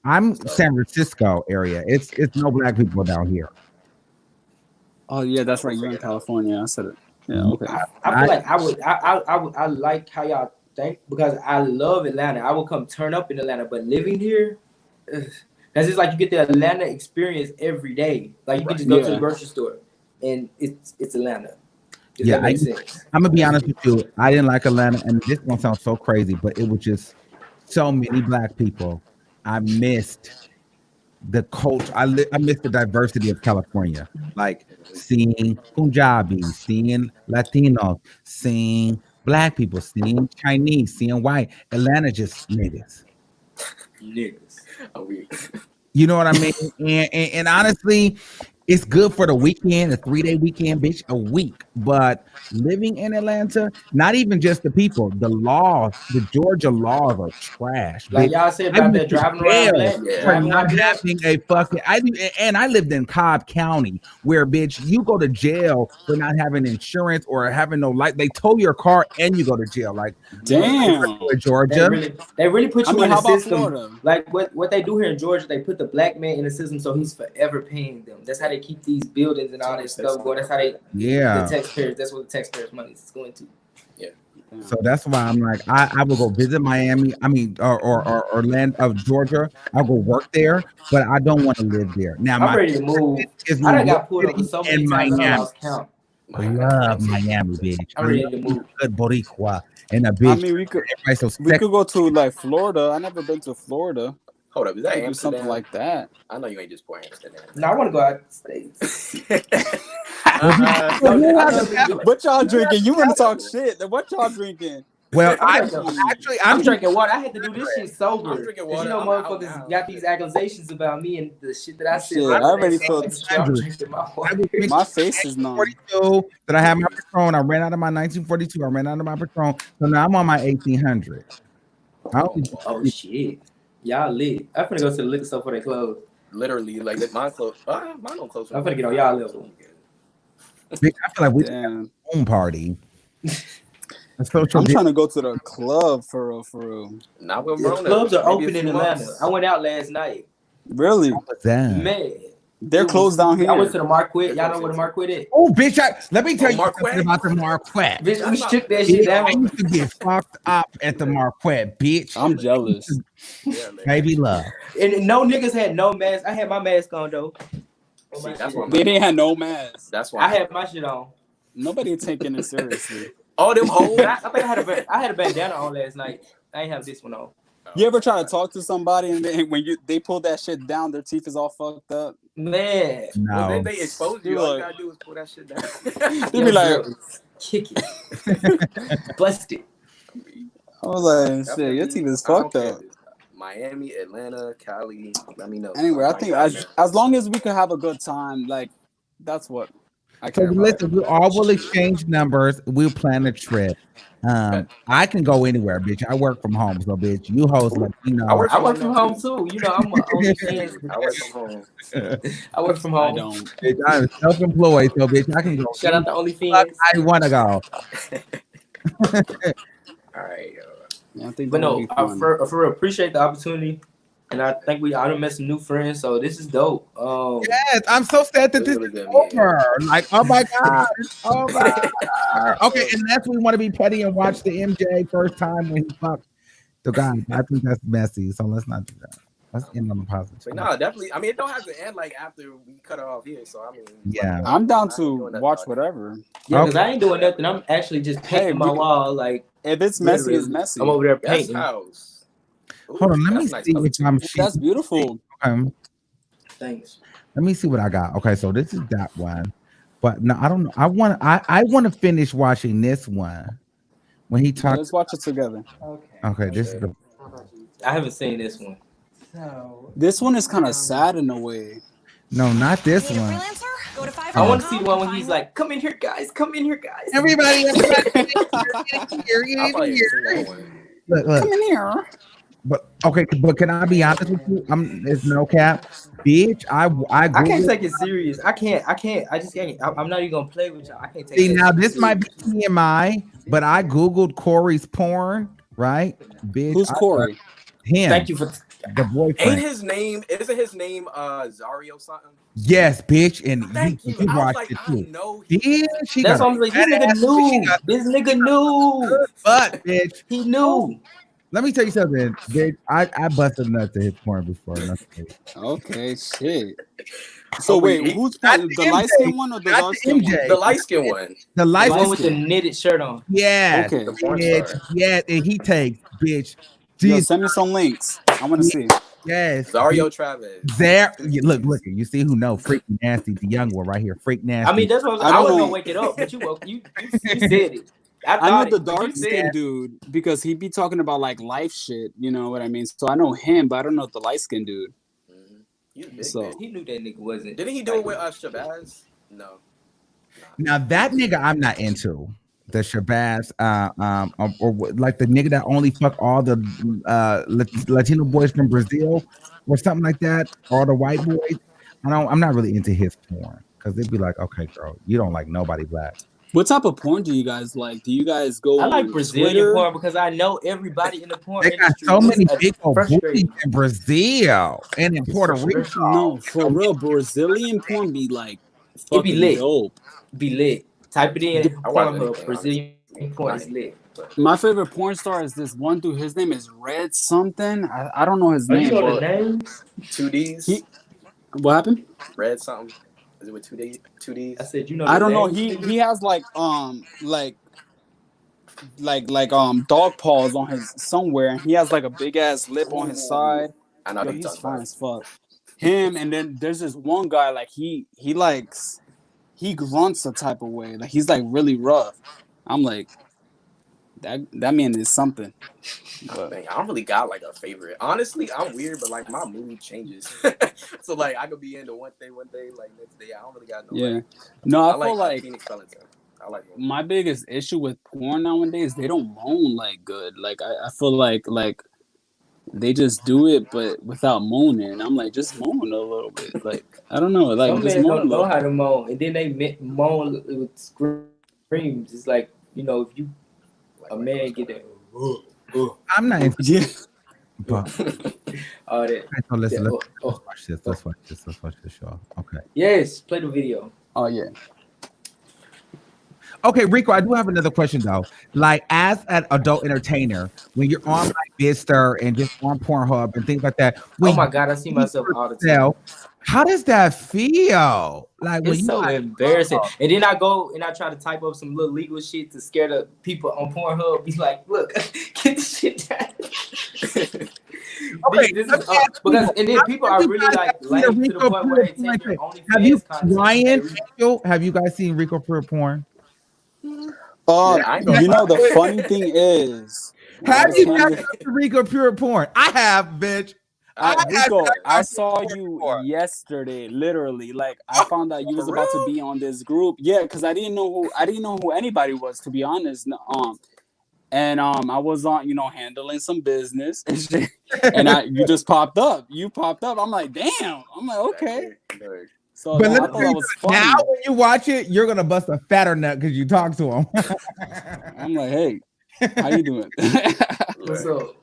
I'm San Francisco area. It's no black people down here. Oh yeah, that's right. You're in California. I said it. Yeah, okay. I feel like I like how y'all think because I love Atlanta. I will come turn up in Atlanta, but living here, that's just like you get the Atlanta experience every day. Like you can just go to the grocery store, and it's Atlanta. Does that make sense? I'm gonna be honest with you. I didn't like Atlanta, and this one sounds so crazy, but it was just so many black people. I missed the culture. I miss the diversity of California, like seeing Punjabi, seeing Latinos, seeing Black people, seeing Chinese, seeing white. Atlanta just niggas. Niggas. Oh, we. You know what I mean? And honestly, it's good for the weekend, a 3-day weekend, bitch, a week. But living in Atlanta, not even just the people, the laws, the Georgia laws are trash. Like Bitch. y'all said I about went that to driving around jail black, Yeah. for driving not around black. having a fucking. I lived in Cobb County, where bitch, you go to jail for not having insurance or having no light. They tow your car and you go to jail. Like, Damn. Georgia. They really put you in how the about system. Florida? Like what they do here in Georgia, they put the black man in the system so he's forever paying them. That's how they keep these buildings and all this stuff going. That's how they the taxpayers. That's what the taxpayers' money is going to. Yeah. So that's why I'm like, I will go visit Miami. I mean, or Orlando of Georgia. I'll go work there, but I don't want to live there. Now, I'm ready to move. I done got pulled over so many times that I lost count. I love Miami, bitch. I'm ready to move. Good Boricua and a bitch. I mean, we could so go to like Florida. I never been to Florida. Hold up, is that do something like that? I know you ain't just playing Amsterdam. No, I want to go out the States. What y'all drinking? You want to talk shit? What y'all drinking? Well, I'm drinking water. I had to do this shit sober. I'm drinking water. You know, motherfuckers got these accusations about me and the shit that I said. Shit, I already felt my face is numb. 42 that I had my Patron. I ran out of my 1942. I ran out of my Patron. So now I'm on my 1800. Oh shit. Y'all lit. I'm finna go to the liquor store before they close. Literally, like mine close. Mine don't close. I'm finna get on y'all level. I feel like we have a home party. I'm trying to go to the club for real. Not with the clubs are open in Atlanta. I went out last night. Really? Man. They're closed down here. I went to the Marquette. Y'all know where the Marquette is? Oh, bitch! Let me tell you something about the Marquette. Bitch, we shook that shit down. I used to get fucked up at the Marquette, bitch. I'm jealous. Baby love. And no niggas had no mask. I had my mask on though. They didn't have no mask. That's why I had my shit on. Nobody taking it seriously. Oh, them hoes. I think I had a bandana on last night. I ain't have this one on. You ever try to talk to somebody and when they pull that shit down, their teeth is all fucked up? Man. No. Well, they expose you. All you gotta do is pull that shit down. They be like, kick it. Blessed it. I was like, shit, your teeth is fucked up. Miami, Atlanta, Cali, let me know. Anyway, I think as long as we can have a good time, like that's what I care about. Listen, we all will exchange numbers. We'll plan a trip. I can go anywhere, bitch. I work from home, so bitch, you host like you know. I work from home too. You know, I'm a OnlyFans. I work from home. I work from home. I don't. Bitch, I'm self-employed, so bitch, I can go. Shout out to OnlyFans. I want to go. All right, Yeah, I think but no, for real, appreciate the opportunity, and I think I done met some new friends, so this is dope. Yes, I'm so sad that this is over. Like, oh my god, it's over. Okay, unless we want to be petty and watch the MJ first time when he fucked the guy, I think that's messy. So let's not do that. Let's end on the positive. But no, definitely. I mean, it don't have to end like after we cut it off here. So I mean, yeah, I'm down to watch whatever. Yeah, because I ain't doing nothing. I'm actually just painting my wall. Like, if it's messy, it's messy. I'm over there painting. House. Ooh, hold on, let me see if I'm. That's beautiful. Thanks. Let me see what I got. Okay, so this is that one, but no, I don't know. I want to finish watching this one when he talks. Let's watch it together. Okay, this is the. I haven't seen this one. This one is kind of sad in a way. No, not this one. I want to see the one when he's like, "Come in here, guys. Come in here, guys." Everybody, look. Come in here. But okay, but can I be honest with you? It's no cap, bitch. I can't take it serious. I can't. I just can't. I'm not even gonna play with y'all. I can't take. See, now this might be TMI, but I googled Corey's porn, right? Bitch, who's Corey? Him. Thank you for the boyfriend. Isn't his name Zario something? Yes, bitch, and you he watched like, it too. That's what I'm like. This nigga knew. But bitch, he knew. Let me tell you something, bitch. I busted nuts to his porn before. Okay, shit. So wait, who's playing? The light skin one or the dark skin one? The light skin one. The light one with the knitted shirt on. Yeah. Okay. Bitch, yeah, and he takes bitch Yo, send me some links. I want to see. Yes. Zario Travis. Look, you see who know? Freak Nasty, the young one right here. Freak Nasty. I mean, that's what I was gonna wake it up, but you said it. I know the dark skinned dude because he be talking about like life shit. You know what I mean? So I know him, but I don't know the light skinned dude. So he knew that nigga wasn't. Didn't he do it with Shabazz? No. Now that nigga I'm not into. The Shabazz, or like the nigga that only fuck all the Latino boys from Brazil, or something like that, or the white boys. I'm not really into his porn because they'd be like, okay, girl, you don't like nobody black. What type of porn do you guys like? Do you guys go? I like on Brazilian Twitter? porn because I know everybody in the porn They got industry. so many big old booties in Brazil and in Puerto Rico. No, for real, Brazilian porn be like it be lit. Dope. Be lit. Type it in. Pornhub. Brazilian porn is lit. My favorite porn star is this one dude. His name is Red something. I don't know his name. You know the names? 2Ds. What happened? Red something. Is it with 2Ds? I said, you know. I don't know. He has like dog paws on his somewhere, and he has like a big ass lip on his side. I know. He's fine as fuck. Him, and then there's this one guy like he grunts a type of way, like he's like really rough. I'm like, that man is something. But I don't really got like a favorite. Honestly, I'm weird, but like my mood changes. So like I could be into one day, like next day I don't really got no. Yeah, no, I feel like Phoenix Skeleton. I like him. My biggest issue with porn nowadays, they don't moan like good. Like I feel like they just do it, but without moaning. I'm like, just moan a little bit. Like I don't know, like some just men moan don't know how to moan, and then they moan with screams. It's like, you know, if you a man get that. I'm not into but all that. So let's watch this. Let's watch this, y'all. Okay. Yes, play the video. Oh yeah. Okay, Rico, I do have another question though. Like, as an adult entertainer, when you're on like Vista and just on Pornhub and things like that, Oh my God, I see myself all the time. How does that feel? Like, when It's so embarrassing. And then I go and I try to type up some little legal shit to scare the people on Pornhub. Be like, look, get this shit down. Okay, this is because and then people are really like lame to the point where they take their OnlyFans content. Have you guys seen Rico Pruitt porn? You know the funny thing is, have you guys seen Rico Pruitt porn? I have, bitch. Rico, I saw you yesterday, literally. Like I found out you was about to be on this group. Yeah, because I didn't know who anybody was, to be honest. And I was on, handling some business and shit. And you just popped up. You popped up. I'm like, damn. I'm like, okay. So but I thought that was funny. Now when you watch it, you're gonna bust a fatter nut because you talk to him. I'm like, hey, how you doing? What's up?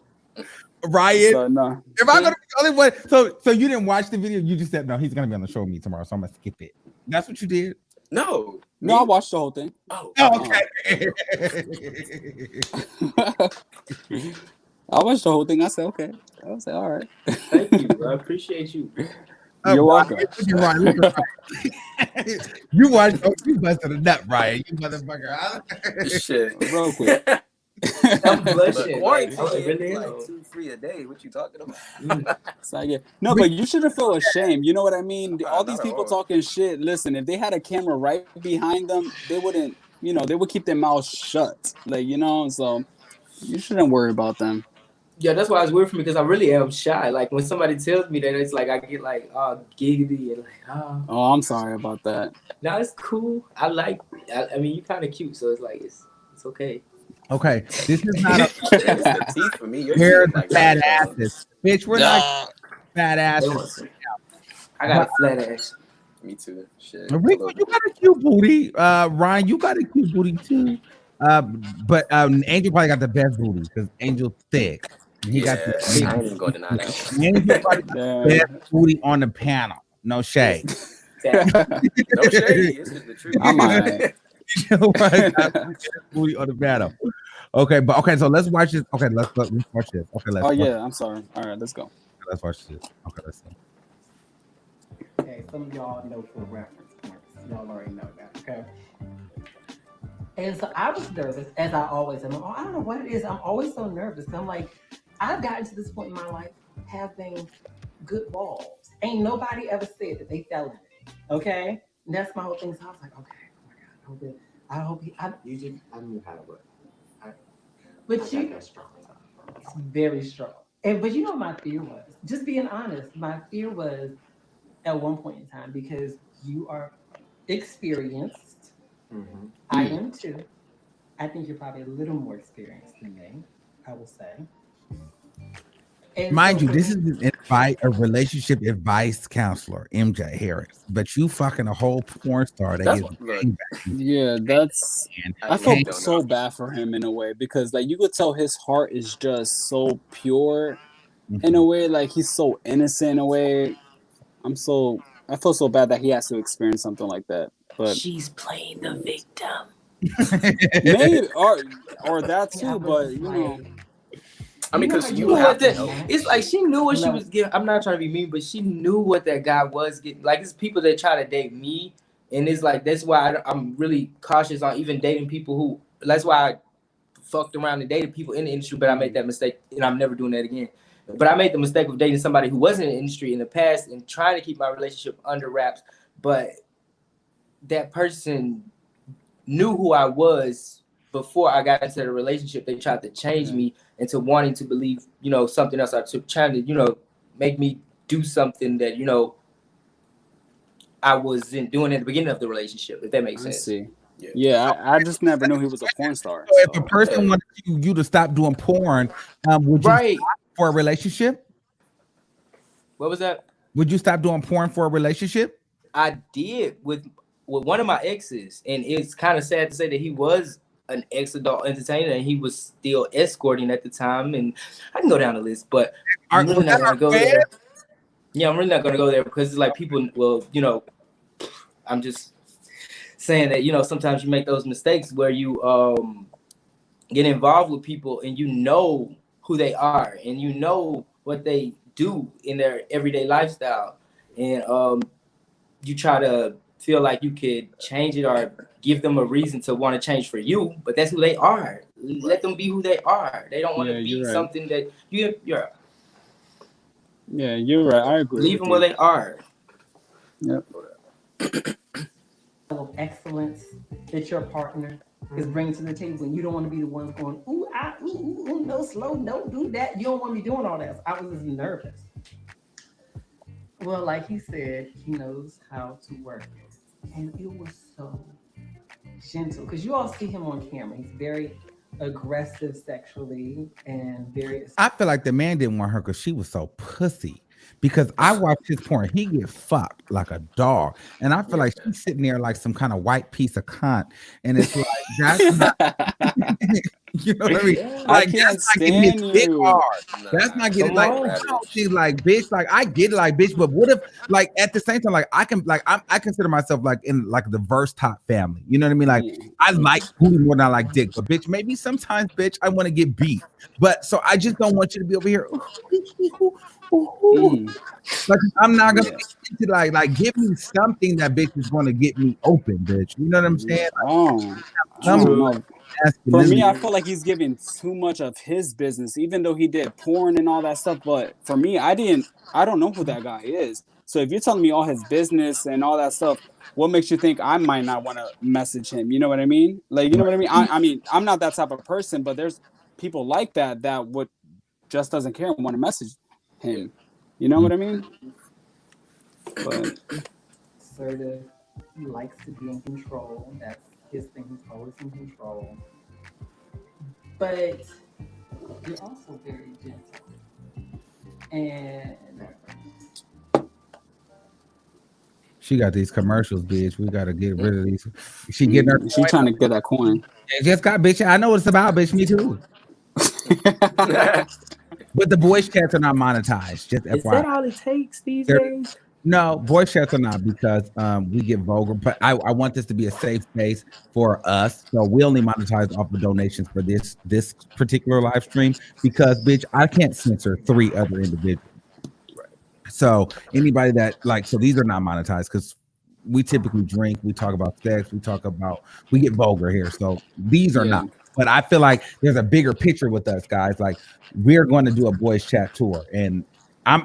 Ryan, so, no. If I'm gonna be the only one, so you didn't watch the video, you just said no, he's gonna be on the show with me tomorrow, so I'm gonna skip it. That's what you did? No, I watched the whole thing. Okay. I watched the whole thing. I said, okay. I was like, all right. Thank you, bro. I appreciate you. You're welcome. You watched. You busted a nut, Ryan. You motherfucker. Shit, real quick. I'm blushing. Like 2-3 a day. What you talking about? No, but you shouldn't feel ashamed. You know what I mean? All these people talking shit. Listen, if they had a camera right behind them, they wouldn't. They would keep their mouths shut. Like so you shouldn't worry about them. Yeah, that's why it's weird for me because I really am shy. Like when somebody tells me that, it's like I get like giggity and like Oh, I'm sorry about that. No, it's cool. I mean, you kind of cute, so it's like it's okay. Okay, this is not a teeth for me. We're the fat asses, bitch. We're not fat asses. I got a flat ass. Me too. Shit. Rico, you got a cute booty. Ryan, you got a cute booty too. But Angel probably got the best booty because Angel's thick. He got the big. I ain't even gonna deny that. Angel probably got the best booty on the panel. No shade. No shade. This is the truth. I'm alright. Booty on the panel. Okay, so let's watch this. Okay, let's watch this. Okay, let's. Oh yeah, I'm sorry. All right, let's go. Let's watch this. Okay, let's see. Okay, some of y'all know for reference points. Y'all already know that. Okay. And so I was nervous, as I always am. I don't know what it is. I'm always so nervous. I'm like, I've gotten to this point in my life having good walls. Ain't nobody ever said that they fell in it. Okay? And that's my whole thing. So I was like, okay, oh my God, I hope I knew how to work. But you, it's very strong. But you know what my fear was? Just being honest, my fear was at one point in time, because you are experienced. Mm-hmm. I am too. I think you're probably a little more experienced than me, I will say. And mind you, this is a relationship advice counselor, MJ Harris, but you fucking a whole porn star that that's I felt so bad for him in a way, because like you could tell his heart is just so pure in a way, like he's so innocent in a way. I feel so bad that he has to experience something like that. But she's playing the victim. Maybe or that too, but you know. I mean, because you have to know. It's like she knew what she was getting. I'm not trying to be mean, but she knew what that guy was getting. Like, it's people that try to date me, and it's like, that's why I'm really cautious on even dating people who. That's why I fucked around and dated people in the industry, but I made that mistake, and I'm never doing that again. But I made the mistake of dating somebody who wasn't in the industry in the past and trying to keep my relationship under wraps. But that person knew who I was before I got into the relationship. They tried to change me into wanting to believe, something else. I took trying to, make me do something that, I wasn't doing at the beginning of the relationship, if that makes sense. See. Yeah, I just never knew he was a porn star. So if a person wanted you to stop doing porn, would you stop for a relationship? What was that? Would you stop doing porn for a relationship? I did with one of my exes, and it's kind of sad to say that he was an ex-adult entertainer and he was still escorting at the time, and I can go down the list, but I'm really not going to go there. Yeah, I'm really not going to go there because it's like people, I'm just saying that, sometimes you make those mistakes where you get involved with people and you know who they are and you know what they do in their everyday lifestyle, and you try to feel like you could change it or give them a reason to want to change for you, but that's who they are. Let them be who they are. They don't want to be something that you're. Yeah, you're right. I agree. Leave them where they are. Yep. Of excellence that your partner is bringing to the table, and you don't want to be the one going, ooh, no, slow, don't do that. You don't want to be doing all that. So I was just nervous. Well, like he said, he knows how to work. And it was so gentle. Because you all see him on camera. He's very aggressive sexually and very... I feel like the man didn't want her because she was so pussy. Because I watched his porn. He get fucked like a dog. And I feel like she's sitting there like some kind of white piece of cunt. And it's like, that's not... You know what I mean? Like, that's not getting his dick hard. That's not getting she's like, bitch, like I get it, like, bitch, but what if, like, at the same time, like, I consider myself like in like the verse top family. You know what I mean? Like, I like booty more than I like dick, but bitch, maybe sometimes, bitch, I want to get beat. But so I just don't want you to be over here. Like, I'm not gonna get to like give me something that bitch is gonna get me open, bitch. You know what I'm saying? For me, I feel like he's giving too much of his business, even though he did porn and all that stuff. But for me, I don't know who that guy is. So if you're telling me all his business and all that stuff, what makes you think I might not want to message him? You know what I mean? Like, you know what I mean? I mean, I'm not that type of person, but there's people like that would just doesn't care and want to message him. You know what I mean? But assertive. He likes to be in control. That's his thing. He's always in control. But you're also very gentle. And she got these commercials, bitch. We gotta get rid of these. She trying to get that coin. Just got, bitch. I know what it's about, bitch. Me too. But the voice chats are not monetized. Just is that all it takes these days? No, voice chats are not, because we get vulgar. But I want this to be a safe space for us. So we only monetize off the donations for this particular live stream, because, bitch, I can't censor 3 other individuals. Right. So anybody that so these are not monetized because we typically drink, we talk about sex, we get vulgar here. So these are not. But I feel like there's a bigger picture with us guys. Like we're going to do a boys chat tour, and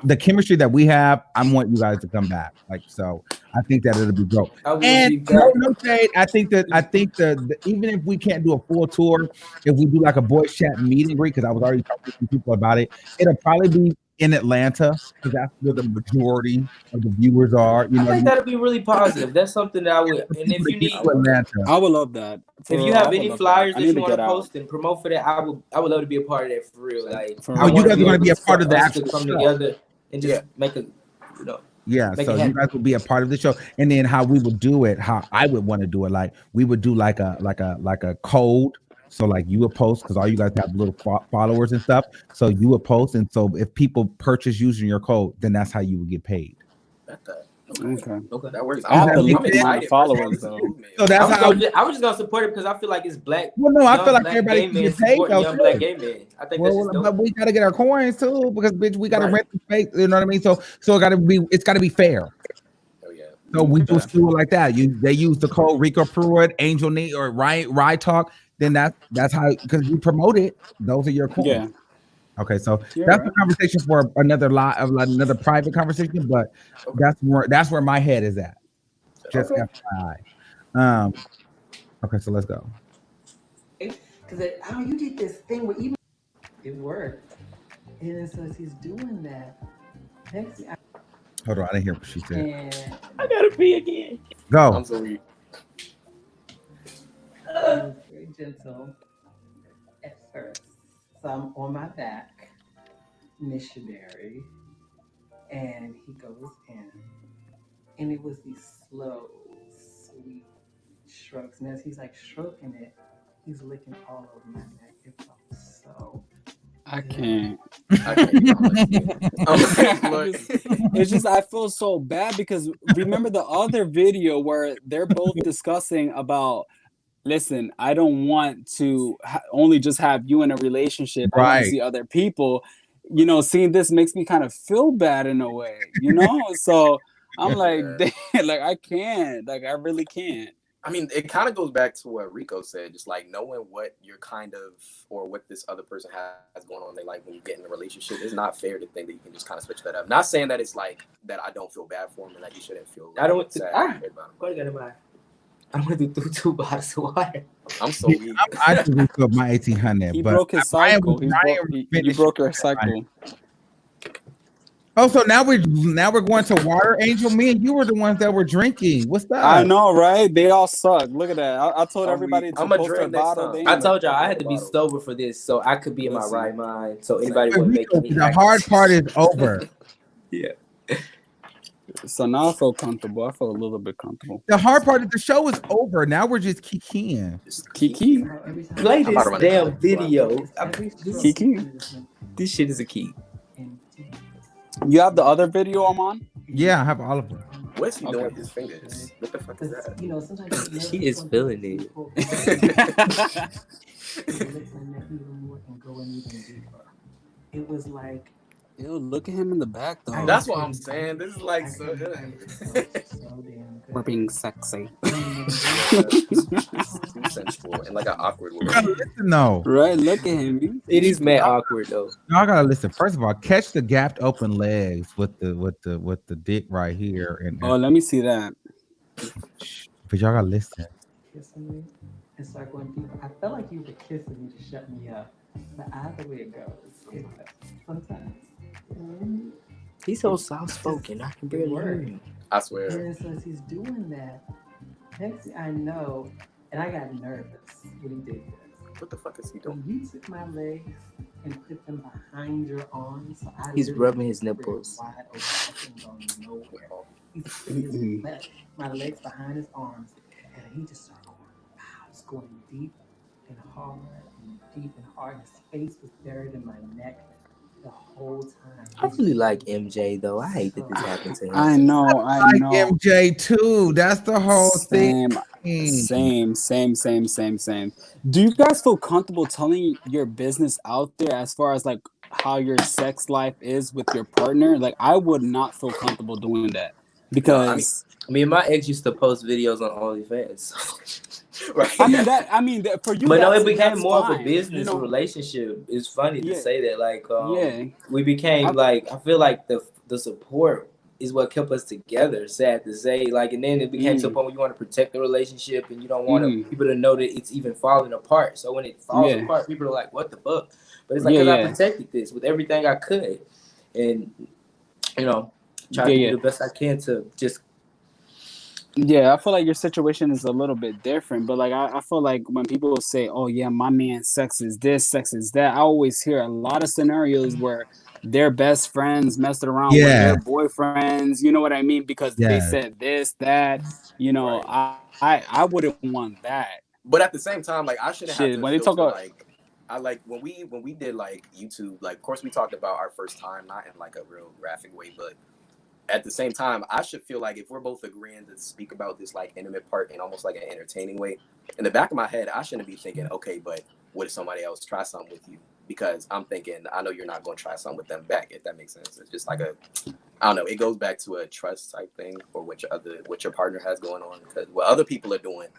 the chemistry that we have. I want you guys to come back. Like so, I think that it'll be dope. And no shade. I think that even if we can't do a full tour, if we do like a boys chat meet and greet, because I was already talking to people about it, it'll probably be in Atlanta because that's where the majority of the viewers are. You know, I think that'd be really positive. That's something that I would. And if you need, I would love that. If you have any flyers that you want to post and promote for that, I would love to be a part of that for real. Like, oh, you guys are going to be a part of that to come together and just make a, Yeah, so you guys will be a part of the show, and then how we would do it, how I would want to do it, like we would do like a code. So like you would post because all you guys have little followers and stuff. So you would post, and so if people purchase using your code, then that's how you would get paid. Okay, that works. I'm excited. Followers though. So that's I was just gonna support it because I feel like it's black. Well, no, I feel like everybody can get paid though. Young black gay men. I think that's just dope. But we gotta get our coins too because bitch, we gotta rent the space. You know what I mean? So it's gotta be fair. Oh yeah. So we just do it like that. They use the code Rico Pruitt, Angel Nieves, or RyTalk. Then that's how, because you promote it. Those are your coins. Yeah. Okay, so that's a conversation for another private conversation, but that's where my head is at. Just FYI. Okay, so let's go. Because you did this thing where even it worked, and so he's doing that. Hold on, I didn't hear what she said. I gotta pee again. Go. I'm so weak. Very gentle at first. So I'm on my back, missionary, and he goes in. And it was these slow, sweet strokes. And as he's like stroking it, he's licking all over my neck. It felt so I can't. It's just I feel so bad because remember the other video where they're both discussing about, listen, I don't want to only just have you in a relationship. I want to see other people. You know, seeing this makes me kind of feel bad in a way, you know? So I'm like, damn, like I can't. Like I really can't. I mean, it kind of goes back to what Rico said, just like knowing what you're kind of, or what this other person has going on. They like when you get in a relationship, it's not fair to think that you can just kind of switch that up. Not saying that it's like that I don't feel bad for him and that you shouldn't feel sad about him. I'm gonna do 2 bottles of water. I'm so weak. I just looked up my 1800. He broke his cycle. You broke your cycle. Oh, so now we're going to water, Angel. Me and you were the ones that were drinking. What's that? I know, right? They all suck. Look at that. I told everybody to post a bottle. I told y'all I had to be sober for this, so I could be in my right mind. So anybody would make me. The hard part is over. Yeah. So now I feel comfortable. I feel a little bit comfortable. The hard part of the show is over. Now we're just kikiing. Kiki. Play this damn video. Kiki. This shit is a key. You have the other video, Armand? Yeah, I have all of them. What's he doing with his fingers? What the fuck is that? You know, sometimes she is feeling it. It was like, ew, look at him in the back though. That's what I'm saying. This is like so good. We're being sexy. Too sensual and like an awkward way. Listen though. Right, look at him. It is mad awkward though. Y'all gotta listen. First of all, catch the gapped open legs with the dick right here. And oh, let me see that. But y'all gotta listen. Kissing me and start going deeper. I felt like you were kissing me to shut me up. But either way it goes, sometimes. He's so soft spoken. I can barely hear him. I swear. And so as he's doing that, next thing I know, and I got nervous when he did this. What the fuck is he doing? When you took my legs and put them behind your arms, so he's rubbing his nipples. Wide open, nowhere. He's putting my legs behind his arms, and he just started going, wow, it's going deep and hard and deep and hard. His face was buried in my neck the whole time. I really like MJ though. I hate that this happened to him. I know. Like MJ too. That's the whole thing. Same. Do you guys feel comfortable telling your business out there as far as like how your sex life is with your partner? Like I would not feel comfortable doing that. because I mean, my ex used to post videos on OnlyFans. Right. I mean that for you. But no, that's, it became that's more fine, of a business you know? relationship. It's funny to Yeah, say that. Like, yeah. we became like, I feel like the support is what kept us together. Sad to say, like, and then it became to a point where you want to protect the relationship and you don't want people to know that it's even falling apart. So when it falls apart, people are like, "What the fuck?" But it's like, because I protected this with everything I could, and you know, try to do the best I can to just. Yeah, I feel like your situation is a little bit different, but like I feel like when people say, "Oh yeah, my man's sex is this, sex is that," I always hear a lot of scenarios where their best friends messed around with their boyfriends. You know what I mean? Because they said this, that. You know, I wouldn't want that. But at the same time, like I shouldn't have Shit, to when they talk filter about, like I like when we did like YouTube, like of course we talked about our first time, not in like a real graphic way, but at the same time, I should feel like if we're both agreeing to speak about this like intimate part in almost like an entertaining way, in the back of my head, I shouldn't be thinking, okay, but what if somebody else tries something with you? Because I'm thinking, I know you're not going to try something with them back, if that makes sense. It's just like I don't know. It goes back to a trust type thing for what your partner has going on. Because what other people are doing,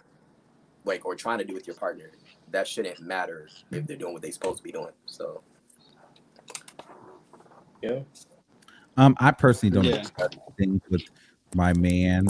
like or trying to do with your partner, that shouldn't matter if they're doing what they're supposed to be doing. So, yeah. I personally don't discuss things with my man.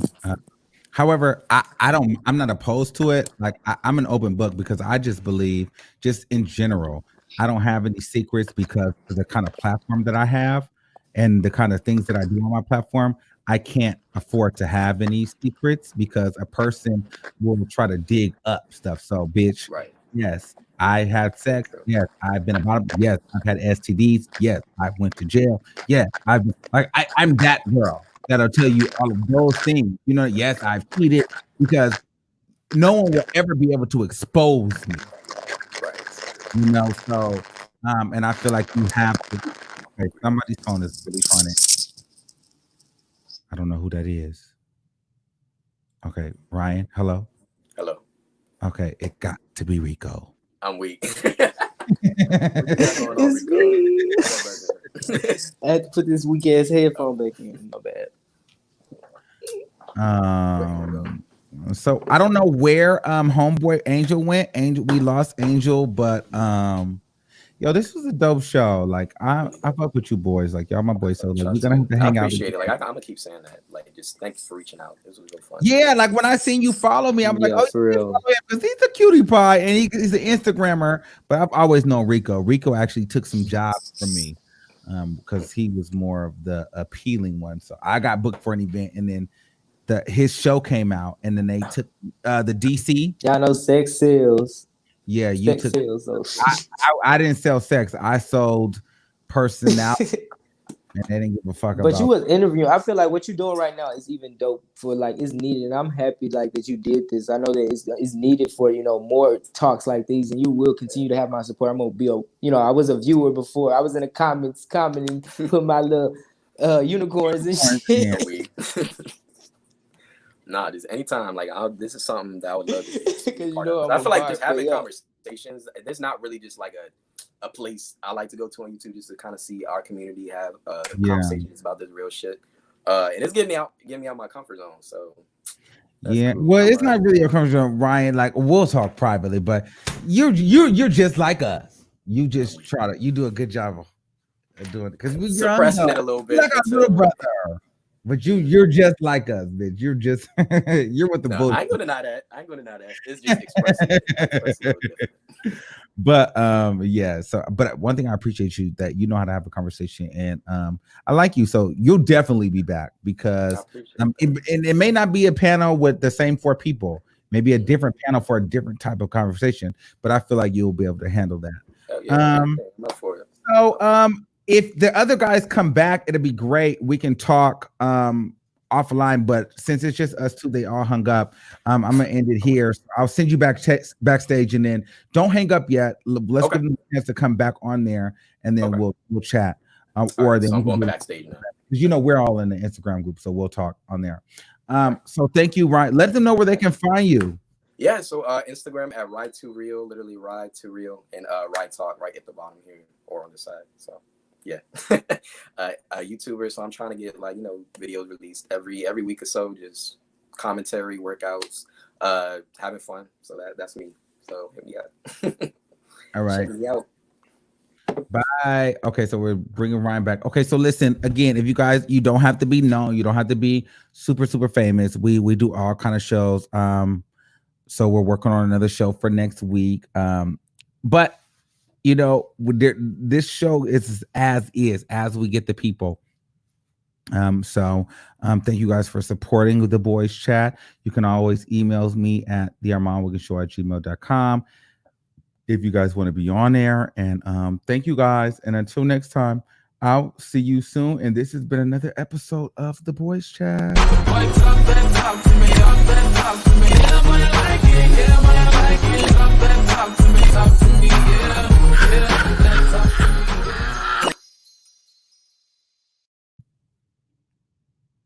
However, I'm not opposed to it. Like I'm an open book because I just believe, just in general, I don't have any secrets because of the kind of platform that I have and the kind of things that I do on my platform. I can't afford to have any secrets because a person will try to dig up stuff. So, bitch, right. Yes, I had sex. Yes, I've been about. Yes, I've had STDs. Yes, I went to jail. Yes, I'm that girl that'll tell you all of those things. You know, yes, I've cheated because no one will ever be able to expose me. Right. You know, so and I feel like you have to. Okay, somebody's phone is really funny. I don't know who that is. Okay, Ryan. Hello. Hello. Okay, it got to be Rico. I'm weak. It's me. I had to put this weak ass headphone back in. My bad. So I don't know where homeboy Angel went. We lost Angel, but yo, this was a dope show. Like I fuck with you boys. Like y'all my boys. So like we're gonna have to hang out. I appreciate it. Like I'm gonna keep saying that. Like just thank you for reaching out. This was real fun. Yeah, like when I seen you follow me, I'm like, oh, for real. Because he's a cutie pie and he's an Instagrammer. But I've always known Rico. Rico actually took some jobs from me because he was more of the appealing one. So I got booked for an event, and then his show came out, and then they took the DC. Y'all know sex sales. Yeah, you sex took. Sales, I didn't sell sex. I sold personality. And they didn't give a fuck about. But you was interviewing. I feel like what you're doing right now is even dope for like it's needed. And I'm happy like that you did this. I know that it's needed for more talks like these, and you will continue to have my support. I'm gonna be I was a viewer before. I was in the comments commenting, put my little unicorns and shit. Nah, just anytime. Like this is something that I would love to do. I feel like just having conversations. There's not really just like a place I like to go to on YouTube just to kind of see our community have conversations about this real shit. And it's getting me out my comfort zone. So yeah, cool. Well, it's not really a comfort zone, Ryan. Like we'll talk privately, but you're just like us. You just you do a good job of doing it because we're suppressing it a little bit. Like our little brother. But you're just like us, bitch. You're just you're with the bullshit. I ain't gonna deny that. It's just expressing. But yeah. So, but one thing I appreciate you that you know how to have a conversation, and I like you. So you'll definitely be back because it may not be a panel with the same 4 people. Maybe a different panel for a different type of conversation. But I feel like you'll be able to handle that. So if the other guys come back, it'll be great. We can talk offline, but since it's just us 2, they all hung up. I'm gonna end it here. So I'll send you backstage, and then don't hang up yet. Let's give them a chance to come back on there, and then we'll chat. Or then I'm going backstage now because we're all in the Instagram group, so we'll talk on there. So thank you, Ryan. Let them know where they can find you. Yeah, so Instagram at RyToReal, literally RyToReal, and RyTalk right at the bottom here or on the side. So. yeah, a YouTuber. So I'm trying to get like, you know, videos released every week or so, just commentary, workouts, having fun. So that's me. So hit me up. All right. Check me out. Bye. Okay, so we're bringing Ryan back. Okay, so listen again. If you guys, you don't have to be known. You don't have to be super famous. We do all kind of shows. So we're working on another show for next week. But you know, this show is as we get the people. So thank you guys for supporting the boys chat. You can always email me at thearmandwigginshow@gmail.com if you guys want to be on there. And thank you guys. And until next time, I'll see you soon. And this has been another episode of the boys chat. Talk to me.